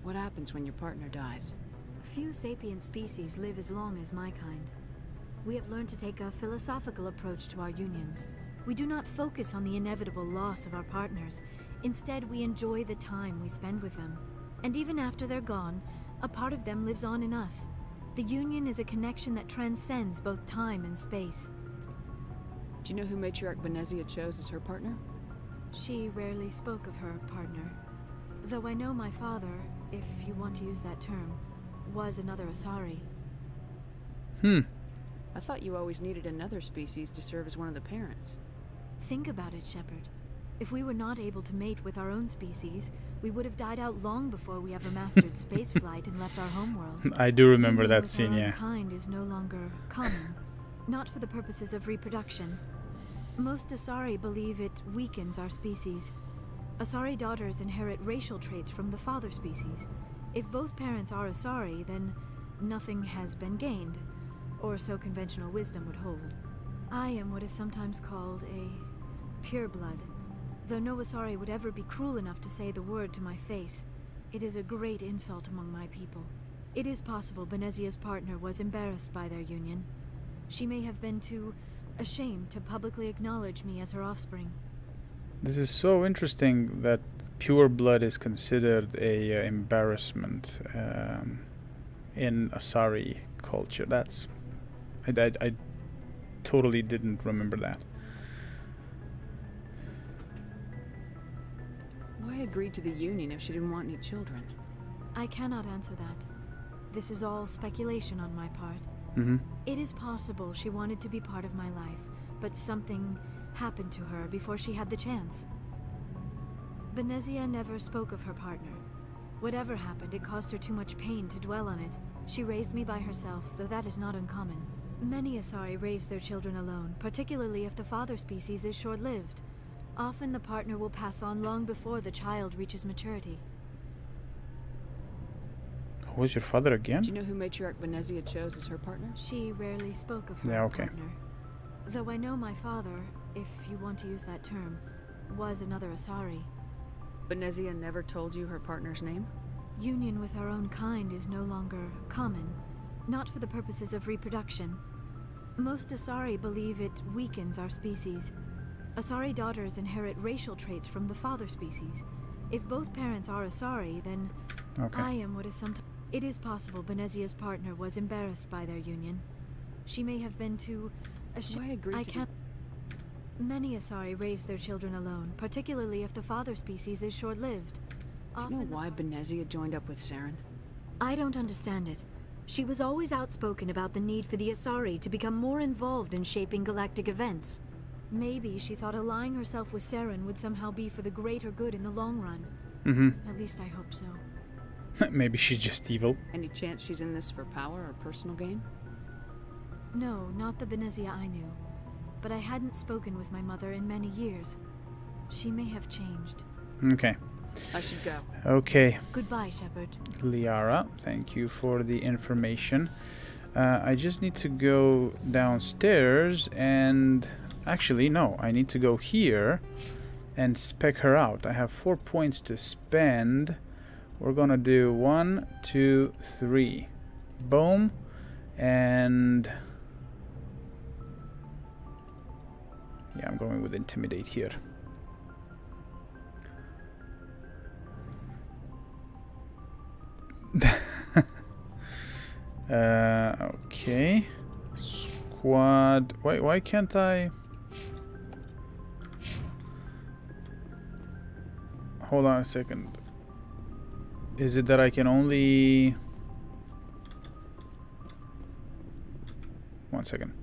What happens when your partner dies? Few sapient species live as long as my kind. We have learned to take a philosophical approach to our unions. We do not focus on the inevitable loss of our partners. Instead, we enjoy the time we spend with them. And even after they're gone, a part of them lives on in us. The union is a connection that transcends both time and space. Do you know who Matriarch Benezia chose as her partner? She rarely spoke of her partner. Though I know my father, if you want to use that term, was another Asari. I thought you always needed another species to serve as one of the parents. Think about it, Shepard. If we were not able to mate with our own species, we would have died out long before we ever mastered spaceflight and left our homeworld. I do remember Union that with scene, our yeah. own kind is no longer common, not for the purposes of reproduction. Most Asari believe it weakens our species. Asari daughters inherit racial traits from the father species. If both parents are Asari, then nothing has been gained, or so conventional wisdom would hold. I am what is sometimes called a pureblood. Though no Asari would ever be cruel enough to say the word to my face, it is a great insult among my people. It is possible Benezia's partner was embarrassed by their union. She may have been too ashamed to publicly acknowledge me as her offspring. This is so interesting that pure blood is considered a embarrassment in Asari culture. That's... I totally didn't remember that. Why agree to the union if she didn't want any children? I cannot answer that. This is all speculation on my part. It is possible she wanted to be part of my life, but something happened to her before she had the chance. Benezia never spoke of her partner. Whatever happened, it caused her too much pain to dwell on it. She raised me by herself, though that is not uncommon. Many Asari raise their children alone, particularly if the father species is short-lived. Often the partner will pass on long before the child reaches maturity. Who was your father again? Do you know who Matriarch Benezia chose as her partner? She rarely spoke of her partner. Though I know my father, if you want to use that term, was another Asari. Benezia never told you her partner's name? Union with our own kind is no longer common, not for the purposes of reproduction. Most Asari believe it weakens our species. Asari daughters inherit racial traits from the father species. If both parents are Asari, then I am what is sometimes... It is possible Benezia's partner was embarrassed by their union. She may have been too ashamed. I can't... Many Asari raise their children alone, particularly if the father species is short-lived. Do you know why Benezia joined up with Saren? I don't understand it. She was always outspoken about the need for the Asari to become more involved in shaping galactic events. Maybe she thought allying herself with Saren would somehow be for the greater good in the long run. At least I hope so. Maybe she's just evil. Any chance she's in this for power or personal gain? No, not the Benezia I knew. But I hadn't spoken with my mother in many years. She may have changed. Okay. I should go. Okay. Goodbye, Shepard. Liara, thank you for the information. I just need to go downstairs and... Actually, no. I need to go here and spec her out. I have 4 points to spend. We're gonna do 1, 2, 3. Boom. And... yeah, I'm going with Intimidate here. Okay. Squad. Why can't I? Hold on a second. Is it that I can only... 1 second.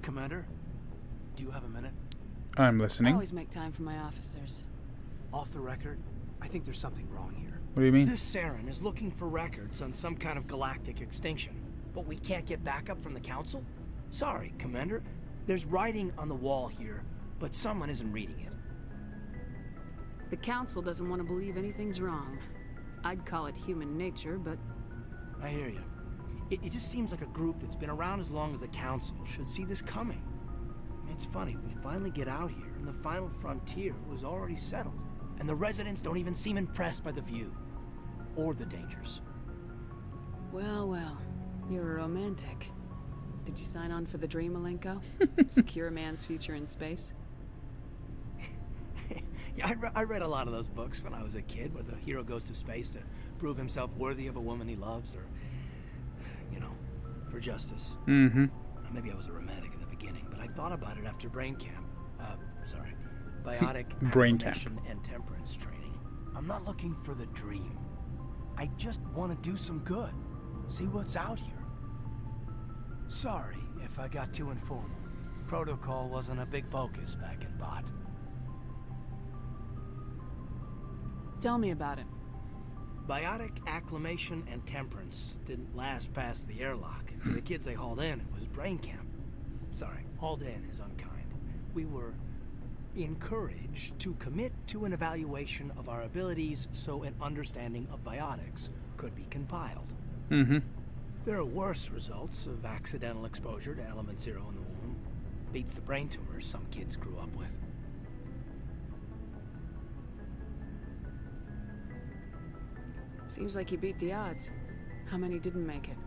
Commander, do you have a minute? I'm listening. I always make time for my officers. Off the record, I think there's something wrong here. What do you mean? This Saren is looking for records on some kind of galactic extinction, but we can't get backup from the Council? Sorry, Commander. There's writing on the wall here, but someone isn't reading it. The Council doesn't want to believe anything's wrong. I'd call it human nature, but... I hear you. It just seems like a group that's been around as long as the Council should see this coming. It's funny, we finally get out here, and the final frontier was already settled. And the residents don't even seem impressed by the view. Or the dangers. Well, well. You're a romantic. Did you sign on for the dream, Malenko? Secure a man's future in space? Yeah, I read a lot of those books when I was a kid, where the hero goes to space to prove himself worthy of a woman he loves, or, you know, for justice. Maybe I was a romantic in the beginning, but I thought about it after biotic brain acclimation and temperance training. I'm not looking for the dream. I just want to do some good. See what's out here. Sorry if I got too informal. Protocol wasn't a big focus back in Bot. Tell me about it. Biotic acclimation and temperance didn't last past the airlock. For the kids they hauled in, it was brain camp. Sorry, hauled in is unkind. We were encouraged to commit to an evaluation of our abilities so an understanding of biotics could be compiled. Mm-hmm. There are worse results of accidental exposure to element 0 in the womb. Beats the brain tumors some kids grew up with. Seems like you beat the odds. How many didn't make it?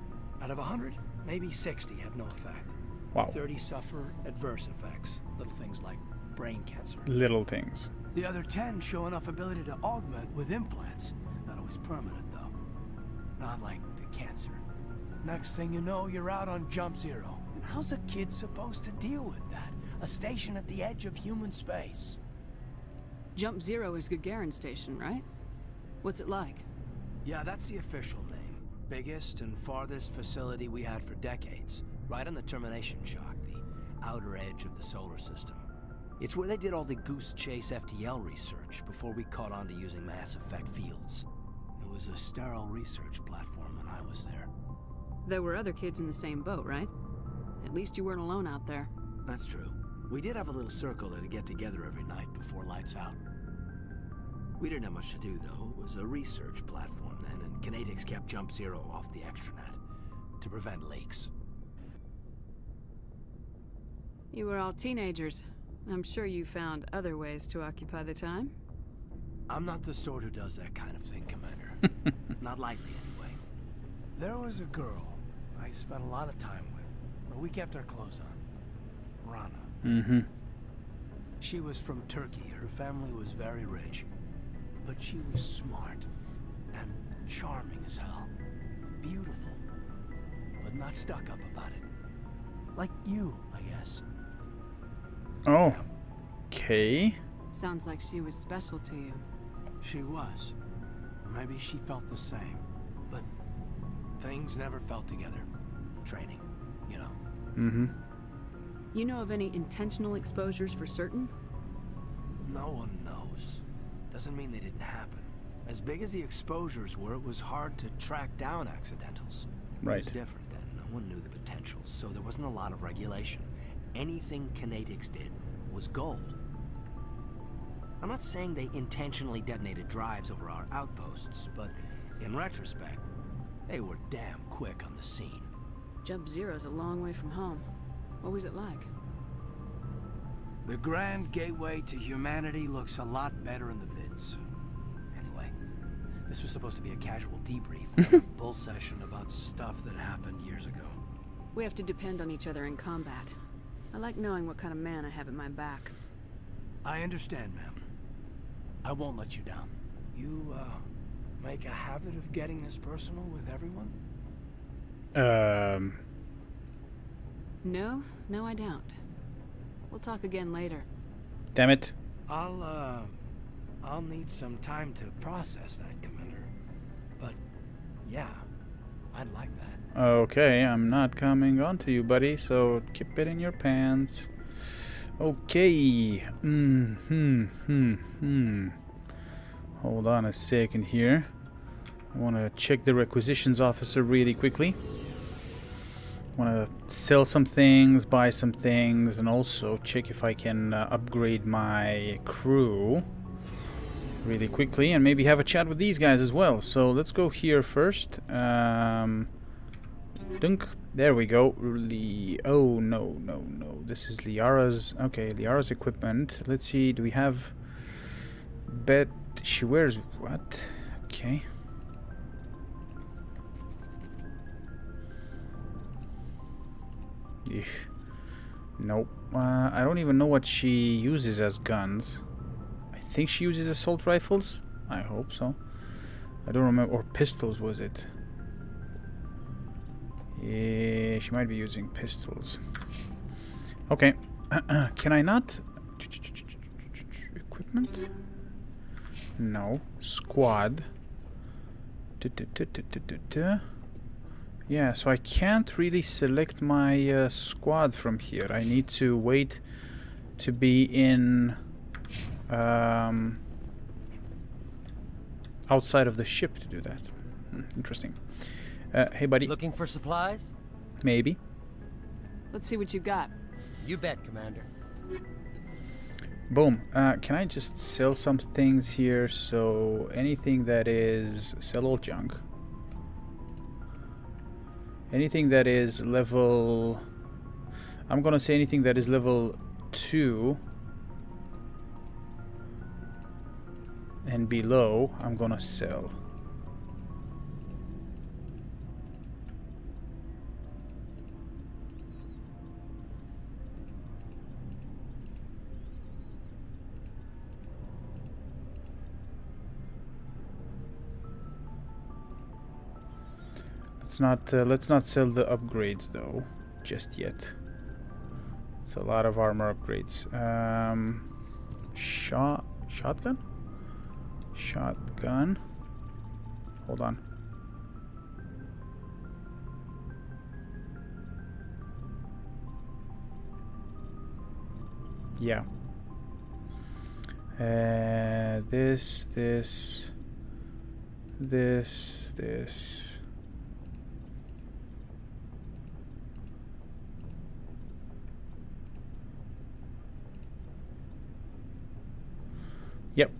Out of 100, maybe 60 have no effect. Wow. 30 suffer adverse effects, little things like brain cancer. Little things. The other 10 show enough ability to augment with implants. Not always permanent, though. Not like the cancer. Next thing you know, you're out on Jump Zero. And how's a kid supposed to deal with that? A station at the edge of human space. Jump Zero is Gagarin Station, right? What's it like? Yeah, that's the official name. Biggest and farthest facility we had for decades. Right on the termination shock, the outer edge of the solar system. It's where they did all the Goose Chase FTL research before we caught on to using mass effect fields. It was a sterile research platform when I was there. There were other kids in the same boat, right? At least you weren't alone out there. That's true. We did have a little circle that'd get together every night before lights out. We didn't have much to do, though. It was a research platform then, and Kinetics kept Jump Zero off the extranet to prevent leaks. You were all teenagers. I'm sure you found other ways to occupy the time. I'm not the sort who does that kind of thing, Commander. Not likely, anyway. There was a girl I spent a lot of time with. A week after our close on. Rana. Mm-hmm. She was from Turkey. Her family was very rich. But she was smart. And charming as hell. Beautiful. But not stuck up about it. Like you, I guess. Oh. Okay. Sounds like she was special to you. She was. Maybe she felt the same. But things never felt together. Training, you know. Mm-hmm. You know of any intentional exposures for certain? No one knows. Doesn't mean they didn't happen. As big as the exposures were, it was hard to track down accidentals. Right. It was different then. No one knew the potential, so there wasn't a lot of regulation. Anything Kinetics did was gold. I'm not saying they intentionally detonated drives over our outposts, but in retrospect, they were damn quick on the scene. Jump Zero's a long way from home. What was it like? The grand gateway to humanity looks a lot better in the vids. Anyway, this was supposed to be a casual debrief, a bull session about stuff that happened years ago. We have to depend on each other in combat. I like knowing what kind of man I have at my back. I understand, ma'am. I won't let you down. You, make a habit of getting this personal with everyone? No, I don't. We'll talk again later. Damn it. I'll need some time to process that, Commander. But, yeah, I'd like that. Okay, I'm not coming on to you, buddy, so keep it in your pants. Okay. Hold on a second here. I want to check the requisitions officer really quickly. Want to sell some things, buy some things, and also check if I can upgrade my crew really quickly, and maybe have a chat with these guys as well. So let's go here first. Dunk. There we go. Oh, no. This is Liara's. Okay, Liara's equipment. Let's see. Do we have... Bet she wears what? Okay. Nope. I don't even know what she uses as guns. I think she uses assault rifles. I hope so. I don't remember. Or pistols, was it? Yeah, she might be using pistols. Okay. Can I not? Equipment? No. Squad. Yeah, so I can't really select my squad from here. I need to wait to be in outside of the ship to do that. Interesting. Hey, buddy. Looking for supplies? Maybe. Let's see what you got. You bet, Commander. Boom. Can I just sell some things here? So anything that is... Sell all junk. Anything that is level... I'm gonna say anything that is level 2 and below, I'm gonna sell. Let's not sell the upgrades though, just yet. It's a lot of armor upgrades. Shotgun? Shotgun. Hold on. Yeah. This. Yep.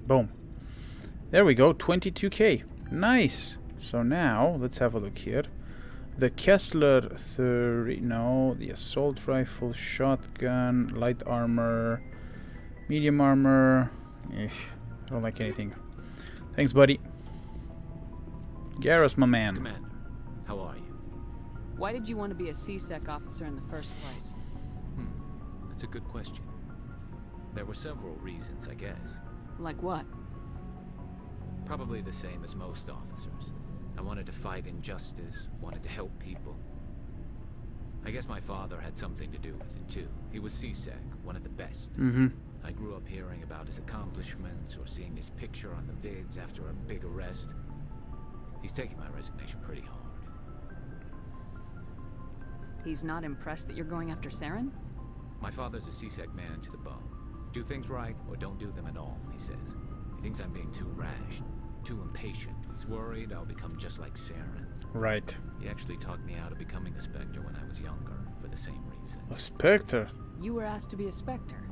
Boom. There we go, 22k. Nice. So now, let's have a look here. The Kessler 30, no, the assault rifle, shotgun, light armor, medium armor. I don't like anything. Thanks, buddy. Garrus, my man. Commander, how are you? Why did you want to be a C-Sec officer in the first place? That's a good question. There were several reasons, I guess. Like what? Probably the same as most officers. I wanted to fight injustice, wanted to help people. I guess my father had something to do with it too. He was C-Sec, one of the best. I grew up hearing about his accomplishments or seeing his picture on the vids after a big arrest. He's taking my resignation pretty hard. He's not impressed that you're going after Saren? My father's a C-Sec man to the bone. Do things right or don't do them at all, he says. He thinks I'm being too rash, too impatient. He's worried I'll become just like Saren. Right. He actually talked me out of becoming a Spectre when I was younger, for the same reason. A Spectre? You were asked to be a Spectre.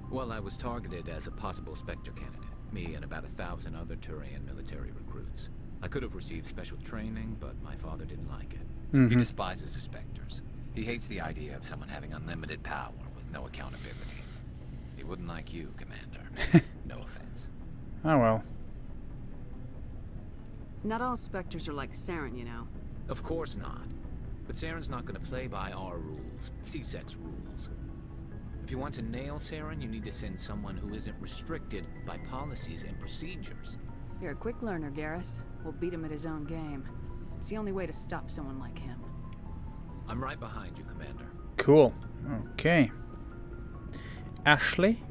Well, I was targeted as a possible Spectre candidate. Me and about 1,000 other Turian military recruits. I could have received special training, but my father didn't like it. He despises the Spectres. He hates the idea of someone having unlimited power with no accountability. He wouldn't like you, Commander. No offense. Oh well. Not all Spectres are like Saren, you know. Of course not. But Saren's not going to play by our rules, C-Sec's rules. If you want to nail Saren, you need to send someone who isn't restricted by policies and procedures. You're a quick learner, Garrus. We'll beat him at his own game. It's the only way to stop someone like him. I'm right behind you, Commander. Cool. Okay. Ashley?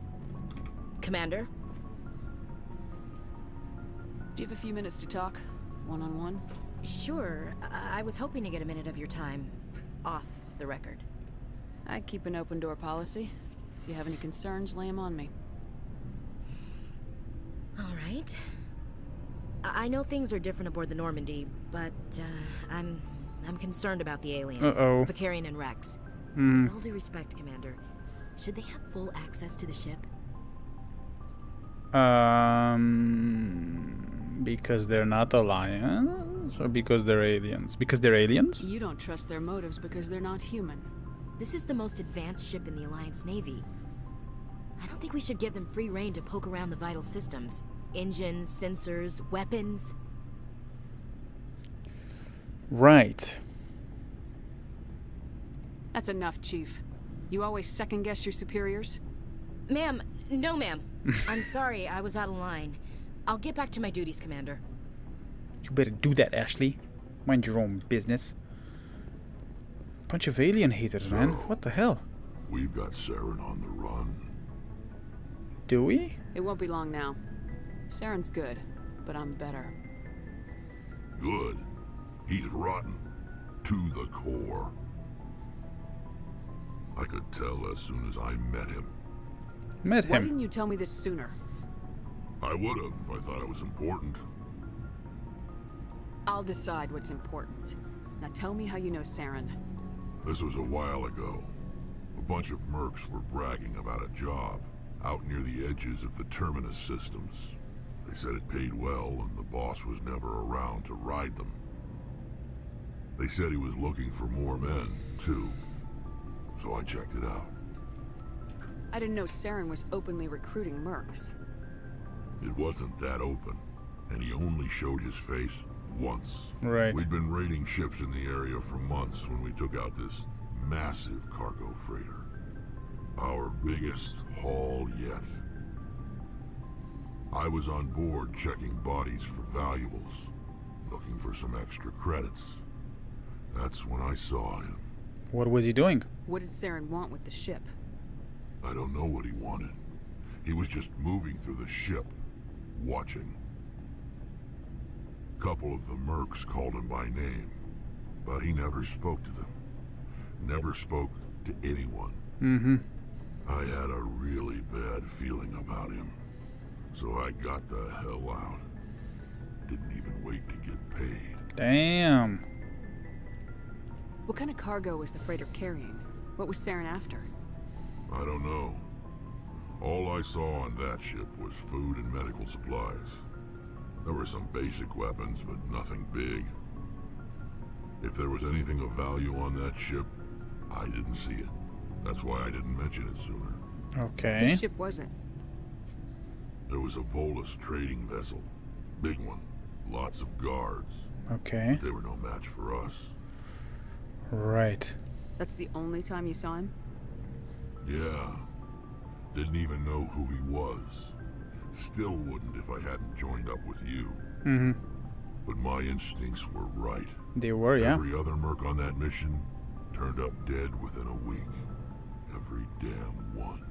Commander? Do you have a few minutes to talk? One-on-one? Sure. I was hoping to get a minute of your time off the record. I keep an open door policy. If you have any concerns, lay them on me. All right. I know things are different aboard the Normandy, but I'm concerned about the aliens. Vicarian and Rex. With all due respect, Commander, should they have full access to the ship? Because they're not Alliance, or because they're aliens? Because they're aliens? You don't trust their motives because they're not human. This is the most advanced ship in the Alliance Navy. I don't think we should give them free rein to poke around the vital systems. Engines, sensors, weapons. Right. That's enough, Chief. You always second-guess your superiors? Ma'am, no ma'am. I'm sorry, I was out of line. I'll get back to my duties, Commander. You better do that, Ashley. Mind your own business. Bunch of alien haters, man. What the hell? We've got Saren on the run. Do we? It won't be long now. Saren's good, but I'm better. Good. He's rotten. To the core. I could tell as soon as I met him. Why didn't you tell me this sooner? I would have if I thought it was important. I'll decide what's important. Now tell me how you know Saren. This was a while ago. A bunch of mercs were bragging about a job out near the edges of the Terminus systems. They said it paid well and the boss was never around to ride them. They said he was looking for more men, too. So I checked it out. I didn't know Saren was openly recruiting mercs. It wasn't that open, and he only showed his face once. Right. We'd been raiding ships in the area for months when we took out this massive cargo freighter. Our biggest haul yet. I was on board checking bodies for valuables, looking for some extra credits. That's when I saw him. What was he doing? What did Saren want with the ship? I don't know what he wanted. He was just moving through the ship, watching. Couple of the mercs called him by name, but he never spoke to them. Never spoke to anyone. Mm-hmm. I had a really bad feeling about him, so I got the hell out. Didn't even wait to get paid. Damn. What kind of cargo was the freighter carrying? What was Saren after? I don't know. All I saw on that ship was food and medical supplies. There were some basic weapons, but nothing big. If there was anything of value on that ship, I didn't see it. That's why I didn't mention it sooner. Okay. Whose ship was it? There was a Volus trading vessel. Big one. Lots of guards. Okay. But they were no match for us. Right. That's the only time you saw him? Yeah. Didn't even know who he was. Still wouldn't if I hadn't joined up with you. Mm-hmm. But my instincts were right. They were, yeah. Every other merc on that mission turned up dead within a week. Every damn one.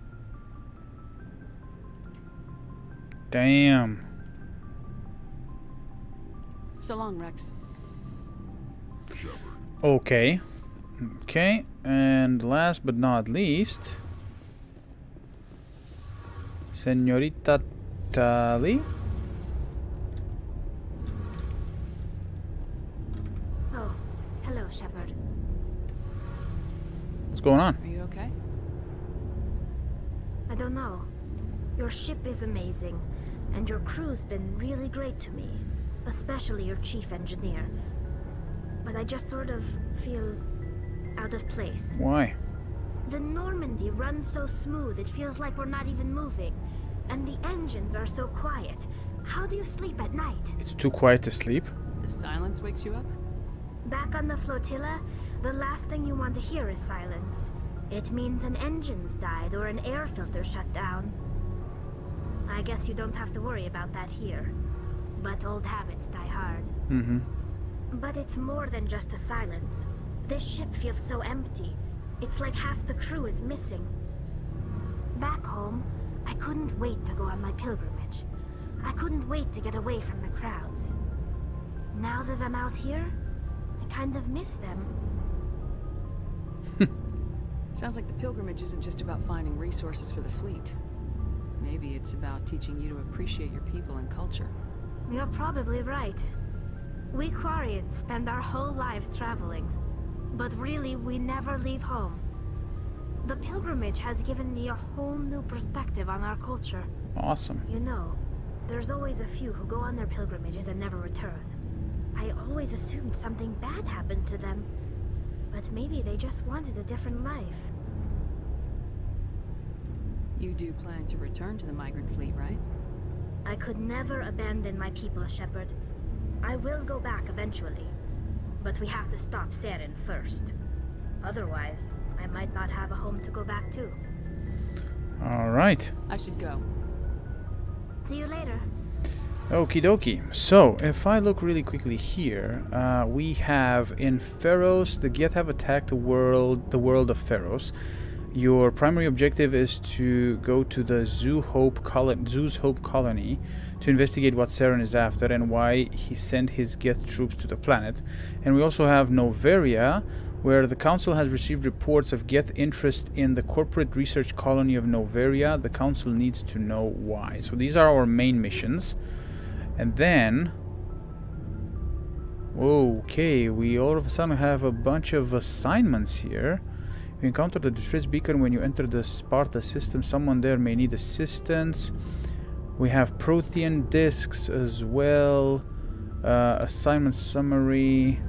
Damn. So long, Rex. Shepard. Okay. Okay, and last but not least, Señorita Tali. Oh, hello, Shepard. What's going on? Are you okay? I don't know. Your ship is amazing, and your crew's been really great to me, especially your chief engineer. But I just sort of feel out of place. Why? The Normandy runs so smooth it feels like we're not even moving. And the engines are so quiet. How do you sleep at night? It's too quiet to sleep. The silence wakes you up? Back on the flotilla, the last thing you want to hear is silence. It means an engine's died or an air filter shut down. I guess you don't have to worry about that here. But old habits die hard. Mm-hmm. But it's more than just the silence. This ship feels so empty. It's like half the crew is missing. Back home, I couldn't wait to go on my pilgrimage. I couldn't wait to get away from the crowds. Now that I'm out here, I kind of miss them. Sounds like the pilgrimage isn't just about finding resources for the fleet. Maybe it's about teaching you to appreciate your people and culture. You're probably right. We Quarians spend our whole lives traveling. But really, we never leave home. The pilgrimage has given me a whole new perspective on our culture. Awesome. You know, there's always a few who go on their pilgrimages and never return. I always assumed something bad happened to them. But maybe they just wanted a different life. You do plan to return to the migrant fleet, right? I could never abandon my people, Shepard. I will go back eventually. But we have to stop Saren first. Otherwise, I might not have a home to go back to. All right. I should go. See you later. Okie dokie. So, if I look really quickly here, we have in Pharos, the Geth have attacked the world of Pharos. Your primary objective is to go to the Zoo's Hope colony to investigate what Saren is after and why he sent his Geth troops to the planet. And we also have Noveria, where the Council has received reports of Geth interest in the corporate research colony of Noveria. The Council needs to know why. So these are our main missions. And then... okay, we all of a sudden have a bunch of assignments here. You encounter the distress beacon when you enter the Sparta system. Someone there may need assistance. We have Prothean discs as well. Assignment summary.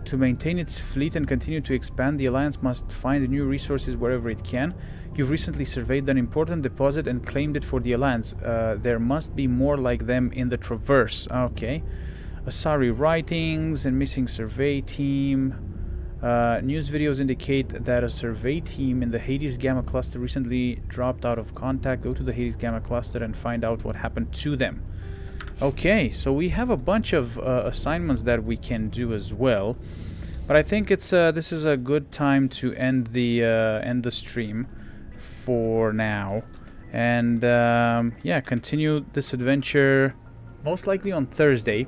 To maintain its fleet and continue to expand, the Alliance must find new resources wherever it can. You've recently surveyed an important deposit and claimed it for the Alliance. There must be more like them in the Traverse. Okay. Asari writings and missing survey team. News videos indicate that a survey team in the Hades Gamma Cluster recently dropped out of contact. Go to the Hades Gamma Cluster and find out what happened to them. Okay, so we have a bunch of assignments that we can do as well, but I think it's this is a good time to end the stream for now, and yeah, continue this adventure most likely on Thursday.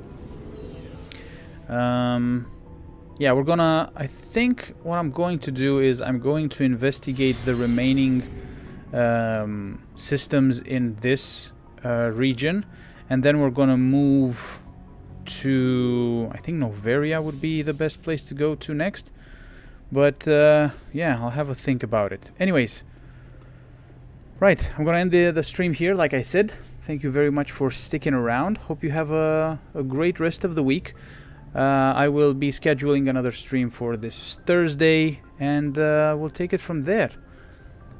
Yeah, we're gonna. I think what I'm going to do is I'm going to investigate the remaining systems in this region. And then we're gonna move to, I think Noveria would be the best place to go to next. But yeah, I'll have a think about it. Anyways, right, I'm gonna end the stream here, like I said. Thank you very much for sticking around. Hope you have a great rest of the week. I will be scheduling another stream for this Thursday, and we'll take it from there.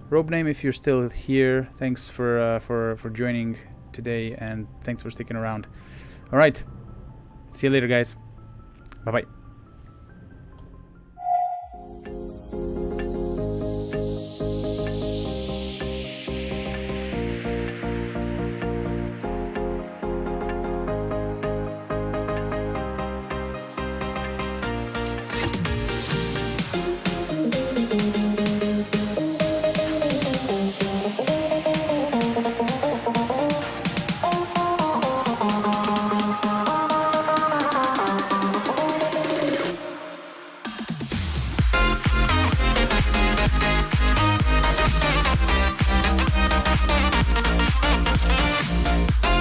Robename, if you're still here, thanks for joining today, and thanks for sticking around. All right, see you later, guys. Bye bye.